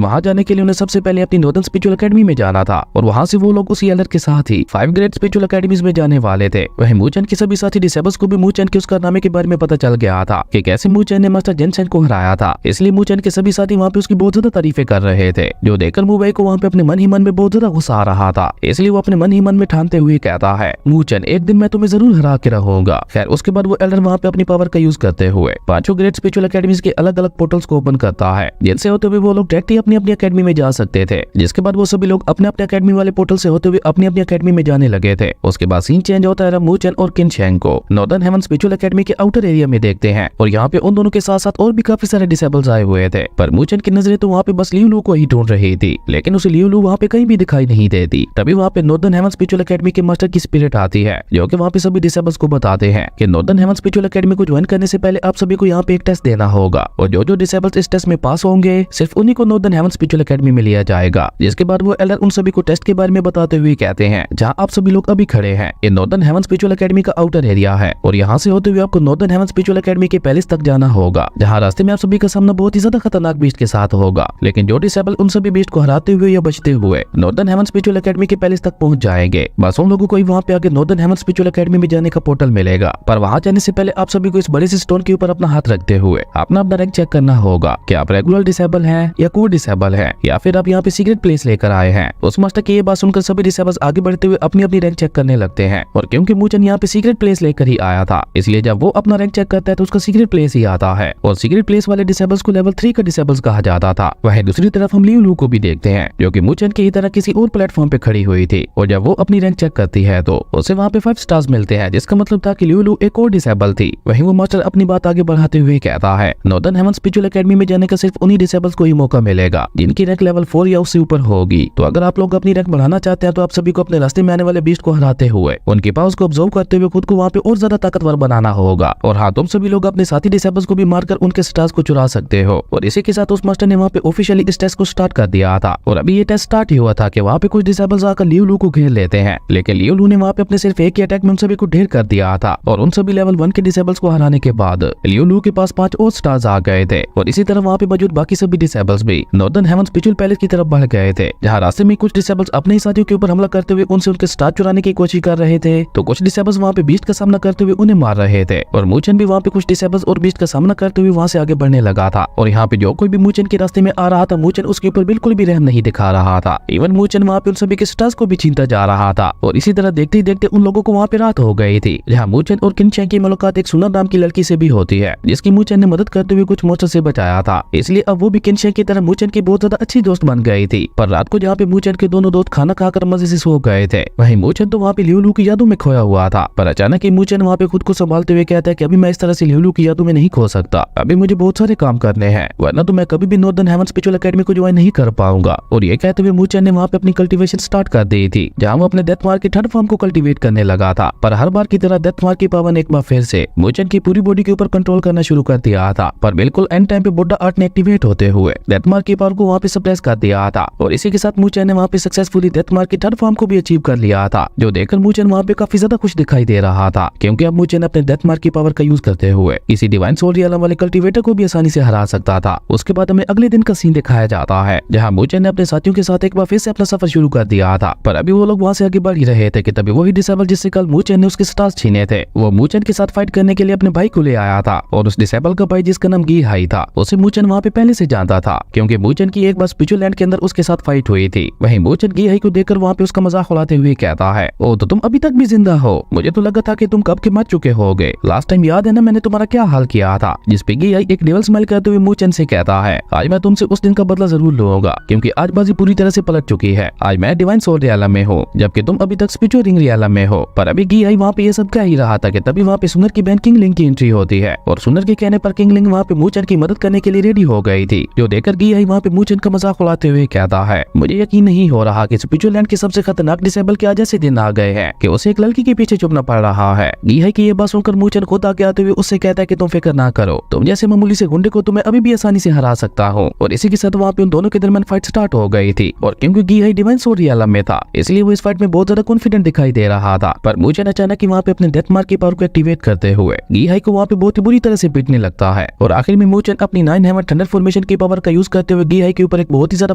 वहाँ जाने के लिए उन्हें सबसे पहले अपनी नॉर्दर्न स्पिरिचुअल एकेडमी में जाना था और वहाँ से वो लोग उसी एल्डर के साथ ही 5 ग्रेड स्पिरिचुअल एकेडमीज में जाने वाले थे। वहीं मूचन के सभी साथी डिसेबल्स को भी मूचन के उस कारनामे के बारे में पता चल गया था कि कैसे मूचन ने मास्टर जेनसेन को हराया था। इसलिए मूचन के सभी साथी वहाँ पे उसकी बहुत ज्यादा तारीफें कर रहे थे, जो देखकर मूबाई को वहाँ पे अपने मन ही मन में बहुत ज्यादा गुस्सा आ रहा था। इसलिए वो अपने मन ही मन में ठानते हुए कहता है, मूचन एक दिन मैं तुम्हें जरूर हरा के रहूंगा। खैर उसके बाद वो एल्डर वहाँ पे अपनी पावर का यूज करते हुए 5 ग्रेड स्पिरिचुअल एकेडमीज के अलग अलग पोर्टल्स को ओपन करता है, जिनसे होते हुए वो लोग डायरेक्टली अपनी अपनी एकेडमी में जा सकते थे। जिसके बाद वो सभी लोग अपने अपने एकेडमी वाले पोर्टल से होते हुए अपनी अपनी एकेडमी में जाने लगे थे। उसके बाद सीन चेंज होता है, मूचन और किनशेंग को नॉर्दर्न हेवन स्पिरिचुअल एकेडमी के आउटर एरिया में देखते हैं और यहाँ पे उन दोनों के साथ साथ और भी काफी सारे डिसेबल्स आए हुए थे। पर मूचन की नजरें तो वहाँ पे बस लियू लू को ही ढूंढ रही थी, लेकिन उसे लियू लू वहाँ पे कहीं भी दिखाई नहीं देती। तभी वहाँ पे नॉर्दर्न हेवन स्पिरिचुअल एकेडमी के मास्टर की स्पिरिट आती है, जो कि वहाँ पे सभी डिसेबल्स को बताते हैं कि नॉर्दर्न हेवन स्पिरिचुअल एकेडमी को ज्वाइन करने से पहले आप सभी को यहाँ पे एक टेस्ट देना होगा और जो डिसेबल्स इस टेस्ट में पास होंगे सिर्फ उन्हीं को नॉर्दर्न हेवन स्पिरिचुअल एकेडमी में लिया जाएगा। जिसके बाद वो एल्डर उन सभी को टेस्ट के बारे में बताते हुए कहते हैं, जहाँ आप सभी लोग अभी खड़े हैं ये नॉर्दर्न हेवन स्पिरिचुअल एकेडमी का आउटर एरिया है और यहाँ से होते हुए आपको नॉर्दर्न हेवन स्पिरिचुअल एकेडमी के पैलेस तक जाना होगा, जहाँ रास्ते में आप सभी का सामना बहुत ही ज्यादा खतरनाक बीस्ट के साथ होगा। लेकिन जो डिसेबल उन सभी बीस्ट को हराते हुए या बचते हुए नॉर्दर्न हेवन स्पिरिचुअल एकेडमी के पैलेस तक पहुंच जाएंगे, बस उन लोगों को ही वहाँ पे आगे नॉर्दर्न हेवन स्पिरिचुअल एकेडमी में जाने का पोर्टल मिलेगा। पर वहाँ जाने से पहले आप सभी को इस बड़े से स्टोन के ऊपर अपना हाथ रखते हुए अपना रैंक चेक करना होगा कि आप रेगुलर डिसेबल हैं या कोर डिसेबल हैं या फिर आप यहाँ पे सीक्रेट प्लेस लेकर आए हैं। उस मास्टर की ये बात सुनकर सभी डिसेबल्स आगे बढ़ते हुए अपनी अपनी रैंक चेक करने लगते हैं और क्योंकि मूचन यहाँ पे सीक्रेट प्लेस लेकर ही आया था, इसलिए जब वो अपना रैंक चेक करता है तो उसका सीक्रेट प्लेस ही आता है और सीक्रेट प्लेस वाले डिसेबल्स को लेवल 3 का डिसेबल्स कहा जाता था। वहीं दूसरी तरफ हम लियू लू को भी देखते हैं, जो कि मूचन की तरह किसी और प्लेटफॉर्म पे खड़ी हुई थी और जब वो अपनी रैंक चेक करती है तो उसे वहाँ पे 5 स्टार्स मिलते हैं, जिसका मतलब था कि लियू लू एक और डिसेबल थी। वहीं वो मास्टर अपनी बात आगे बढ़ाते हुए कहता है, नॉर्दर्न हेवन स्पिरिचुअल एकेडमी में जाने का सिर्फ उन्हीं डिसेबल्स को ही मौका मिलेगा जिनकी रैंक लेवल 4 या उससे ऊपर होगी। तो अगर आप लोग अपनी रैंक बढ़ाना चाहते हैं तो आप सभी को अपने रास्ते में आने वाले बीस्ट को हराते हुए उनके पावर्स को ऑब्जर्व करते हुए खुद को वहाँ पे और ज्यादा ताकतवर बनाना होगा। और हाँ, तुम सभी लोग अपने साथी डिसेबल्स को भी मारकर उनके स्टार्स को चुरा सकते हो। और इसी के साथ उस मास्टर ने वहाँ पे ऑफिशियली इस टेस्ट को स्टार्ट कर दिया था और अभी ये टेस्ट स्टार्ट ही हुआ था कि वहाँ पे कुछ डिसेबल्स आकर लियू लू को घेर लेते हैं, लेकिन लियू लू ने वहाँ पे अपने सिर्फ एक ही अटैक में उन सभी को ढेर कर दिया था। और उन सभी लेवल 1 के डिसेबल्स को हराने के बाद लियू लू के पास 5 और स्टार्स आ गए थे और इसी तरह वहाँ पे मौजूद बाकी सभी डिसेबल्स भी नॉर्दर्न हेवन स्पिरिचुअल पैलेस की तरफ बढ़ गए थे, जहाँ रास्ते में कुछ डिसेबल्स अपने ही साथियों के ऊपर हमला करते हुए उनसे उनके स्टार चुराने की कोशिश कर रहे थे, तो कुछ डिसेबल्स वहाँ पे बीस्ट का सामना करते हुए उन्हें मार रहे थे। और मूचन भी वहाँ पे कुछ डिसेबल्स और बीस्ट का सामना करते हुए वहाँ से आगे बढ़ने लगा था और यहाँ पे जो कोई भी मूचन के रास्ते में आ रहा था मूचन उसके ऊपर बिल्कुल भी रहम नहीं दिखा रहा था। इवन मूचन वहाँ पे उन सभी के स्टार्स को भी छीनता जा रहा था और इसी तरह देखते ही देखते उन लोगों को वहाँ पे रात हो गई थी, जहाँ मूचन और किनशेंग की मुलाकात एक सुनर नाम की लड़की से भी होती है, जिसकी मूचन ने मदद करते हुए कुछ मोर्चर से बचाया था। इसलिए अब वो भी किनशेंग की तरह मूचन की बहुत ज्यादा अच्छी दोस्त बन गई थी। पर रात को जहाँ पे मूचन के दोनों दोस्त खाना खाकर मजे से सो गए थे, वहीं मूचन तो वहाँ पे लियू लू की यादों में खोया हुआ था। पर अचानक ही मूचन वहाँ पे खुद को संभालते हुए कहता है कि अभी मैं इस तरह से लियू लू की यादों में नहीं खो सकता, अभी मुझे बहुत सारे काम करने हैं, वरना तो मैं कभी भी नॉर्दर्न हेवन स्पिरिचुअल एकेडमी को ज्वाइन नहीं कर पाऊंगा। और ये कहते हुए मूचन ने वहाँ पे अपनी कल्टीवेशन स्टार्ट कर दी थी, जहाँ वो अपने डेथ मार्क के थर्ड फॉर्म को कल्टीवेट करने लगा था। पर हर बार की तरह डेथ मार्क की पावर ने एक बार फिर से मूचन की पूरी बॉडी के ऊपर कंट्रोल करना शुरू कर दिया था। पर बिल्कुल एंड टाइम पे बुड्ढा आर्ट ने एक्टिवेट होते हुए डेथ मार्क की पावर को वहाँ पे सप्रेस कर दिया था और इसी के साथ मूचन ने वहाँ पे सक्सेसफुली डेथ मार्क की थर्ड फॉर्म को भी अचीव कर लिया था, जो देखकर मूचन वहाँ पे काफी ज्यादा खुश दिखाई दे रहा था, क्योंकि अब मूचन अपने डेथ मार्क की पावर का यूज करते हुए इसी डिवाइन सोल रियलम वाले कल्टीवेटर को भी आसानी से हरा सकता था। उसके बाद हमें अगले दिन का सीन दिखाया जाता है, जहाँ मूचन ने अपने साथियों के साथ एक बार फिर से अपना सफर शुरू कर दिया था। पर अभी वो लोग वहाँ से आगे बढ़ ही रहे थे कि तभी वही डिसेबल जिससे कल मूचन ने उसके स्टार्स छीने थे, वो मूचन के साथ फाइट करने के लिए अपने भाई को ले आया था। और उस डिसेबल का भाई जिसका नाम गी हाई था, उसे मूचन वहाँ पे पहले से जानता था, क्योंकि मूचन की एक बार स्पिरिचुअल लैंड के अंदर उसके साथ फाइट हुई थी। वहीं मूचन गी हाई को देखकर वहाँ पे उसका मजाक उड़ाते हुए कहता है, ओ तो तुम अभी तक भी जिंदा हो, मुझे तो लगा था कि तुम कब के मर चुके होगे। लास्ट टाइम याद है ना मैंने तुम्हारा क्या हाल किया था। जिस पे गी हाई एक डेविल स्माइल करते हुए मूचन से कहता है, आज मैं तुमसे उस दिन का बदला जरूर लूंगा, क्योंकि आज बाजी पूरी तरह से पलट चुकी है। आज मैं डिवाइन सोल रियलम में हूँ, जबकि तुम अभी तक स्पिरिचुअल रिंग रियलम में हो। पर अभी गी हाई वहाँ पे ये सब कह ही रहा था कि तभी वहाँ पे सुनर की बहन किंग लिंग की एंट्री होती है और सुनर के कहने पर किंग लिंग वहाँ पे मूचन की मदद करने के लिए रेडी हो गई थी, जो देखकर गी हाई वहाँ पे मूचन का मजाक उड़ाते हुए कहता है, मुझे यकीन नहीं हो रहा कि स्पिरिचुअल लैंड के सबसे खतरनाक डिसेबल के आज ऐसे दिन आ गए हैं कि उसे एक लड़की के पीछे छुपना पड़ रहा है। गी हाई की ये बात सुनकर मूचन खुद आगे आते हुए उससे कहता है कि तुम फिक्र ना करो, तुम जैसे मामूली से गुंडे को तुम्हें अभी भी आसानी से हरा सकता हूँ। और इसी के साथ वहाँ पे उन दोनों के दरमियान फाइट स्टार्ट हो गई गई थी और क्योंकि गीहाई डिवाइन सोल रियलम में था इसलिए वो इस फाइट में बहुत ज्यादा कॉन्फिडेंट दिखाई दे रहा था। पर मूचेन अचानक ही वहाँ पे अपने डेथ मार्क की पावर को एक्टिवेट करते हुए गीहाई को वहाँ पे बहुत ही बुरी तरह से पीटने लगता है और आखिर में मूचेन अपनी 9 हैमर थंडर फॉर्मेशन की पावर का यूज करते हुए गीहाई के ऊपर एक बहुत ही ज्यादा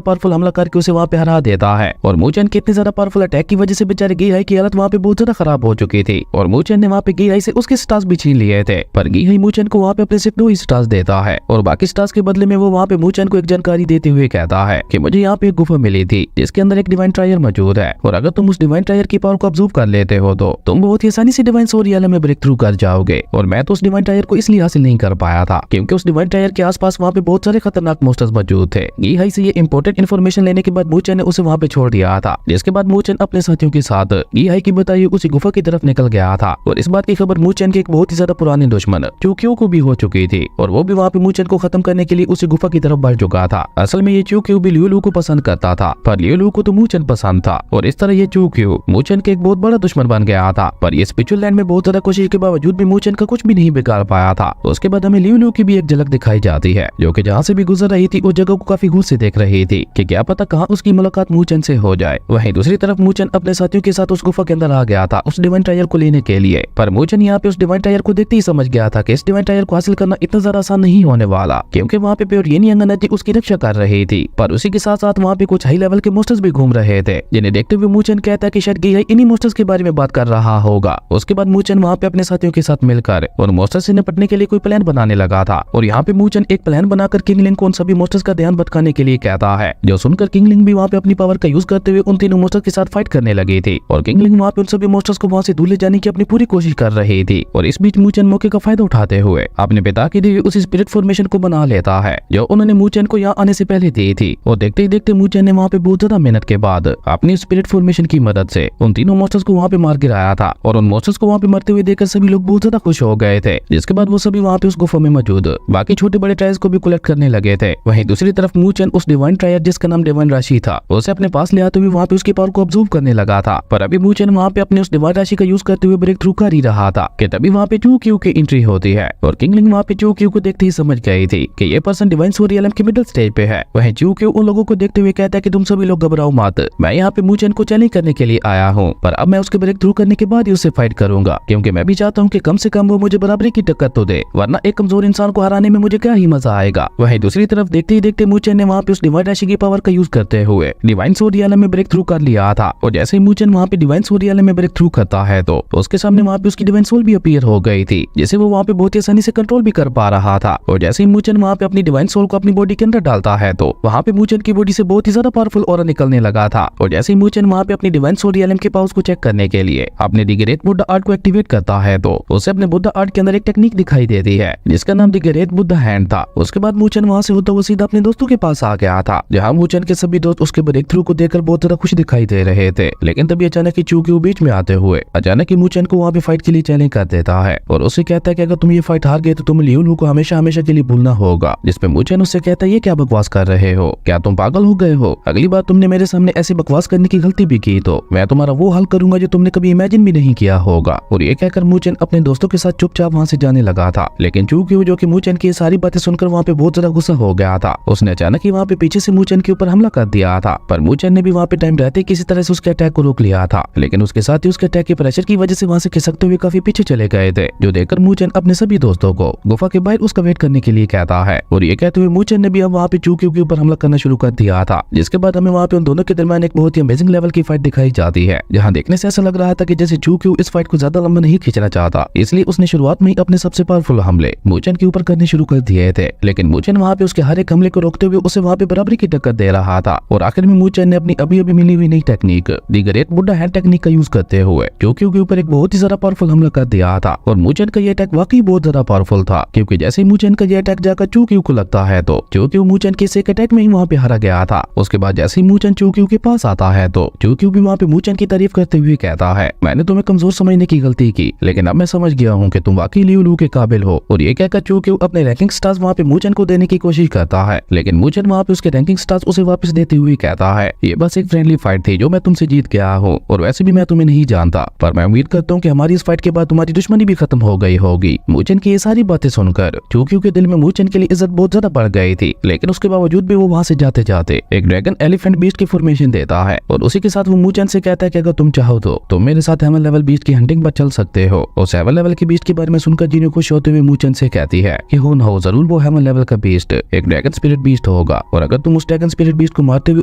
पावरफुल हमला करके उसे वहाँ पे हरा देता है। और मूचेन के इतने ज्यादा पावरफुल अटैक की वजह से बेचारे गीहाई की हालत वहाँ पे बहुत ज्यादा खराब हो चुकी थी और मूचेन ने वहाँ पे गीहाई से उसके स्टार्स भी छीन लिए थे। पर गीहाई मूचेन को वहाँ पे अपने सिर्फ 2 ही स्टार्स देता है और बाकी स्टार्स के बदले में वो वहाँ पे मूचेन को एक जानकारी देते हुए कहता है कि मुझे यहाँ पे एक गुफा मिली थी जिसके अंदर एक डिवाइन ट्रायर मौजूद है और अगर तुम उस डिवाइन ट्रायर की पावर को ऑब्जर्व कर लेते हो तो तुम बहुत ही आसानी से डिवाइन सोल रियलम में ब्रेक थ्रू कर जाओगे। और मैं तो उस डिवाइन ट्रायर को इसलिए हासिल नहीं कर पाया था क्योंकि उस डिवाइन ट्रायर के आसपास वहाँ पे बहुत सारे खतरनाक मोस्टर्स मौजूद थे। गीहाई से ये इंपॉर्टेंट इन्फॉर्मेशन लेने के बाद मूचेन ने उसे वहाँ पे छोड़ दिया था, जिसके बाद मूचेन अपने साथियों के साथ गीहाई की बताई उसी गुफा की तरफ निकल गया था। और इस बात की खबर मूचेन के एक बहुत ही ज्यादा पुराने दुश्मन चूक्यू को भी हो चुकी थी और वो भी वहाँ पे मूचेन को खत्म करने के लिए उसी गुफा की तरफ बढ़ चुका था। असल में ये चूक्यू भी लियोलू को पसंद करता था पर लियोलू को तो मूचेन पसंद था और इस तरह ये चूक्यू मूचेन के एक बहुत बड़ा दुश्मन बन गया था। पर ये स्पिरिचुअल लैंड में बहुत ज्यादा कोशिश के बावजूद भी मूचेन का कुछ भी नहीं बिगाड़ पाया था। उसके बाद हमें लियोलू की भी एक झलक दिखाई जाती है जो कि जहाँ से भी गुजर रही थी उस जगह को काफी गौर से देख रही थी कि क्या पता कहाँ उसकी मुलाकात मूचेन से हो जाए। वहीं दूसरी तरफ मूचेन अपने साथियों के साथ उस गुफा के अंदर आ गया था उस डिवाइन टायर को लेने के लिए। पर मूचेन यहाँ पे उस डिवाइन टायर को देखते ही समझ गया था कि इस डिवाइन टायर को हासिल करना इतना ज्यादा आसान नहीं होने वाला क्योंकि वहाँ पे प्योर येनी एनर्जी उसकी रक्षा कर रही थी। पर उसी के साथ साथ वहाँ पे कुछ हाई लेवल के मोस्टर्स भी घूम रहे थे जिन्हें देखते हुए मूचेन कहता है कि शायद गीहाई इन्हीं मोस्टर्स के बारे में बात कर रहा होगा। उसके बाद मूचेन वहाँ पे अपने साथियों के साथ मिलकर और मोस्टर्स से निपटने के लिए कोई प्लान बनाने लगा था। और यहाँ पे मूचेन एक प्लान बनाकर किंगलिंग को उन सभी मोस्टर्स का ध्यान भटकाने के लिए कहता है, जो सुनकर किंगलिंग भी वहाँ पे अपनी पावर का यूज करते हुए उन तीनों मोस्टर्स के साथ फाइट करने लगी थी। और किंगलिंग वहाँ पे उन सभी मोस्टर्स को वहाँ से दूर ले जाने की अपनी पूरी कोशिश कर रही थी। और इस बीच मूचेन मौके का फायदा उठाते हुए अपने पिता की दी उस स्पिरिट फॉर्मेशन को बना लेता है जो उन्होंने मूचेन को यहाँ आने से पहले दी थी। और देखते ही देखते मूचेन ने वहाँ पे बहुत ज्यादा मेहनत के बाद अपनी स्पिरिट फॉर्मेशन की मदद से उन तीनों मोस्टर्स को वहाँ पे मार गिराया था। और उन मोस्टर्स को वहाँ पे मरते हुए देखकर सभी लोग बहुत ज्यादा खुश हो गए थे, जिसके बाद वो सभी वहाँ पे उस गुफा में मौजूद बाकी छोटे बड़े ट्रायर्स को भी कलेक्ट करने लगे थे। वहीं दूसरी तरफ मूचेन उस डिवाइन ट्रायर जिसका नाम डिवाइन राशि था उसे अपने पास ले आते हुए वहाँ पे उसकी पावर को ऑब्जर्व करने लगा था। पर अभी मूचेन वहाँ पे अपने उस डिवाइन राशि का यूज करते हुए ब्रेक थ्रू कर ही रहा था कि तभी वहाँ पे चूक्यू की एंट्री होती है। और किंगलिंग वहाँ पे चूक्यू को देखते ही समझ गई थी कि ये पर्सन डिवाइन सोल रियलम के मिडिल स्टेज पे है। वहीं चूक्यू उन लोगों को देखते हुए कहता है कि तुम सभी लोग घबराओ मत, मैं यहाँ पे मूचेन को चैलेंज करने के लिए आया हूँ, पर अब मैं उसके ब्रेक थ्रू करने के बाद ही उससे फाइट करूंगा क्योंकि मैं भी चाहता हूँ कि कम से कम वो मुझे बराबरी की टक्कर तो दे, वरना एक कमजोर इंसान को हराने में मुझे क्या ही मजा आएगा। वहीं दूसरी तरफ देखते ही देखते मूचेन ने वहाँ पे उस डिवाइन राशि की पावर का यूज करते हुए डिवाइन सोल रियलम में ब्रेक थ्रू कर लिया था। और जैसे ही मूचेन वहाँ पे डिवाइन सोल रियलम में ब्रेक थ्रू करता है तो उसके सामने वहाँ पे उसकी डिवाइन सोल भी अपीयर हो गई थी जिसे वो वहाँ पे बहुत ही आसानी से कंट्रोल भी कर पा रहा था। और जैसे ही मूचेन वहाँ पे अपनी डिवाइन सोल को अपनी बॉडी के अंदर डालता है तो वहाँ पे मूचेन की बॉडी से बहुत ही ज्यादा पावरफुल ऑरा निकलने लगा था। और जैसे ही मूचेन वहाँ पे अपनी डिवाइन सोल रियलम के पावर्स को चेक करने के लिए अपने द ग्रेट बुद्धा आर्ट को एक्टिवेट करता है तो उसे अपने बुद्धा आर्ट के अंदर एक टेक्निक दिखाई देती है जिसका नाम द ग्रेट बुद्धा हैंड था। उसके बाद मूचेन वहाँ से होता हुआ सीधा अपने दोस्तों के पास आ गया था जहाँ मूचेन के सभी दोस्त उसके ब्रेक थ्रू को देखकर बहुत ज्यादा खुश दिखाई दे रहे थे। लेकिन तभी अचानक ही चूक्यू बीच में आते हुए अचानक ही मूचेन को वहाँ पे फाइट के लिए चैलेंज कर देता है और उसे कहता है कि अगर तुम ये फाइट हार गए तो तुम लियोलू को हमेशा हमेशा के लिए भूलना होगा। जिसपे मूचेन उससे कहता है ये क्या बकवास कर रहे हो, क्या तुम पागल हो गए हो, अगली बार तुमने मेरे सामने ऐसे बकवास करने की गलती भी की तो मैं तुम्हारा वो हल करूंगा जो तुमने कभी इमेजिन भी नहीं किया होगा। और ये कहकर मूचेन अपने दोस्तों के साथ चुपचाप वहाँ से जाने लगा था। लेकिन चूक्यू जो कि मूचेन की सारी बातें सुनकर वहाँ पे बहुत ज्यादा गुस्सा हो गया था, उसने अचानक ही वहाँ पे पीछे से मूचेन के ऊपर हमला कर दिया था। पर मूचेन ने भी वहाँ पे टाइम रहते किसी तरह से उसके अटैक को रोक लिया था, लेकिन उसके साथ ही उसके अटैक के प्रेशर की वजह से वहाँ से खिसकते हुए काफी पीछे चले गए थे, जो देखकर मूचेन अपने सभी दोस्तों को गुफा के बाहर उसका वेट करने के लिए कहता है। और ये कहते हुए मूचेन ने भी अब वहाँ पे चूक्यू के ऊपर हमला करना शुरू कर दिया था, जिसके बाद हमें वहाँ पे उन दोनों के दरमियान एक बहुत ही अमेजिंग लेवल की फाइट दिखाई जाती है, जहाँ देखने से ऐसा लग रहा था कि जैसे चूक्यू इस फाइट को ज्यादा लंबा नहीं खींचना चाहता, इसलिए उसने शुरुआत में ही अपने सबसे पावरफुल हमले मूचेन के ऊपर करने शुरू कर दिए थे। लेकिन मूचेन वहाँ पे उसके हर एक हमले को रोकते हुए उसे वहाँ पे बराबरी की टक्कर दे रहा था। और आखिर में मूचेन ने अपनी अभी अभी मिली हुई नई technique the great Buddha hand technique का यूज करते हुए चूक्यू के ऊपर एक बहुत ही ज्यादा पावरफुल हमला कर दिया था। और मूचेन का ये अटैक वाकई बहुत ज्यादा पावरफुल था, क्योंकि जैसे ही मूचेन का ये अटैक जाकर चूक्यू को लगता है तो चूक्यू मूचेन के एक अटैक में ही वहाँ पे हारा गया था। उसके बाद जैसे ही मूचेन चूक्यू के पास आता है तो चूक्यू भी वहाँ पे मूचेन की तारीफ करते हुए कहता है, मैंने तुम्हें कमजोर समझने की गलती की, लेकिन अब मैं समझ गया हूँ कि तुम वाकई लियोलू के काबिल हो। और ये कहकर चूक्यू अपने रैंकिंग स्टार्स वहाँ पे मूचेन को देने की कोशिश करता है, लेकिन मूचेन वहाँ पे उसके रैंकिंग स्टार्स उसे वापस देते हुए कहता है, ये बस एक फ्रेंडली फाइट थी जो मैं तुमसे जीत गया हूँ, और वैसे भी मैं तुम्हें नहीं जानता, पर मैं उम्मीद करता हूँ कि हमारी इस फाइट के बाद तुम्हारी दुश्मनी भी खत्म हो गई होगी। मूचेन की ये सारी बातें सुनकर चूक्यू के दिल में मूचेन के लिए इज्जत बहुत ज्यादा बढ़ गई थी, लेकिन उसके बावजूद भी वो वहाँ से जाते जाते एक ड्रैगन एलिफेंट बीस्ट की फॉर्मेशन देता है और उसी के साथ वो मूचन से कहता है कि अगर तुम चाहो तो तुम मेरे साथ 7 लेवल बीस्ट की हंटिंग पर चल सकते हो। और 7 लेवल की बीस्ट के बारे में सुनकर जिन्हों खुश होते हुए मूचन से कहती है कि हो न हो जरूर वो 7 लेवल का बीस्ट एक ड्रैगन स्पिरिट बीस्ट होगा और अगर तुम उस ड्रैगन स्पिरिट बीस्ट को मारते हुए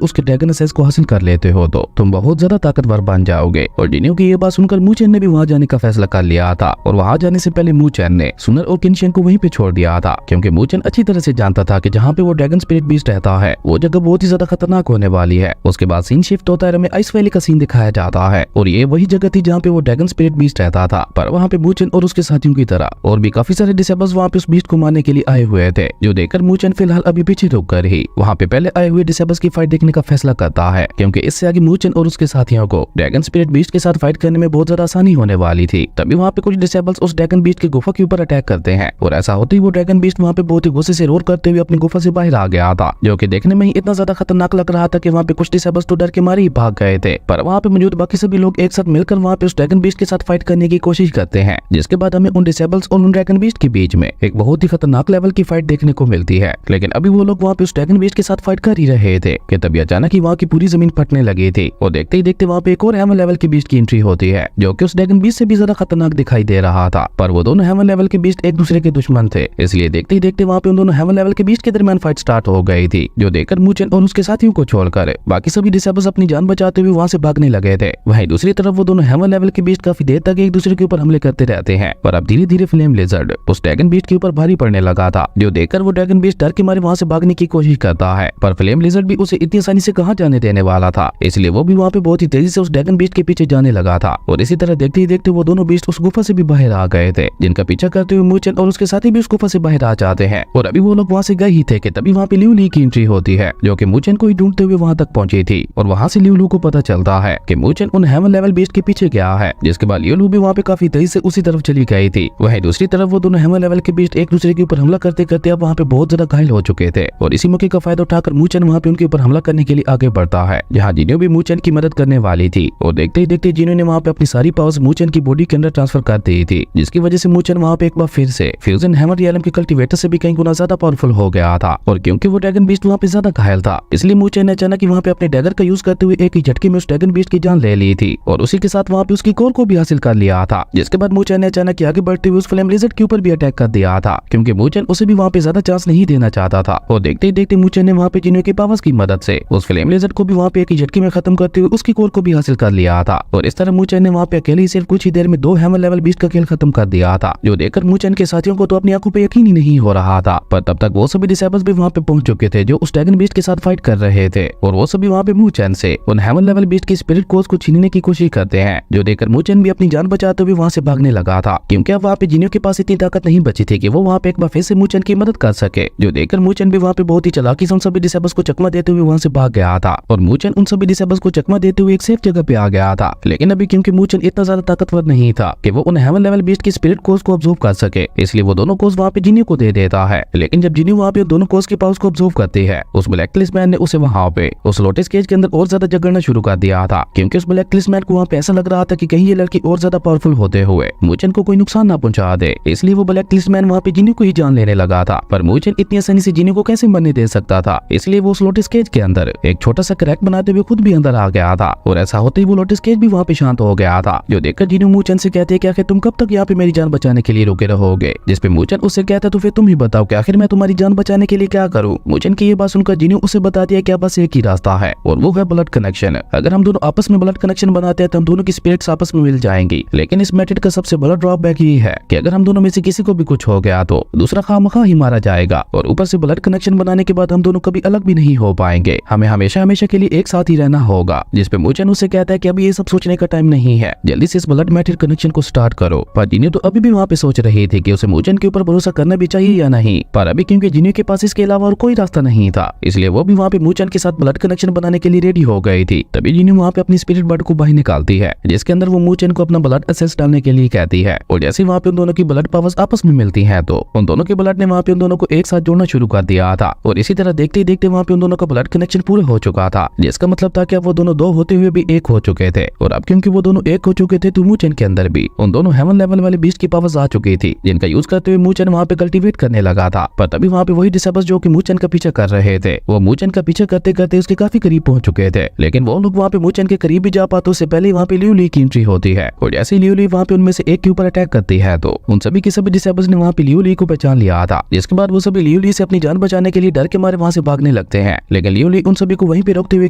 उसके ड्रैगन एसेंस को हासिल कर लेते हो तो तुम बहुत ज्यादा ताकतवर बन जाओगे। और जिन्हों की ये बात सुनकर मूचन ने भी वहाँ जाने का फैसला कर लिया था और वहाँ जाने से पहले मूचन ने सुनर और किनशियन को वहीं पे छोड़ दिया था, क्योंकि मूचन अच्छी तरह से जानता था कि जहाँ पे वो ड्रैगन स्पिरिट बीस्ट रहता है वो जगह बहुत ही ज्यादा खतरनाक होने वाली है। उसके बाद सीन शिफ्ट होता है, हमें आइस वैली का सीन दिखाया जाता है और ये वही जगह थी जहाँ पे वो ड्रैगन स्पिरिट बीस्ट रहता था। पर वहाँ पे मूचन और उसके साथियों की तरह और भी काफी सारे डिसेबल्स वहाँ पे उस बीस्ट को मारने के लिए आए हुए थे, जो देखकर मूचन फिलहाल अभी पीछे रुक कर ही वहाँ पे पहले आए हुए डिसेबल्स की फाइट देखने का फैसला करता है, क्योंकि इससे आगे मूचन और उसके साथियों को ड्रैगन स्पिरिट बीस्ट के साथ फाइट करने में बहुत ज्यादा आसानी होने वाली थी। तभी वहाँ पे कुछ डिसेबल्स उस ड्रैगन बीस्ट की गुफा के ऊपर अटैक करते हैं और ऐसा होते ही वो ड्रैगन बीस्ट वहाँ पे बहुत ही गुस्से से रोर करते हुए अपनी गुफा से बाहर आ गया था, जो कि देखने में ही इतना ज्यादा खतरनाक लग रहा था कि वहाँ पे कुछ डिसेबल्स तो डर के मारे ही भाग गए थे। पर वहाँ पे मौजूद बाकी सभी लोग एक साथ मिलकर वहाँ पे उस ड्रैगन बीस्ट के साथ फाइट करने की कोशिश करते हैं, जिसके बाद हमें उन डिसेबल्स और उन ड्रैगन बीस्ट के बीच में एक बहुत ही खतरनाक लेवल की फाइट देखने को मिलती है। लेकिन अभी वो लोग वहाँ पे उस ड्रैगन बीस्ट के साथ फाइट कर ही रहे थे कि तभी अचानक ही वहाँ की पूरी जमीन फटने लगी थी और देखते ही देखते वहाँ पे एक और हेवन लेवल की बीस्ट की एंट्री होती है, जो कि उस ड्रैगन बीस्ट से भी ज्यादा खतरनाक दिखाई दे रहा था। पर वो दोनों हेवन लेवल के बीस्ट एक दूसरे के दुश्मन थे, इसलिए देखते ही देखते वहाँ पे उन दोनों हेवन लेवल के बीस्ट के दरमियान फाइट स्टार्ट हो गई थी, जो देखकर मूचन और उसके साथियों को छोड़कर बाकी सभी डिसेबल्स अपनी जान बचाते हुए वहाँ से भागने लगे थे। वहीं दूसरी तरफ वो दोनों हेवन लेवल के बीस्ट काफी देर तक एक दूसरे के ऊपर हमले करते रहते हैं। पर अब धीरे धीरे फ्लेम लिजर्ड उस ड्रैगन बीस्ट के ऊपर भारी पड़ने लगा था, जो देखकर वो ड्रैगन बीस्ट डर के मारे वहाँ से भागने की कोशिश करता है। पर फ्लेम लिजर्ड भी उसे इतनी आसानी से कहाँ जाने देने वाला था, इसलिए वो भी वहाँ पे बहुत ही तेजी से उस ड्रैगन बीस्ट के पीछे जाने लगा था। और इसी तरह देखते ही देखते वो दोनों बीस्ट उस गुफा से भी बाहर आ गए थे, जिनका पीछा करते हुए मूचन और उसके साथी भी उस गुफा से बाहर आ जाते हैं। और अभी वो लोग वहाँ से गए ही थे कि तभी वहाँ पे लियू ली की एंट्री होती है, जो कि मूचन को ही ढूंढते हुए वहाँ तक पहुंची थी। और वहाँ से लियू लू को पता चलता है कि मूचन उन हेवन लेवल बीस्ट के पीछे गया है, जिसके बाद लियू लू भी वहाँ पे काफी तेजी से उसी तरफ चली गई थी। वहीं दूसरी तरफ वो दोनों हेवन लेवल के बीस्ट एक दूसरे के ऊपर हमला करते करते अब वहाँ पे बहुत ज्यादा घायल हो चुके थे। और इसी मौके का फायदा उठाकर मूचन वहाँ पे उनके ऊपर हमला करने के लिए आगे बढ़ता है, जहाँ जिन्हों भी मूचन की मदद करने वाली थी। और देखते ही देखते जिन्हों ने वहाँ पे अपनी सारी पावर्स मूचन की बॉडी के अंदर ट्रांसफर कर दी थी, जिसकी वजह से मूचन वहाँ पे एक बार फिर से फ्यूजन हैमर रियलम के कल्टीवेटर से भी कई गुना ज्यादा पावरफुल हो गया था। और क्योंकि वो ड्रैगन बीस्ट वहाँ पे ज्यादा घायल था, इसलिए मूचन ने अचानक ही वहाँ पे अपने डैगर का यूज करते हुए एक ही झटके में उस ड्रैगन बीस्ट की जान ले ली थी और उसी के साथ वहाँ पे उसकी कोर को भी हासिल कर लिया था। जिसके बाद मूचन ने अचानक आगे बढ़ते हुए उस फ्लेम लिजर्ड के ऊपर भी अटैक कर दिया था, क्योंकि मूचन उसे भी वहाँ पे ज्यादा चांस नहीं देना चाहता था। और देखते ही देखते मूचन ने वहाँ पे जिन्हों की पावर्स की मदद से उस फ्लेम लिजर्ड को भी वहाँ पे एक ही झटके में खत्म करते हुए उसकी कोर को भी हासिल कर लिया था। और इस तरह मूचन ने वहाँ पे अकेले ही सिर्फ कुछ ही देर में 2 हेवन लेवल बीस्ट का खेल खत्म कर दिया था, जो देखकर मूचन के साथियों को तो अपनी आंखों पे यकीन ही नहीं हो रहा था। पर तब तक वो सभी डिसेबल्स भी वहाँ पे पहुंच चुके थे जो उस ड्रैगन बीस्ट के साथ फाइट कर रहे थे, और वो सभी वहाँ पे मूचन से उन हेवन लेवल बीस्ट की स्पिरिट कोर्स को छीनने की कोशिश करते हैं, जो देखकर मूचन भी अपनी जान बचाते हुए वहाँ से भागने लगा था, क्योंकि अब वहाँ पे जिन्हों के पास इतनी ताकत नहीं बची थी कि वो वहाँ पे एक बार फिर से मूचन की मदद कर सके। जो देखकर मूचन भी वहाँ पे बहुत ही चालाकी से उन सभी डिसेबल्स को चकमा देते हुए वहाँ से भाग गया था। और मूचन उन सभी डिसेबल्स को चकमा देते हुए एक सेफ जगह पे आ गया था। लेकिन अभी क्योंकि मूचन इतना ज्यादा ताकतवर नहीं था कि वो उन हेवन लेवल बीस्ट की स्पिरिट कोर्स को ऑब्जर्व कर सके, इसलिए वो दोनों कोर्स वहाँ पे जिन्हों को दे देता है। लेकिन जब जिन्हों वहाँ पे दोनों कोर्स की पावर्स को ऑब्जर्व करती है, उस ब्लैक क्लिस मैन ने उसे वहाँ पे उस लोटस केज के अंदर और ज्यादा जगड़ना शुरू कर दिया था, क्योंकि उस ब्लैक क्लिस मैन को वहाँ पे ऐसा लग रहा था कि कहीं ये लड़की और ज्यादा पावरफुल होते हुए मूचन को कोई नुकसान ना पहुंचा दे, इसलिए वो ब्लैक क्लिस मैन वहाँ पे जिन्हों को ही जान लेने लगा था। पर मूचन इतनी आसानी से जिन्हों को कैसे मरने दे सकता था, इसलिए वो उस लोटस केज के अंदर एक छोटा सा क्रैक बनाते हुए खुद भी अंदर आ गया था। और ऐसा होते ही वो लोटस केज भी वहाँ पे शांत हो गया था, जो देखकर जिन्हों मूचन से कहते कि आखिर तुम कब तक यहाँ पे मेरी जान बचाने के लिए रुके रहोगे। जिसपे मूचन उससे कहता तो फिर तुम ही बताओ कि आखिर मैं तुम्हारी जान बचाने के लिए क्या करूँ। मूचन की ये बात सुनकर जिन्हों उसे बता दिया कि बस एक ही रास्ता है और वो है ब्लड कनेक्शन। अगर हम दोनों आपस में ब्लड कनेक्शन बनाते हैं तो हम दोनों की स्पिरिट्स आपस में मिल जाएंगी। लेकिन इस मेथड का सबसे बड़ा ड्रॉबैक ये है कि अगर हम दोनों में से किसी को भी कुछ हो गया तो दूसरा खामखा ही मारा जाएगा, और ऊपर से ब्लड कनेक्शन बनाने के बाद हम दोनों कभी अलग भी नहीं हो पाएंगे। हमें हमेशा हमेशा के लिए एक साथ ही रहना होगा। जिसपे मूचन उसे कहता है कि अभी ये सब सोचने का टाइम नहीं है, जल्दी से इस ब्लड मैटर कनेक्शन को स्टार्ट करो। पर जिन्हें तो अभी भी वहाँ पे सोच रही थी कि उसे मूचन के ऊपर भरोसा करना भी चाहिए या नहीं। पर अभी क्योंकि जिन्हें के पास इसके अलावा और कोई रास्ता नहीं था, इसलिए वो भी वहाँ पे मूचन के साथ ब्लड कनेक्शन बनाने के लिए रेडी हो गई थी। तभी जिन्हें वहाँ पे अपनी स्पिरिट बर्ड को बाहर निकालती है, जिसके अंदर वो मूचन को अपना ब्लड एसेंस डालने के लिए कहती है। और जैसे वहाँ पे उन दोनों की ब्लड पावर्स आपस में मिलती है तो उन दोनों के ब्लड ने वहाँ पे उन दोनों को एक साथ जोड़ना शुरू कर दिया था। और इसी तरह देखते ही देखते वहाँ पे उन दोनों का ब्लड कनेक्शन पूरा हो चुका था, जिसका मतलब था कि अब वो दोनों दो होते हुए भी एक हो चुके थे। और अब क्योंकि वो दोनों एक हो चुके थे तो मूचन के अंदर भी उन दोनों हेवन लेवल वाले बीस्ट की पावर्स आ चुकी थी, जिनका यूज करते हुए मूचन वहाँ पे कल्टीवेट करने लगा था। पर तभी वहाँ पे वही डिसेबल्स जो कि मूचन का पीछा कर रहे थे, वो मूचन का पीछा करते करते उसके काफी करीब पहुंच चुके थे, लेकिन वो लोग वहाँ पे मूचन के करीब भी जा पाते उससे पहले वहाँ पे लियू ली की एंट्री होती है। और जैसे लियू ली वहाँ पे उनमें से एक के ऊपर अटैक करती है तो उन सभी के सभी डिसेबल्स ने वहाँ पे लियू ली को पहचान लिया था, जिसके बाद वो सभी लियू ली से अपनी जान बचाने के लिए डर के मारे वहाँ से भागने लगते हैं। लेकिन लियू ली उन सभी को वहीं पे रोकते हुए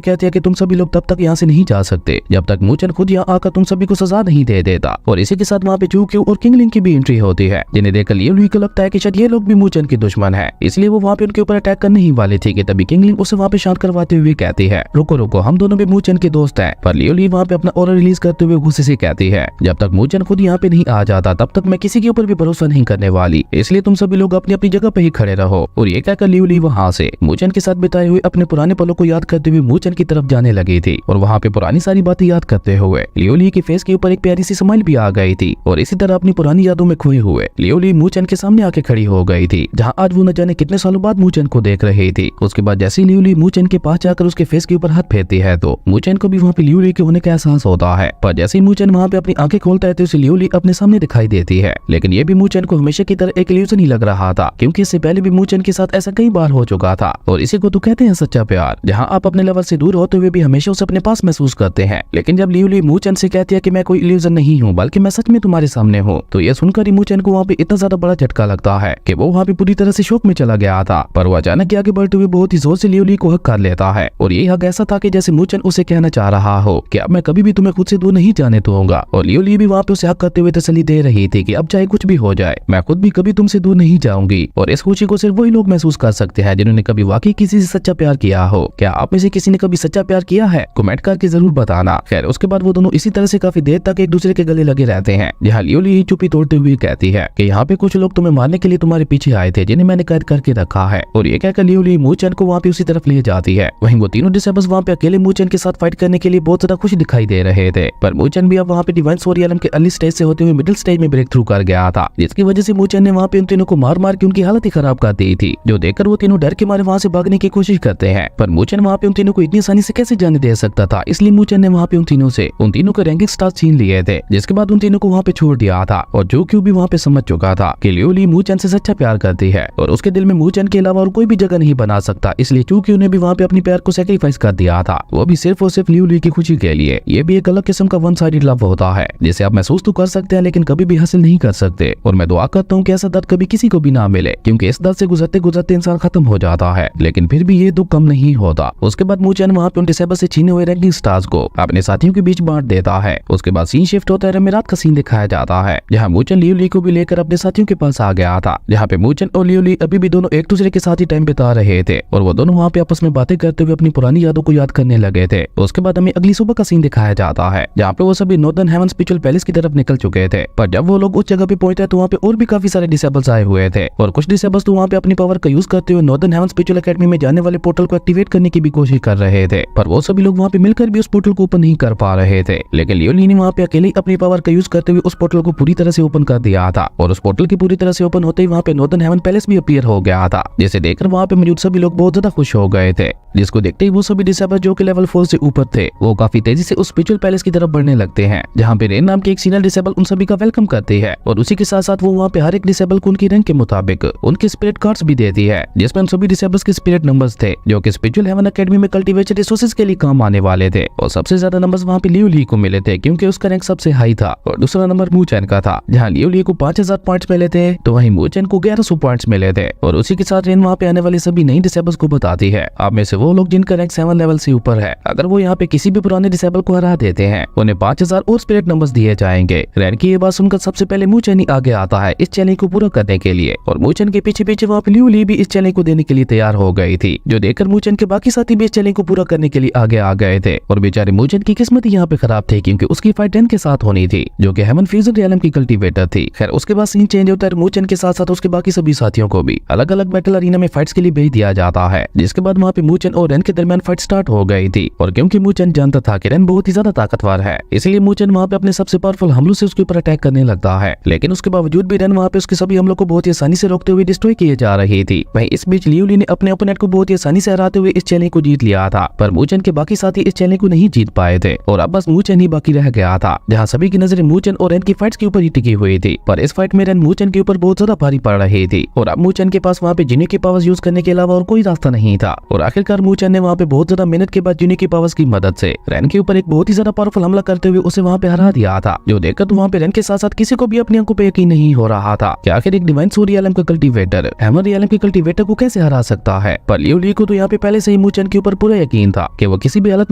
कहती है कि तुम सभी लोग तब तक यहाँ से नहीं जा सकते जब तक मूचन खुद यहाँ आकर तुम सभी को सजा नहीं दे देता। और इसी के साथ वहाँ पे चू क्यू और किंगलिंग की भी एंट्री होती है, जिन्हें देखकर लियू ली को लगता है कि शायद ये लोग भी मूचन के दुश्मन है, इसलिए वो वहाँ पे उनके ऊपर अटैक करने ही वाले थे कि तभी किंगलिंग उसे वहाँ पे शांत करवाते हुए कहती है रुको रुको, हम दोनों भी मूचन के दोस्त हैं। पर लियू ली वहाँ पे अपना ऑरा रिलीज करते हुए गुस्से से कहती है जब तक मूचन खुद यहाँ पे नहीं आ जाता तब तक मैं किसी के ऊपर भी भरोसा नहीं करने वाली, इसलिए तुम सभी लोग अपनी अपनी जगह पे ही खड़े रहो। और ये कहकर लियू ली वहाँ से मूचन के साथ बिताए हुए अपने पुराने पलों को याद करते हुए मूचन की तरफ जाने लगी थी। और वहाँ पे पुरानी सारी बातें याद करते हुए लियू ली के फेस के ऊपर एक प्यारी सी स्माइल भी आ गई थी। और इसी तरह अपनी पुरानी यादों में खोए हुए लियू ली मूचन के सामने आके खड़ी हो गई थी, जहाँ आज वो न जाने कितने सालों बाद मूचन को देख रही थी। उसके बाद जैसे लियू ली मूचन के पास जाकर उसके फेस के ऊपर हाथ फेरती है तो मूचन को भी वहाँ पे लियू ली के होने का एहसास होता है। पर जैसे ही मूचन वहाँ पे अपनी आंखें खोलता है तो उसे लियू ली अपने सामने दिखाई देती है, लेकिन ये भी मूचन को हमेशा की तरह एक इल्यूजन ही लग रहा था, क्योंकि इससे पहले भी मूचन के साथ ऐसा कई बार हो चुका था। और इसी को तो कहते हैं सच्चा प्यार, जहाँ आप अपने लेवल से दूर होते हुए भी हमेशा उसे अपने पास महसूस करते हैं। लेकिन जब लियू ली मूचन से कहती है कि मैं कोई इल्यूजन नहीं हूँ बल्कि मैं सच में तुम्हारे सामने हूँ, तो यह सुनकर ही मूचन को वहाँ पे इतना ज्यादा बड़ा झटका लगता है कि वो वहाँ पे पूरी तरह से शोक में चला गया था। पर वो अचानक आगे बढ़ते हुए बहुत ही जोर से लियू ली को हक कर लेता है। और ये हक ऐसा था कि जैसे मूचन उसे कहना चाह रहा हो कि अब मैं कभी भी तुम्हें खुद से दूर नहीं जाने दूंगा। और लियू ली भी वहाँ पे उसे हक करते हुए तसल्ली दे रही थी कि अब चाहे कुछ भी हो जाए मैं खुद भी कभी तुमसे दूर नहीं जाऊंगी। और इस खुशी को सिर्फ वही लोग महसूस कर सकते हैं जिन्होंने कभी वाकई किसी से सच्चा प्यार किया हो। क्या आप में से किसी ने कभी सच्चा प्यार किया है? कमेंट करके जरूर बताना। खैर उसके बाद वो दोनों इसी तरह से काफी देर तक एक दूसरे के गले लगे रहते हैं, जहाँ लियू ली चुप्पी तोड़ते हुए कहती है कि यहाँ पे कुछ लोग तुम्हें मारने के लिए तुम्हारे पीछे आए थे जिन्हें मैंने कैद करके रखा है। और ये कहकर लियू ली मूचन को वहाँ पे उसी तरफ ले जाती है। वहीं वो तीनों डिसेबल्स वहाँ पे अकेले मूचन के साथ फाइट करने के लिए बहुत ज्यादा खुश दिखाई दे रहे थे। पर मूचन भी अब वहाँ पे डिवाइन सोरियलम के अर्ली स्टेज से होते हुए मिडिल स्टेज में ब्रेक थ्रू कर गया था, जिसकी वजह से मूचन ने वहाँ पे उन तीनों को मार मार के उनकी हालत ही खराब कर दी थी, जो देखकर वो तीनों डर के मारे वहाँ से भागने की कोशिश करते हैं। पर मूचन वहाँ पे उन तीनों को इतनी आसानी से कैसे जाने दे सकता था, इसलिए मूचन ने वहाँ पे उन तीनों के रैंकिंग स्टार छीन लिए थे, जिसके बाद उन तीनों को वहाँ पे छोड़ दिया था। और जो क्यू भी वहाँ पे समझ चुका था कि लियू ली मूचन से सच्चा प्यार करती है और उसके दिल में मूचन के अलावा और कोई भी जगह नहीं बना सकता, इसलिए चू क्यू ने भी वहाँ पे अपनी प्यार को सैक्रिफाइस कर दिया था, वो भी सिर्फ और सिर्फ लियू ली की खुशी के लिए। ये भी एक अलग किस्म का वन साइडेड लव होता है, जिसे आप महसूस तो कर सकते हैं लेकिन कभी भी हासिल नहीं कर सकते। और मैं दुआ करता हूँ कि ऐसा दर्द कभी किसी को भी ना मिले, क्योंकि इस दर्द से गुजरते गुजरते इंसान खत्म हो जाता है, लेकिन फिर भी ये दुख कम नहीं होता। उसके बाद मूचन वहाँ पे उन डिसेबल से छीने हुए रैंकिंग स्टार्स को अपने साथियों के बीच बांट देता है। उसके बाद सीन शिफ्ट होता है, रात का सीन दिखाया जाता है, जहाँ मूचन लियू ली को भी लेकर अपने साथियों के पास आ गया था, जहाँ पे मूचन और लियू ली अभी भी दोनों एक दूसरे के साथ ही टाइम बिता रहे थे और वो दोनों वहाँ पे आपस में बातें करते हुए अपनी पुरानी यादों को याद करने लगे थे। उसके बाद हमें अगली सुबह का सीन दिखाया जाता है, जहाँ पे वो सभी नॉर्दर्न हेवन स्पिरिचुअल पैलेस की तरफ निकल चुके थे। पर जब वो लोग उस जगह पे पहुंचे तो वहाँ पे और भी काफी सारे डिसेबल्स आए हुए थे और कुछ डिसेबल्स तो वहाँ पे अपनी पावर का यूज करते हुए नॉर्दर्न हेवन स्पिरिचुअल एकेडमी में जाने वाले पोर्टल को एक्टिवेट करने की भी कोशिश कर रहे थे। पर वो सभी लोग वहाँ पे मिलकर भी उस पोर्टल को ओपन नहीं कर पा रहे थे, लेकिन लियू ली ने वहाँ पे अकेले अपनी पावर का यूज करते हुए उस पोर्टल को पूरी तरह से ओपन कर दिया था। और उस पोर्टल की पूरी तरह से ओपन होते ही वहाँ पे नॉर्दर्न हेवन पैलेस भी अपीयर हो गया था, जिसे देखकर वहाँ पे मौजूद सभी लोग बहुत ज्यादा खुश हो गए थे, जिसको देखते ही वो सभी डिसेबल जो कि लेवल 4 से ऊपर थे वो काफी तेजी से उस स्पिरिचुअल पैलेस की तरफ बढ़ने लगते हैं, जहाँ पे रेन नाम की एक सीनियर डिसेबल उन सभी का वेलकम करती है। और उसी के साथ साथ वो वहाँ पे हर एक डिसेबल को उनकी रैंक के मुताबिक उनके स्पिरिट कार्ड्स भी देती है, जिसमें उन सभी डिसेबल्स के स्पिरिट नंबर्स थे जो कि स्पिरिचुअल हेवन एकेडमी में कल्टीवेशन रिसोर्सेज के लिए काम आने वाले थे। और सबसे ज्यादा नंबर्स वहाँ पे लियू ली को मिले थे, क्योंकि उसका रैंक सबसे हाई था। और दूसरा नंबर मूचन का था, जहाँ लियू ली को 5000 पॉइंट्स मिले थे तो वहीं मूचन को 1100 पॉइंट्स मिले थे। और उसी के साथ रेन वहाँ पे आने वाले सभी नई डिसेबल्स को बताती है आप में से वो लोग जिनका रैंक 7 लेवल से ऊपर है, अगर वो यहाँ पे किसी भी पुराने डिसेबल को हरा देते हैं उन्हें 5000 और स्पिरिट नंबर्स दिए जाएंगे। रेन की ये बात सुनकर सबसे पहले मूचन ही आगे आता है इस चैलेंज को पूरा करने के लिए, और मूचन के पीछे पीछे वहाँ पे लियू ली भी इस चैलेंज को देने के लिए तैयार हो गई थी, जो देखकर मूचन के बाकी साथी भी इस चैलेंज को पूरा करने के लिए आगे आ गए थे। और बेचारे मूचन की किस्मत यहाँ पे खराब थी, क्योंकि उसकी फाइट रेन के साथ होनी थी जो कि हेवन फ्यूजन रियलम की कल्टीवेटर थी। खैर उसके बाद सीन चेंज होता है, मूचन के साथ साथ उसके बाकी सभी साथियों को भी अलग अलग बैटल अरीना में फाइट्स के लिए भेज दिया जाता है, जिसके बाद वहाँ पे मूचन और रेन के दरमियान फाइट स्टार्ट हो गई थी। और क्योंकि मूचन जानता था कि रेन बहुत ही ज्यादा ताकतवर है, इसलिए मूचन वहाँ पे अपने सबसे पावरफुल हमलों से उसके ऊपर अटैक करने लगता है, लेकिन उसके बावजूद भी रेन वहाँ पे उसके सभी हमलों को बहुत ही आसानी से रोकते हुए डिस्ट्रॉय किए जा रही थी। वहीं इस बीच लियू ली ने अपने ओपोनेंट को बहुत ही आसानी से हराते हुए इस चैलेंज को जीत लिया था, पर मूचन के बाकी साथी इस चैलेंज को नहीं जीत पाए थे और अब बस मूचन ही बाकी रह गया था, जहाँ सभी की नजरें मूचन और रेन की फाइट्स के ऊपर ही टिकी हुई थी। पर इस फाइट में रेन मूचन के ऊपर बहुत ज्यादा भारी पड़ रही थी और अब मूचन के पास वहाँ पे जीने की पावर्स यूज करने के अलावा और कोई रास्ता नहीं था। और आखिरकार मूचन ने वहाँ पे बहुत ज्यादा मेहनत के बाद यूनिक की पावर्स की मदद से रैन के ऊपर एक बहुत ही ज्यादा पावरफुल हमला करते हुए उसे वहाँ पे हरा दिया था। जो देखकर तो वहाँ पे रैन के साथ साथ किसी को भी अपनी आंखों पे यकीन नहीं हो रहा था कि आखिर एक डिवाइन सोल रियलम का कल्टीवेटर हैमर रियलम के कल्टीवेटर को कैसे हरा सकता है। पर लियो ली को तो यहाँ पे पहले से ही मूचन के ऊपर पूरा यकीन था कि वो किसी भी हालत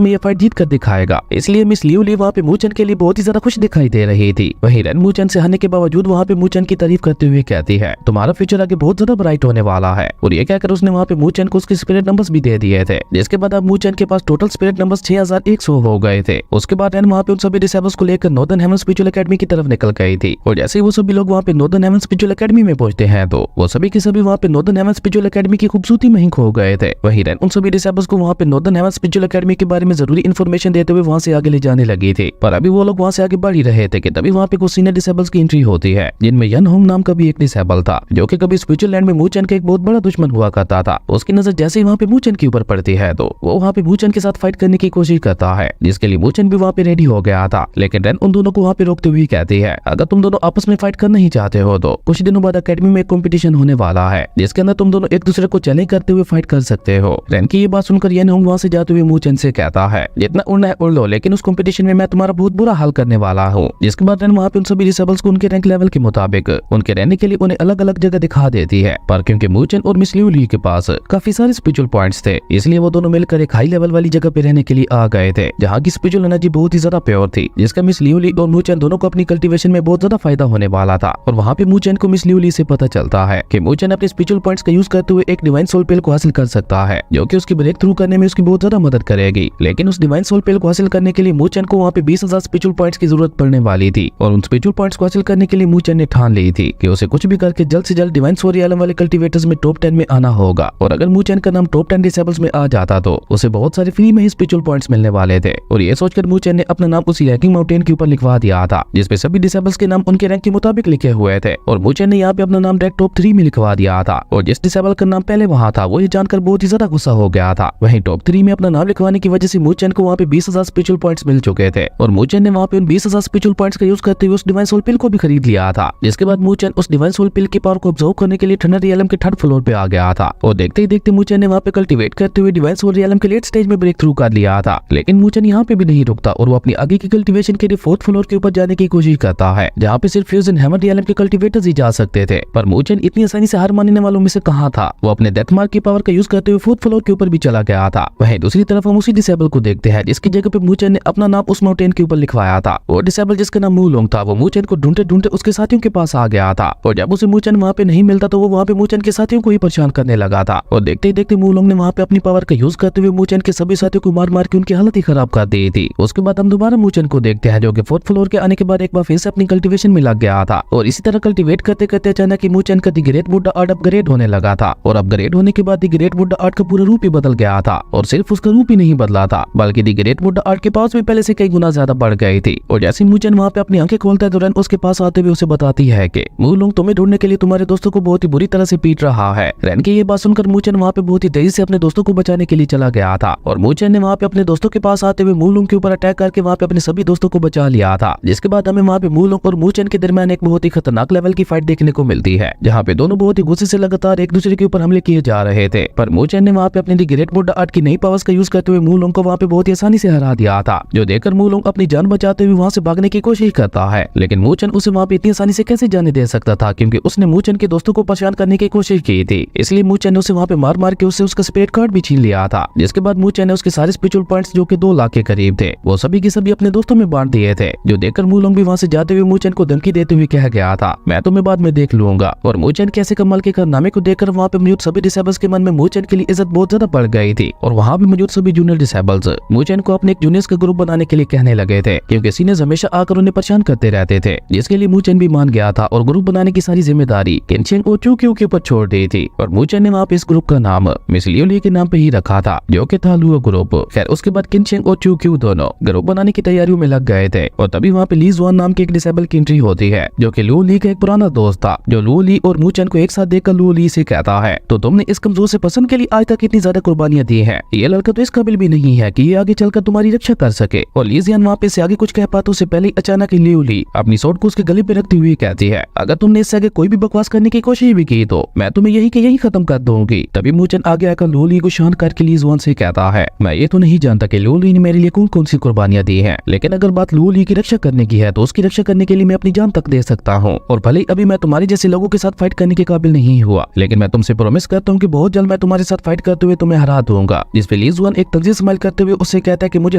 में ये फाइट जीत कर दिखाएगा, इसलिए मिस लियो ली वहाँ पे मूचन के लिए बहुत ही ज्यादा खुश दिखाई दे रही थी। वहीं रैन मूचन से हारने के बावजूद वहाँ पे मूचन की तारीफ करते हुए कहती है तुम्हारा फ्यूचर आगे बहुत ज्यादा ब्राइट होने वाला है। और ये कहकर उसने वहाँ पे मूचन को उसके स्पिरिट नंबर्स भी दे दिए थे, जिसके बाद अब मूचन के पास टोटल स्पिरिट नंबर्स 6100 हो गए थे। उसके बाद रैन वहाँ पे उन सभी डिसेबल्स को लेकर नॉर्दर्न हेवन स्पिरिचुअल एकेडमी की तरफ निकल गई थी। और जैसे ही वो सभी लोग वहाँ पे नॉर्दर्न हेवन स्पिरिचुअल एकेडमी में पहुंचते हैं तो वो सभी के सभी वहाँ पे नॉर्दर्न हेवन स्पिरिचुअल एकेडमी की खूबसूरती में ही खो गए थे। वहीं रैन उन सभी डिसेबल्स को वहाँ पे नॉर्दर्न हेवन स्पिरिचुअल एकेडमी के बारे में जरूरी इन्फॉर्मेशन देते हुए वहाँ से आगे ले जाने लगी थी। पर अभी वो लोग वहाँ से आगे बढ़ ही रहे थे कि तभी वहाँ पे कुछ सीनियर डिसेबल्स की एंट्री होती है, जिनमें यन होंग नाम का भी एक डिसेबल था, जो कि कभी स्पिरिचुअल लैंड में मूचन का एक बहुत बड़ा दुश्मन हुआ करता था। उसकी नजर जैसे ही वहाँ पे मूचन के ऊपर पड़ती है तो वो वहाँ पे मूचन के साथ फाइट करने की कोशिश करता है, जिसके लिए मूचन भी वहाँ पे रेडी हो गया था। लेकिन रैन उन दोनों को वहाँ पे रोकते हुए कहती है अगर तुम दोनों आपस में फाइट करना ही चाहते हो तो कुछ दिनों बाद अकेडमी में एक कॉम्पिटिशन होने वाला है, जिसके अंदर तुम दोनों एक दूसरे को चैलेंज करते हुए फाइट कर सकते हो। रैन की ये बात सुनकर यन होंग वहाँ से जाते हुए मूचन से कहता है जितना उड़ना है उड़ लो, लेकिन उस कॉम्पिटिशन में मैं तुम्हारा बहुत बुरा हाल करने वाला हूँ। जिसके बाद रैन वहाँ पे उन सभी डिसेबल्स को उनके रैंक लेवल के मुताबिक उनके रहने के लिए उन्हें अलग अलग जगह दिखा देती है। पर क्योंकि मूचन और मिस लियो ली के पास काफी सारे स्पिरिचुअल पॉइंट्स थे, इसलिए वो दोनों मिलकर एक हाई लेवल वाली जगह पे रहने के लिए आ गए थे, जहाँ की स्पिरिचुअल एनर्जी बहुत ही ज्यादा प्योर थी, जिसका मिस लियो ली और मूचन दोनों को अपनी कल्टीवेशन में बहुत ज्यादा फायदा होने वाला था। और वहाँ पे मूचन को मिस लियो ली से पता चलता है कि मूचन अपने स्पिरिचुअल पॉइंट्स का यूज करते हुए एक डिवाइन सोल पेल को हासिल कर सकता है, जो कि उसकी ब्रेक थ्रू करने में उसकी बहुत ज्यादा मदद करेगी। लेकिन उस डिवाइन सोल पेल को हासिल करने के लिए मूचन को वहाँ पे 20,000 स्पिरिचुअल पॉइंट्स की जरूरत पड़ने वाली थी। और उन स्पिरिचुअल पॉइंट्स को हासिल करने के लिए मूचन ने ठान ली थी कि उसे कुछ भी करके जल्द से जल्द डिवाइन सोल रियलम वाले कल्टीवेटर्स में टॉप 10 में आना होगा। और अगर मूचन का नाम टॉप 10 डिसेबल्स में आ जाता तो उसे बहुत सारे फ्री में ही स्पिरिचुअल पॉइंट्स मिलने वाले थे। और ये सोचकर मूचन ने अपना नाम उसी रैंकिंग माउंटेन के ऊपर लिखवा दिया था, जिसपे सभी डिसेबल्स के नाम उनके रैंक के मुताबिक लिखे हुए थे। और मूचन ने यहाँ पे अपना नाम डायरेक्ट टॉप 3 में लिखवा दिया था। और जिस डिसेबल का नाम पहले वहाँ था वो ये जानकर बहुत ही ज्यादा गुस्सा हो गया था। वहीं टॉप 3 में अपना नाम लिखवाने की वजह से मूचन को वहाँ पे 20,000 स्पिरिचुअल पॉइंट्स मिल चुके थे। और मूचन ने वहाँ पे उन 20,000 स्पिरिचुअल पॉइंट्स का यूज करते हुए उस डिवाइन सोल पिल को भी खरीद लिया था। जिसके बाद मूचन उस डिवाइन सोल पिल की पावर को ऑब्जर्व करने के लिए थंडर रियलम के 3rd फ्लोर पे आ गया था। और देखते ही देखते मूचन ने वहाँ पे कल्टीवेट करते हुए डिवाइन सोल रियलम के लेट स्टेज में ब्रेक थ्रू कर लिया था। लेकिन मूचन यहाँ पे भी नहीं रुकता और वो अपनी आगे की कल्टीवेशन के लिए 4th फ्लोर के ऊपर जाने की कोशिश करता है, जहाँ पे सिर्फ फ्यूजन हैमर रियलम के कल्टीवेटर्स ही जा सकते थे। पर मूचन इतनी आसानी से हार मानने वालों में से कहाँ था, वो अपने डेथ मार्क की पावर का यूज करते हुए 4th फ्लोर के ऊपर भी चला गया था। वहीं दूसरी तरफ हम उसी डिसेबल को देखते हैं जिसकी जगह पे मूचन ने अपना नाम उस माउंटेन के ऊपर लिखवाया था। वो डिसेबल जिसका नाम मूलोंग था, वो मूचन को ढूंढते ढूंढते उसके साथियों के पास आ गया था। और जब उसे मूचन वहाँ पे नहीं मिलता तो वो वहाँ पे मूचन के साथियों को ही परेशान करने लगा था। और देखते ही देखते मूलोंग ने वहाँ पे अपनी पावर का यूज करते हुए मूचन के सभी साथियों को मार मार के उनकी हालत ही खराब कर दी थी। उसके बाद हम दोबारा मूचन को देखते हैं, जो कि 4th फ्लोर के आने के बाद एक बार फिर से अपनी कल्टीवेशन में लग गया था। और इसी तरह कल्टीवेट करते करते अचानक ही मूचन का द ग्रेट बुड्ढा आर्ट अपग्रेड होने लगा था। और अपग्रेड होने के बाद द ग्रेट बुड्ढा आर्ट का पूरा रूप ही बदल गया था। और सिर्फ उसका रूप ही नहीं बदला था, बल्कि द ग्रेट बुड्ढा आर्ट के पास भी पहले से कई गुना ज्यादा बढ़ गई थी। और जैसे मूचन वहाँ पे अपनी आंखें खोलता है तो रैन उसके पास आते हुए उसे बताती है कि मूलोंग तुम्हें ढूंढने के लिए तुम्हारे दोस्तों को बहुत ही बुरी तरह से पीट रहा है। रैन की ये बात सुनकर मूचन वहाँ पे बहुत ही तेजी से अपने दोस्तों को बचाने के लिए चला गया था। और मूचन ने वहाँ पे अपने दोस्तों के पास आते हुए मूलोंग के ऊपर अटैक करके वहाँ पे अपने सभी दोस्तों को बचा लिया था। जिसके बाद हमें वहाँ पे मूलोंग और मूचन के दरमियान एक बहुत ही खतरनाक लेवल की फाइट देखने को मिलती है, जहाँ पे दोनों बहुत ही गुस्से से लगातार एक दूसरे के ऊपर हमले किए जा रहे थे। पर मूचन ने वहाँ पे अपने द ग्रेट बुड्ढा आर्ट की नई पावर्स का यूज करते हुए मूलोंग को वहाँ पे बहुत ही आसानी से हरा दिया था, जो देखकर मूलोंग अपनी जान बचाते हुए वहाँ से भागने की कोशिश करता है। लेकिन मूचन उसे वहाँ पे इतनी आसानी से कैसे जाने दे सकता था, क्योंकि उसने मूचन के दोस्तों को परेशान करने की कोशिश की थी। इसलिए मूचन ने उसे वहाँ पे मार मार के उससे उसका स्पिरिट कार्ड भी छीन लिया था। जिसके बाद मूचन ने उसके सारे स्पिरिचुअल पॉइंट्स, जो कि 2 लाख के करीब थे, वो सभी के सभी अपने दोस्तों में बांट दिए थे। जो देखकर मूलोंग भी वहाँ से जाते हुए मूचन को धमकी देते हुए कह गया था मैं तुम्हें बाद में देख लूंगा। और मूचन के ऐसे कमाल के कारनामे को देखकर वहाँ पे मौजूद सभी डिसेबल्स के मन में मूचन के लिए इज्जत बहुत ज्यादा बढ़ गई थी। और वहाँ पे मौजूद सभी जूनियर डिसेबल्स मूचन को अपने एक जूनियर्स का ग्रुप बनाने के लिए कहने लगे थे, क्योंकि सीनियर्स हमेशा आकर उन्हें परेशान करते रहते थे। जिसके लिए मूचन भी मान गया था और ग्रुप बनाने की सारी जिम्मेदारी किनशेंग और चूक्यू के ऊपर छोड़ दी थी। और मूचन ने वहाँ पे इस ग्रुप का नाम मिस लियो ली के नाम पे ही रखा था, जो कि था लुओ ग्रुप। खैर उसके बाद किनशेंग और चूक्यू दोनों ग्रुप बनाने की तैयारियों में लग गए थे। और तभी वहाँ पे ली ज़ुआन नाम के एक डिसेबल की एंट्री होती है, जो कि लुओ ली का एक पुराना दोस्त था, जो लुओ ली और मूचन को एक साथ देखकर लुओ ली से कहता है तो तुमने इस कमजोर से पसंद के लिए आज तक इतनी ज्यादा कुर्बानियां दी हैं, ये लड़का तो इस काबिल भी नहीं है कि ये आगे चलकर तुम्हारी रक्षा कर सके। और ली ज़ियान वहाँ पे से आगे कुछ कह पाते उससे पहले ही अचानक ही लुओ ली अपनी स्वॉर्ड को उसके गले पे रखती हुई कहती है अगर तुमने इससे आगे कोई भी बकवास करने की कोशिश भी की तो मैं तुम्हें यही के यही खत्म कर दूंगी। तभी मूचन आगे आकर लू ली को शांत करके ली जुआन से कहता है, मैं ये तो नहीं जानता कि लू ली ने मेरे लिए कौन कौन सी कुर्बानियां दी हैं, लेकिन अगर बात लू ली की रक्षा करने की है तो उसकी रक्षा करने के लिए मैं अपनी जान तक दे सकता हूँ। और भले ही अभी मैं तुम्हारे जैसे लोगों के साथ फाइट करने के काबिल नहीं हुआ, लेकिन मैं तुमसे प्रॉमिस करता हूँ कि बहुत जल्द मैं तुम्हारे साथ फाइट करते हुए तुम्हें हरा दूंगा। जिस पे ली जुआन एक तंजील स्माइल करते हुए उससे कहता है कि मुझे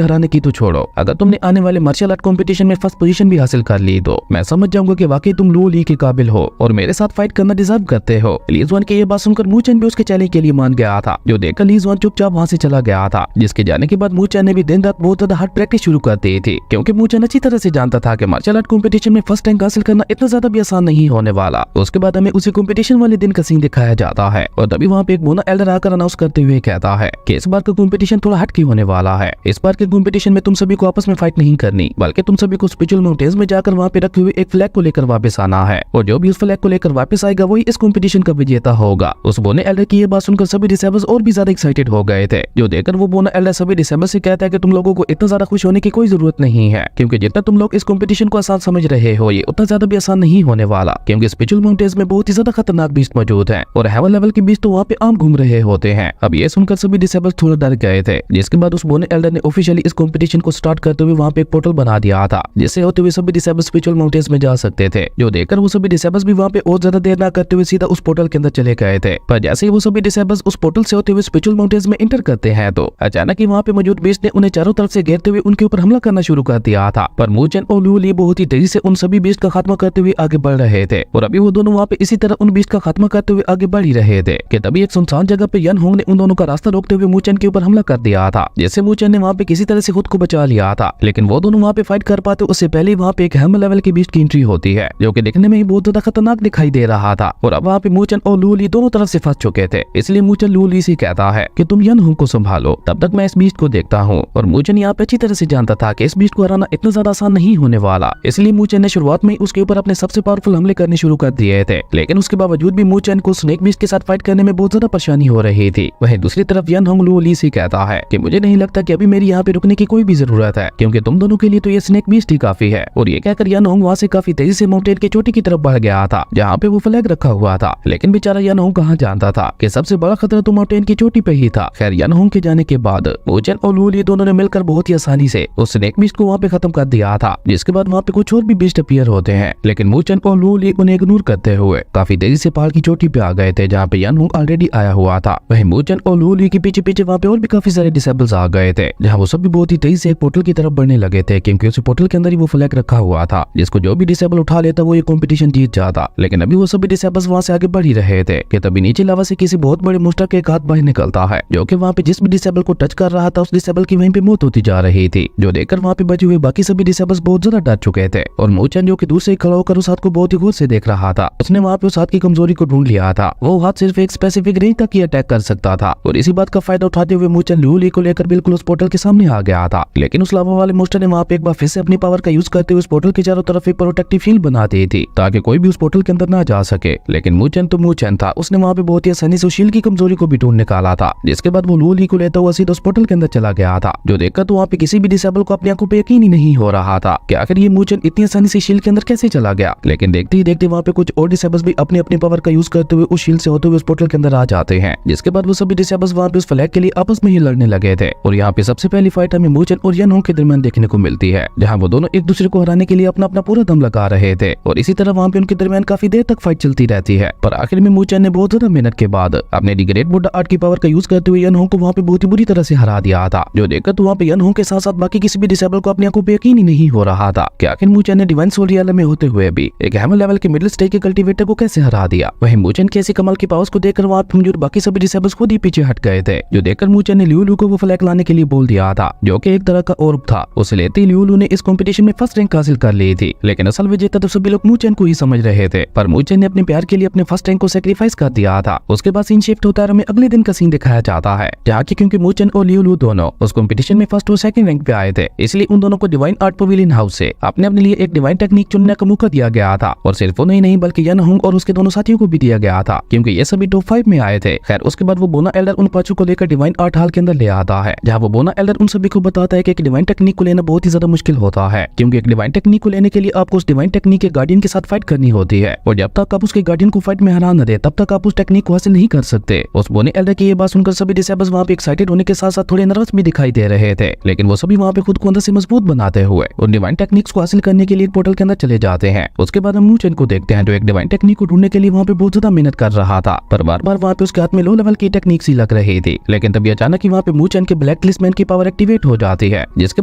हराने की तो छोड़ो, अगर तुमने आने वाले मार्शल आर्ट कंपटीशन में फर्स्ट पोजीशन भी हासिल कर ली तो मैं समझ जाऊंगा कि वाकई तुम लू ली के काबिल हो और मेरे साथ फाइट करना डिजर्व करते हो। ली जुआन की ये बात सुनकर मू चैन भी उसके चैलेंज के लिए मान गया था, जो देखकर ली जुआन चुपचाप वहाँ से चला गया था। जिसके जाने के बाद मू चैन ने भी दिन रात बहुत ज्यादा हार्ड प्रैक्टिस शुरू कर दी थी, क्योंकि मू चैन अच्छी तरह से जानता था कि मार्शल आर्ट कंपटीशन में फर्स्ट रैंक हासिल करना इतना ज्यादा भी आसान नहीं होने वाला। उसके बाद हमें उसी कंपटीशन वाले दिन का सीन दिखाया जाता है और तभी वहाँ पे एक बोना एल्डर आकर अनाउंस करते हुए कहता है कि इस बार का कंपटीशन थोड़ा हटके होने वाला है। इस बार के कंपटीशन में तुम सभी को आपस में फाइट नहीं करनी, बल्कि तुम सभी को स्पिरिचुअल माउंटेन्स में जाकर वहाँ पे रखे हुए एक फ्लैग को लेकर वापस आना है, और जो भी उस फ्लैग को लेकर वापस आएगा वही इस कंपटीशन का विजेता होगा। उस बोने एल्डर की ये बात सुनकर सभी डिसेबल्स और भी ज्यादा एक्साइटेड हो गए थे, जो देखकर वो बोना एल्डर सभी डिसेबल्स से कहता है कि तुम लोगों को इतना ज्यादा खुश होने की कोई जरूरत नहीं है, क्योंकि जितना तुम लोग इस कंपटीशन को आसान समझ रहे हो ये उतना ज्यादा भी आसान नहीं होने वाला, क्योंकि स्पिरिचुअल माउंटेन्स में बहुत ही ज्यादा खतरनाक बीस्ट मौजूद है और हेवन लेवल के बीस्ट तो वहाँ पे आम घूम रहे होते हैं। अब ये सुनकर सभी डिसेबल्स थोड़ा डर गए थे, जिसके बाद उस बोने एल्डर ने ऑफिशियली इस कंपटीशन को स्टार्ट करते हुए वहाँ पे एक पोर्टल बना दिया था, जिससे होते हुए सभी डिसेबल्स स्पिरिचुअल माउंटेन्स में जा सकते थे। जो देखकर वो सभी डिसेबल्स भी वहाँ पे और ज्यादा देर ना करते हुए सीधा उस पोर्टल के अंदर चले गए थे। पर जैसे ही वो सभी डिसेबल्स उस पोर्टल से होते हुए स्पिरिचुअल माउंटेन्स में एंटर करते हैं तो अचानक ही वहाँ पे मौजूद बीस्ट ने उन्हें चारों तरफ से घेरते हुए उनके ऊपर हमला करना शुरू कर दिया था। पर मू चैन और लू ली बहुत ही तेजी से उन सभी बीस्ट का खात्मा करते हुए आगे बढ़ रहे थे, और अभी वो दोनों वहाँ पे इसी तरह उन बीस्ट का खात्मा करते हुए आगे बढ़ ही रहे थे कि तभी एक सुनसान जगह पे यन होंग ने उन दोनों का रास्ता रोकते हुए मू चैन के ऊपर हमला कर दिया था, जिससे मू चैन ने वहाँ पे किसी तरह से खुद को बचा लिया था। लेकिन वो दोनों वहाँ पे फाइट कर पाते उससे पहले वहाँ पे एक हेमर लेवल की बीस्ट की एंट्री होती है, जो कि देखने में ही बहुत ज्यादा खतरनाक दिखाई दे रहा था। और अब वहाँ पे मू चैन और लू ली दोनों तरफ से फंस चुके थे, इसलिए मू चैन लू ली से कहता है कि तुम यन होंग को संभालो, तब तक मैं इस बीस्ट को देखता हूँ। और मू चैन यहाँ पे अच्छी तरह से जानता था कि इस बीस्ट को हराना इतना ज्यादा आसान नहीं होने वाला, इसलिए मू चैन ने शुरुआत में उसके ऊपर अपने सबसे पावरफुल हमले करने शुरू कर दिए थे। लेकिन उसके बावजूद भी मू चैन को स्नेक बीस्ट के साथ फाइट करने में बहुत ज्यादा परेशानी हो रही थी। वहीं दूसरी तरफ यन होंग लू ली से कहता है कि मुझे नहीं लगता कि अभी मेरी यहाँ पे रुकने की कोई भी जरूरत है, क्योंकि तुम दोनों के लिए तो ये स्नेक बीस्ट ही काफी है। और ये कहकर यन होंग वहाँ से काफी तेजी से माउंटेन की चोटी की तरफ बढ़ गया था, जहाँ पे वो फ्लैग रखा हुआ था। लेकिन बेचारा यन होंग कहाँ जानता था कि सबसे बड़ा खतरा तो माउंटेन की चोटी पे ही था। खैर यन होंग के जाने के बाद मू चैन और लू ली दोनों ने मिलकर बहुत ही आसानी से उस स्नेक बीस्ट को वहाँ पे खत्म कर दिया था। जिसके बाद वहाँ पे कुछ और भी बीस्ट अपीयर होते हैं, लेकिन मू चैन और लू ली उन्हें इग्नोर करते हुए काफी तेजी से पहाड़ की चोटी पे आ गए थे, जहाँ पे यन होंग ऑलरेडी आया हुआ था। वहीं मू चैन और लू ली के पीछे पीछे वहाँ पे और भी काफी सारे डिसेबल्स आ गए थे, जहाँ वो सब भी बहुत ही तेजी से एक पोर्टल की तरफ बढ़ने लगे थे, क्योंकि उस पोर्टल के अंदर ही वो फ्लैग रखा हुआ था, जिसको जो भी डिसेबल उठा लेता वो ये कंपटीशन जीत जाता। लेकिन अभी वो सभी डिसेबल्स वहाँ से आगे बढ़ ही रहे थे कि तभी नीचे लावा से किसी बहुत बड़े मोस्टर के एक हाथ बाहर निकलता है, जो कि वहाँ पे जिस भी डिसेबल को टच कर रहा था उस डिसेबल की वहीं पे मौत होती जा रही थी। जो देखकर वहाँ पे बचे हुए बाकी सभी डिसेबल्स बहुत ज्यादा डर चुके थे, और मू चैन जो कि दूर से खड़ा होकर उस हाथ को बहुत ही गौर से देख रहा था, उसने वहाँ पे उस हाथ की कमजोरी को ढूंढ लिया था। वो हाथ सिर्फ एक स्पेसिफिक रेंज तक ही अटैक कर सकता था, और इसी बात का फायदा उठाते हुए मू चैन लू ली को लेकर बिल्कुल उस पोर्टल के सामने आ गया था। लेकिन उस लावा वाले मोस्टर ने वहाँ पे एक बार फिर से अपनी पावर का यूज करते हुए उस पोर्टल के चारों तरफ एक प्रोटेक्टिव फील्ड बना दी थी, ताकि कोई भी उस पोर्टल के अंदर ना जा सके। लेकिन मू चैन तो मू चैन था, उसने वहाँ पे बहुत ही आसानी से शील्ड की कमजोरी को भी ढूंढ निकाला था। जिसके बाद वो लू ली को लेता हुआ सीधा उस पोर्टल के अंदर चला गया था, जो देखकर तो वहाँ पे किसी भी डिसेबल को अपनी आंखों पे यकीन ही नहीं हो रहा था कि आखिर ये मू चैन इतनी आसानी से शील्ड के अंदर कैसे चला गया। लेकिन देखते ही देखते वहाँ पे कुछ और डिसेबल्स भी अपनी अपनी पावर का यूज करते हुए उस शील्ड से होते हुए उस पोर्टल के अंदर आ जाते हैं। जिसके बाद वो सभी डिसेबल्स वहाँ पे उस फ्लैग के लिए आपस में ही लड़ने लगे थे। और यहाँ पे सबसे पहली फाइट हमें मू चैन और यन होंग के दरमियान देखने को मिलती है, जहाँ वो दोनों एक दूसरे को हराने के लिए अपना अपना पूरा दम लगा रहे थे। और इसी तरह वहाँ पे उनके दरमियान काफी देर तक फाइट चलती रहती है। पर आखिर में मू चैन ने बहुत ज्यादा मेहनत के बाद अपने दी ग्रेट बुड्ढा आर्ट की पावर का यूज करते हुए यन होंग को वहाँ पे बहुत ही बुरी तरह से हरा दिया था। जो देखकर तो वहाँ पे यन होंग के साथ साथ बाकी किसी भी डिसेबल को अपनी आंखों पे यकीन ही नहीं हो रहा था कि आखिर मू चैन ने डिवाइन सोल रियलम में होते हुए भी एक हैमर लेवल के मिडिल स्टेज के कल्टीवेटर को कैसे हरा दिया। वहीं मू चैन की ऐसी कमाल की पावर्स को देखकर वहाँ पे मौजूद बाकी सभी डिसेबल्स खुद ही पीछे हट गए थे। जो देखकर मू चैन ने लियू लू को वो फ्लैग लाने के लिए बोल दिया था, जो कि एक तरह का ऑर्ब था। उसे लेते ही लियू लू ने इस कंपटीशन में फर्स्ट रैंक हासिल कर ली थी। लेकिन असल विजेता तो सभी लोग मू चैन को ही समझ रहे थे, पर मू चैन ने अपने प्यार के लिए अपने फर्स्ट रैंक को सैक्रिफाइस कर दिया था। उसके बाद सीन शिफ्ट होता है, हमें अगले दिन का सीन दिखाया जाता है, जहाँ की क्योंकि मू चैन और लियू लू दोनों उस कंपटीशन में फर्स्ट और सेकंड रैंक पे आए थे, इसलिए उन दोनों को डिवाइन आर्ट पवेलियन हाउस से अपने अपने लिए एक डिवाइन टेक्निक चुनने का मौका दिया गया था। और सिर्फ उन्हें नहीं बल्कि यन होंग और उसके दोनों साथियों को भी दिया गया था, क्योंकि ये सभी टॉप 5 में आए थे। खैर उसके बाद वो बोना एल्डर उन पांचों को लेकर डिवाइन आर्ट हॉल के अंदर ले आता है, जहाँ वो बोना एल्डर उन सभी को बताता है कि एक डिवाइन टेक्निक को लेना बहुत ही ज्यादा मुश्किल होता है, क्योंकि एक डिवाइन टेक्निक को लेने के लिए आपको उस डिवाइन टेक्निक के गार्डियन के साथ फाइट करनी होती है, और जब तक आप उसके गार्डियन को फाइट में हरा न दे तब तक आप उस टेक्निक को हासिल नहीं कर सकते। उस बोने उन्हें एल्डर की ये बात सुनकर सभी डिसेबल्स वहाँ पे एक्साइटेड होने के साथ साथ थोड़े नर्वस भी दिखाई दे रहे थे, लेकिन वो सभी वहाँ पे खुद को अंदर से मजबूत बनाते हुए उन डिवाइन टेक्निक्स को हासिल करने के लिए पोर्टल के अंदर चले जाते हैं। उसके बाद हम मूचेन को देखते हैं जो एक डिवाइन टेक्निक को ढूंढने के लिए वहाँ पे बहुत ज्यादा मेहनत कर रहा था, पर बार बार वहाँ पे उसके हाथ में लो लेवल की टेक्निक सी लग रही थी। लेकिन तभी अचानक ही वहाँ पे मूचेन के ब्लैक लिस्टमैन की पावर एक्टिवेट हो जाती है, जिसके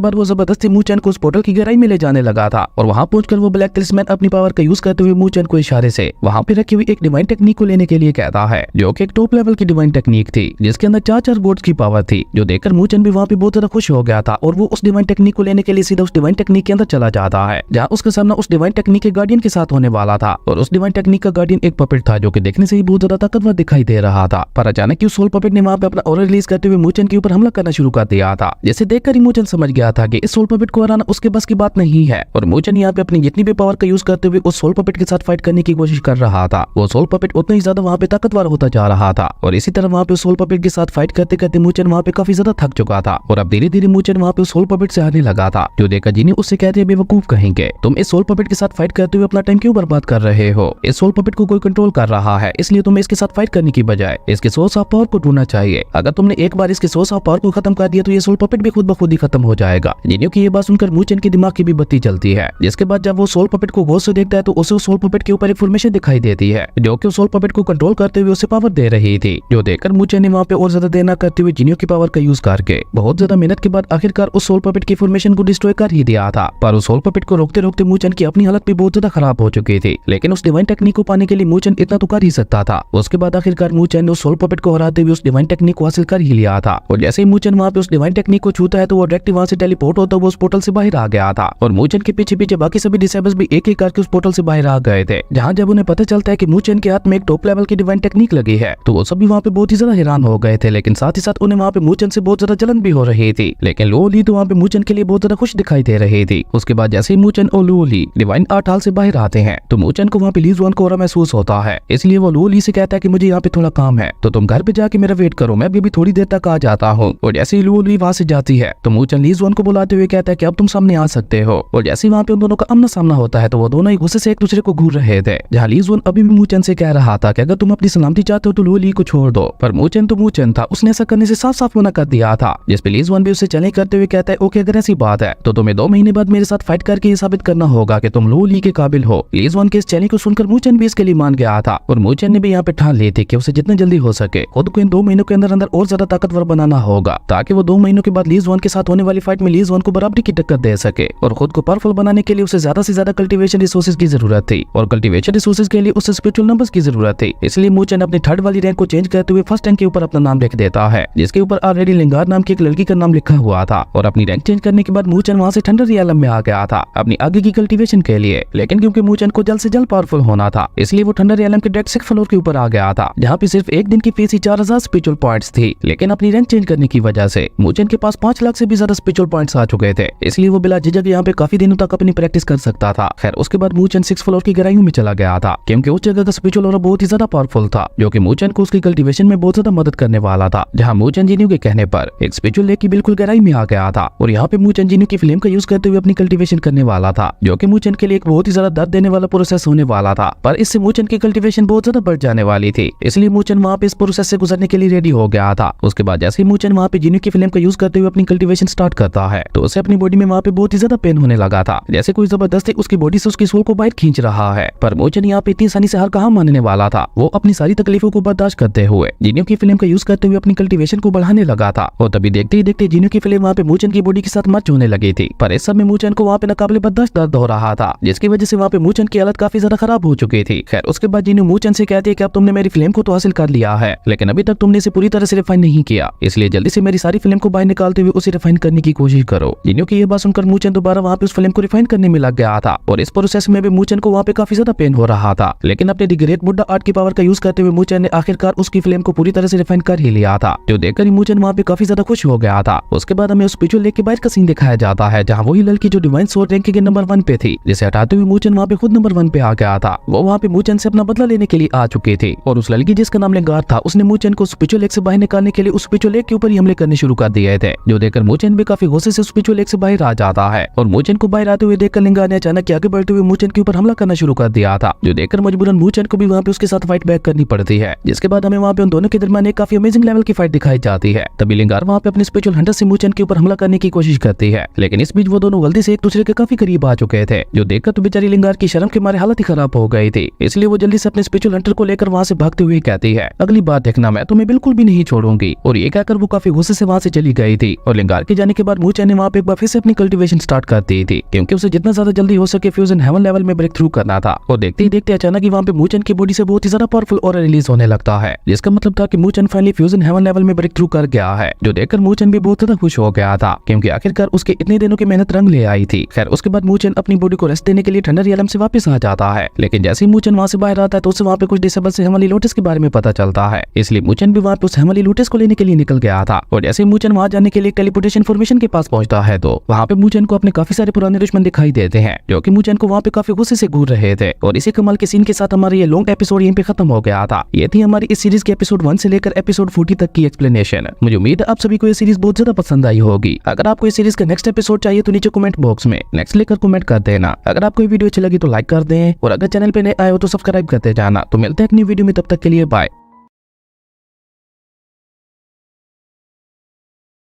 बाद वो जबरदस्ती मूचेन को उस पोर्टल की गहराई में ले जाने लगा था। और वहाँ पहुंचकर वो ब्लैक लिस्टमैन अपनी पावर का यूज करते हुए मूचेन को इशारे से वहाँ पे रखी हुई एक डिवाइन टेक्निक को लेने के लिए कहता है, जो कि एक टॉप लेवल की डिवाइन टेक्निक थी जिसके अंदर 4 गॉड्स की पावर थी, जो देखकर मूचेन भी वहाँ पे बहुत ज्यादा खुश हो गया था। और वो उस डिवाइन टेक्निक को लेने के लिए सीधा उस डिवाइन टेक्निक के अंदर चला जाता है, जहाँ उसका सामना उस डिवाइन टेक्निक के गार्डियन के साथ होने वाला था। और उस डिवाइन टेक्निक का गार्डियन एक पपेट था जो कि देखने से ही बहुत ज्यादा ताकतवर दिखाई दे रहा था। पर अचानक ही उस सोल पपेट ने वहाँ पे अपना ऑरा रिलीज करते हुए मूचेन के ऊपर हमला करना शुरू कर दिया था, जिसे देखकर ही मूचेन समझ गया था कि इस सोल पपेट को हराना उसके बस की बात नहीं है। और मूचेन यहाँ पे अपनी जितनी भी पावर का यूज करते हुए उस सोल पपेट के साथ फाइट करने की कोशिश कर रहा था। वो सोल पपेट उतना ही ज्यादा वहाँ पे ताकतवर होता जा रहा था, और इसी तरह वहाँ पे सोल पपेट के साथ फाइट करते करते मूचेन वहाँ पे काफी ज्यादा थक चुका था। और अब धीरे धीरे मूचेन वहाँ पे सोल पपेट से हारने लगा था, जो देखकर जिनी उससे कहते हैं बेवकूफ कहेंगे, तुम इस सोल पपेट के साथ फाइट करते हुए अपना टाइम क्यों बर्बाद कर रहे हो? इस सोल पपेट को कोई कंट्रोल कर रहा है, इसलिए तुम्हें इसके साथ फाइट करने की बजाय इसके सोर्स ऑफ पावर को ढूंढना चाहिए। अगर तुमने एक बार इसके सोर्स ऑफ पावर को खत्म कर दिया तो ये सोल पपेट भी खुद ब खुद ही खत्म हो जाएगा। जिनियो की ये बात सुनकर मूचेन के दिमाग की भी बत्ती जलती है, जिसके बाद जब वो सोल पपेट को गौर से देखता है तो उसे उस सोल पपेट के ऊपर एक फॉर्मेशन दिखाई देती है, जो कि उस सोल पपेट को कंट्रोल करते हुए उसे पावर दे रही थी। जो देखकर मूचेन ने वहाँ पे और ज्यादा देर न करते हुए जिनियो की पावर का यूज करके बहुत ज्यादा मेहनत के बाद आखिरकार उस सोल पपेट की फॉर्मेशन को डिस्ट्रॉय कर ही दिया था। पर उस सोल पपेट को रोकते रोकते मूचेन की अपनी हालत भी बहुत ज्यादा खराब हो चुकी थी, लेकिन उस डिवाइन टेक्निक को पाने के लिए मूचेन इतना तो कर ही सकता था। उसके बाद आखिरकार मूचेन ने उस सोल पपेट को हराते हुए उस डिवाइन टेक्निक को हासिल कर ही लिया था। और जैसे ही मूचेन वहाँ पे उस डिवाइन टेक्निक को छूता है तो वो डायरेक्ट वहाँ से टेलीपोर्ट होता हुआ उस पोर्टल से बाहर आ गया था। और मूचेन के पीछे पीछे बाकी सभी डिसेबल्स भी एक एक करके उस पोर्टल से बाहर आ गए थे। जहाँ जब उन्हें पता चलता है कि मूचेन के हाथ में एक टॉप लेवल की डिवाइन टेक्निक लगी है तो वो सभी वहाँ पे बहुत ही ज्यादा हैरान हो गए थे, लेकिन साथ ही साथ उन्हें वहाँ पे मूचेन से बहुत ज्यादा जलन भी हो रही थी। लेकिन लोली तो वहाँ पे मूचेन के लिए बहुत ज्यादा खुश दिखाई दे रही थी। उसके बाद जैसे ही मूचेन और लोली डिवाइन आर्ट हॉल से बाहर आते हैं तो मूचेन को वहाँ पे लीजुआन को ऑरा महसूस होता है, इसलिए वो लोली से कहता है कि मुझे यहाँ पे थोड़ा काम है तो तुम घर पे जाके मेरा वेट करो, मैं भी थोड़ी देर तक आ जाता हूँ। और जैसे ही लोली वहाँ से जाती है तो मूचेन लीजुआन को बुलाते हुए कहता है कि अब तुम सामने आ सकते हो। और जैसे ही वहाँ पे उन दोनों का आमना सामना होता है तो वो दोनों ही गुस्से से एक दूसरे को घूर रहे थे, जहाँ लीजुआन अभी भी मूचेन से कह रहा था कि अगर तुम अपनी सलामती चाहते हो तो लोली को छोड़ दो। पर मूचेन तो मूचेन था, उसने ऐसा करने से साफ साफ मना कर दिया था, जिसपे लीजुआन भी उसे चले करते हुए कहता है ओके अगर ऐसी बात है तो तुम्हें 2 महीने बाद मेरे साथ फाइट करके ये साबित करना होगा कि तुम लोली के काबिल हो। लीजुआन के इस चैलेंज को सुनकर मूचेन भी इसके लिए मान गया था, और मूचेन ने भी यहाँ पे ठान ली थी कि उसे जितना जल्दी हो सके खुद को इन 2 महीनों के अंदर अंदर और ज्यादा ताकतवर बनाना होगा, ताकि वो 2 महीनों के बाद लीजुआन के साथ होने वाली फाइट में लीजुआन को बराबरी की टक्कर दे सके। और खुद को पावरफुल बनाने के लिए उसे ज्यादा से ज्यादा कल्टीवेशन रिसोर्सेज की जरूरत थी, और कल्टीवेशन रिसोर्सेज के लिए उसे स्पिरिचुअल नंबर्स की जरूरत थी। इसलिए मूचेन अपनी 3rd वाली रैंक को चेंज करते हुए 1st रैंक के ऊपर अपना नाम लिख देता है, जिसके ऊपर ऑलरेडी लिंगार नाम की एक लड़की का नाम लिखा हुआ था। और अपनी रैंक चेंज करने के बाद मूचेन वहाँ से थंडर रियलम में आ गया था अपनी आगे की कल्टीवेशन के लिए। लेकिन क्योंकि मूचेन को जल्द से जल्द पावरफुल होना था, इसलिए वो थंडर रियलम के डायरेक्ट 6th फ्लोर के ऊपर आ गया था, जहाँ पे सिर्फ एक दिन की फीस ही 4000 स्पिरिचुअल पॉइंट्स थी। लेकिन अपनी रैंक चेंज करने की वजह से मूचेन के पास 5 लाख से भी ज्यादा स्पिरिचुअल पॉइंट्स आ चुके थे, इसलिए वो बिला झिझक यहाँ पे काफी दिनों तक अपनी प्रैक्टिस कर सकता था। खैर उसके बाद मूचेन 6th फ्लोर की गहराइयों में चला गया था, क्योंकि उस जगह का स्पिरिचुअल ऑरा बहुत ही ज्यादा पावरफुल था, जो कि मूचेन को उसकी कल्टीवेशन में बहुत ज्यादा मदद करने वाला था। जहाँ मूचेन जिन्यू के कहने पर एक स्पिरिचुअल लेक की बिल्कुल गहराई में आ गया था, और यहाँ पे मूचेन जिन्यू की फ्लेम का यूज करते हुए अपनी कल्टीवेशन करने वाला था, जो कि मूचेन के लिए एक बहुत ही ज्यादा दर्द देने वाला प्रोसेस होने वाला था। पर इससे मूचेन की कल्टीवेशन बहुत ज्यादा बढ़ जाने वाली थी, इसलिए मूचेन वहाँ पे इस प्रोसेस से गुजरने के लिए रेडी हो गया था। उसके बाद जैसे ही मूचेन वहाँ पे जिन्यू की फ्लेम का यूज करते हुए अपनी कल्टीवेशन स्टार्ट करता है तो उसे अपनी बॉडी में वहाँ पे बहुत ही ज्यादा पेन होने लगा था, जैसे कोई जबरदस्ती उसकी बॉडी से उसकी सोल को बाहर खींच रहा है। पर मूचेन यहाँ पे इतनी आसानी से हार कहाँ मानने वाला था। वो अपनी सारी तकलीफों को बर्दाश्त करते हुए जिन्यू की फ्लेम का यूज करते हुए अपनी कल्टीवेशन को बढ़ाने लगा था। और तभी देखते ही देखते जिन्यू की फ्लेम वहाँ पे मूचेन की बॉडी के साथ मर्ज होने लगी थी। पर इस समय मूचेन को वहाँ पे नाकाबिले बर्दाश्त दर्द हो रहा था, जिसकी वजह से वहाँ पे मूचेन की हालत काफी ज्यादा खराब हो चुकी थी। खैर उसके बाद जिन्यू मूचेन से कहती है कि अब तुमने मेरी फ्लेम को तो हासिल कर लिया है, लेकिन अभी तक तुमने इसे पूरी तरह से रिफाइन नहीं किया, इसलिए जल्दी से मेरी सारी फ्लेम को बाहर निकालते हुए उसे रिफाइन करने की कोशिश करो। जिन्यू की ये बात सुनकर मूचेन दोबारा वहाँ पे उस फ्लेम को रिफाइन करने में लग गया था, और इस प्रोसेस में भी मूचेन को वहाँ पे काफी ज्यादा पेन हो रहा था। लेकिन अपने दी ग्रेट बुड्ढा आर्ट की पावर का यूज करते हुए मूचेन ने आखिरकार उसकी फ्लेम को पूरी तरह से रिफाइन कर ही लिया था, जो देखकर ही मूचेन वहाँ पे काफी ज्यादा खुश हो गया था। उसके बाद हमें उस स्पिरिचुअल लेक के बाहर का सीन दिखाया जाता है, जहाँ वही लड़की जो डिवाइन सोर्ड रैंक के नंबर 1 पे थी, जिसे हटाते हुए मूचेन वहाँ पे खुद नंबर 1 पे आ गया था। वो वहाँ पे मूचेन से अपना बदला लेने के लिए आ चुकी थी, और उस लड़की जिसका नाम लिंगार था उसने मूचेन को स्पिरिचुअल लेक से बाहर निकालने के लिए उस स्पिरिचुअल लेक के ऊपर ही हमले करने शुरू कर दिए थे, जो देखकर मूचेन भी काफी गुस्से से स्पिरिचुअल लेक से बाहर आ जाता है। और मूचेन को बाहर आते हुए देखकर लिंगार ने अचानक आगे बढ़ते हुए मूचेन के ऊपर हमला करना शुरू कर दिया था, जो देखकर मजबूरन मूचेन को भी वहाँ पे उसके साथ फाइट बैक करनी पड़ती है। जिसके बाद हमें वहाँ पे उन दोनों के दरमियान एक काफी अमेजिंग लेवल की फाइट दिखाई जाती है। तभी लिंगार वहाँ पे अपने स्पिरिचुअल हंटर से मूचेन के ऊपर हमला करने की कोशिश करती है, लेकिन इस बीच वो दोनों गलती से एक दूसरे के काफी करीब आ चुके थे, जो देखकर तो बेचारी लिंगार की शर्म के मारे हालत ही खराब हो गई थी। इसलिए वो जल्दी से अपने स्पिरिचुअल हंटर को लेकर वहाँ से भागते हुए कहती है, अगली बार देखना मैं तुम्हें बिल्कुल भी नहीं छोड़ूंगी। और ये कहकर वो काफी गुस्से से वहाँ से चली गई थी। और लिंगार के जाने के बाद मूचेन ने वहाँ पे एक बार फिर से अपनी कल्टीवेशन स्टार्ट कर दी थी, क्योंकि उसे जितना ज्यादा जल्दी हो सके फ्यूजन हेवन लेवल में ब्रेक थ्रू करना था। और देखते ही देखते अचानक ही वहाँ पे मूचेन की बॉडी से बहुत ही ज्यादा पावरफुल ऑरा रिलीज होने लगता है, जिसका मतलब था कि मूचेन फाइनली फ्यूजन हेवन लेवल में ब्रेक थ्रू कर गया है, जो देखकर मूचेन भी बहुत ज्यादा खुश हो गया था, क्योंकि आखिरकार उसके इतने दिनों की मेहनत रंग ले आई थी। खैर उसके बाद मूचेन अपनी बॉडी को रेस्ट देने के लिए थंडर रियलम से वापस आ जाता है, लेकिन जैसे ही मूचेन वहाँ से बाहर आता है तो उसे वहाँ पे कुछ डिसेबल से हेमली लोटस के बारे में पता चलता है। इसलिए मूचेन भी वहाँ पे उस हेमली लोटस को लेने के लिए निकल गया था। और जैसे ही मूचेन वहाँ जाने के लिए टेलीपोर्टेशन फॉर्मेशन के पास पहुंचता है तो वहाँ पे मूचेन को अपने काफी सारे पुराने दुश्मन दिखाई देते हैं, जो कि मूचेन को वहाँ पे काफी गुस्से से घूर रहे थे। और इसी कमाल के सीन के साथ हमारा ये लॉन्ग एपिसोड यहीं पे खत्म हो गया था। ये थी हमारी इस सीरीज के एपिसोड 1 से लेकर एपिसोड 40 तक की एक्सप्लेनेशन। मुझे उम्मीद है आप सभी को ये सीरीज बहुत ज्यादा पसंद आई होगी। अगर आपको इस सीरीज का नेक्स्ट एपिसोड चाहिए तो नीचे कमेंट बॉक्स में नेक्स्ट लेकर कमेंट कर देना। अगर आपको ये वीडियो अच्छी लगी तो लाइक कर दें, और अगर चैनल पे नए आए हो तो सब्सक्राइब करते जाना। तो मिलते हैं एक नई वीडियो में, तब तक के लिए बाय।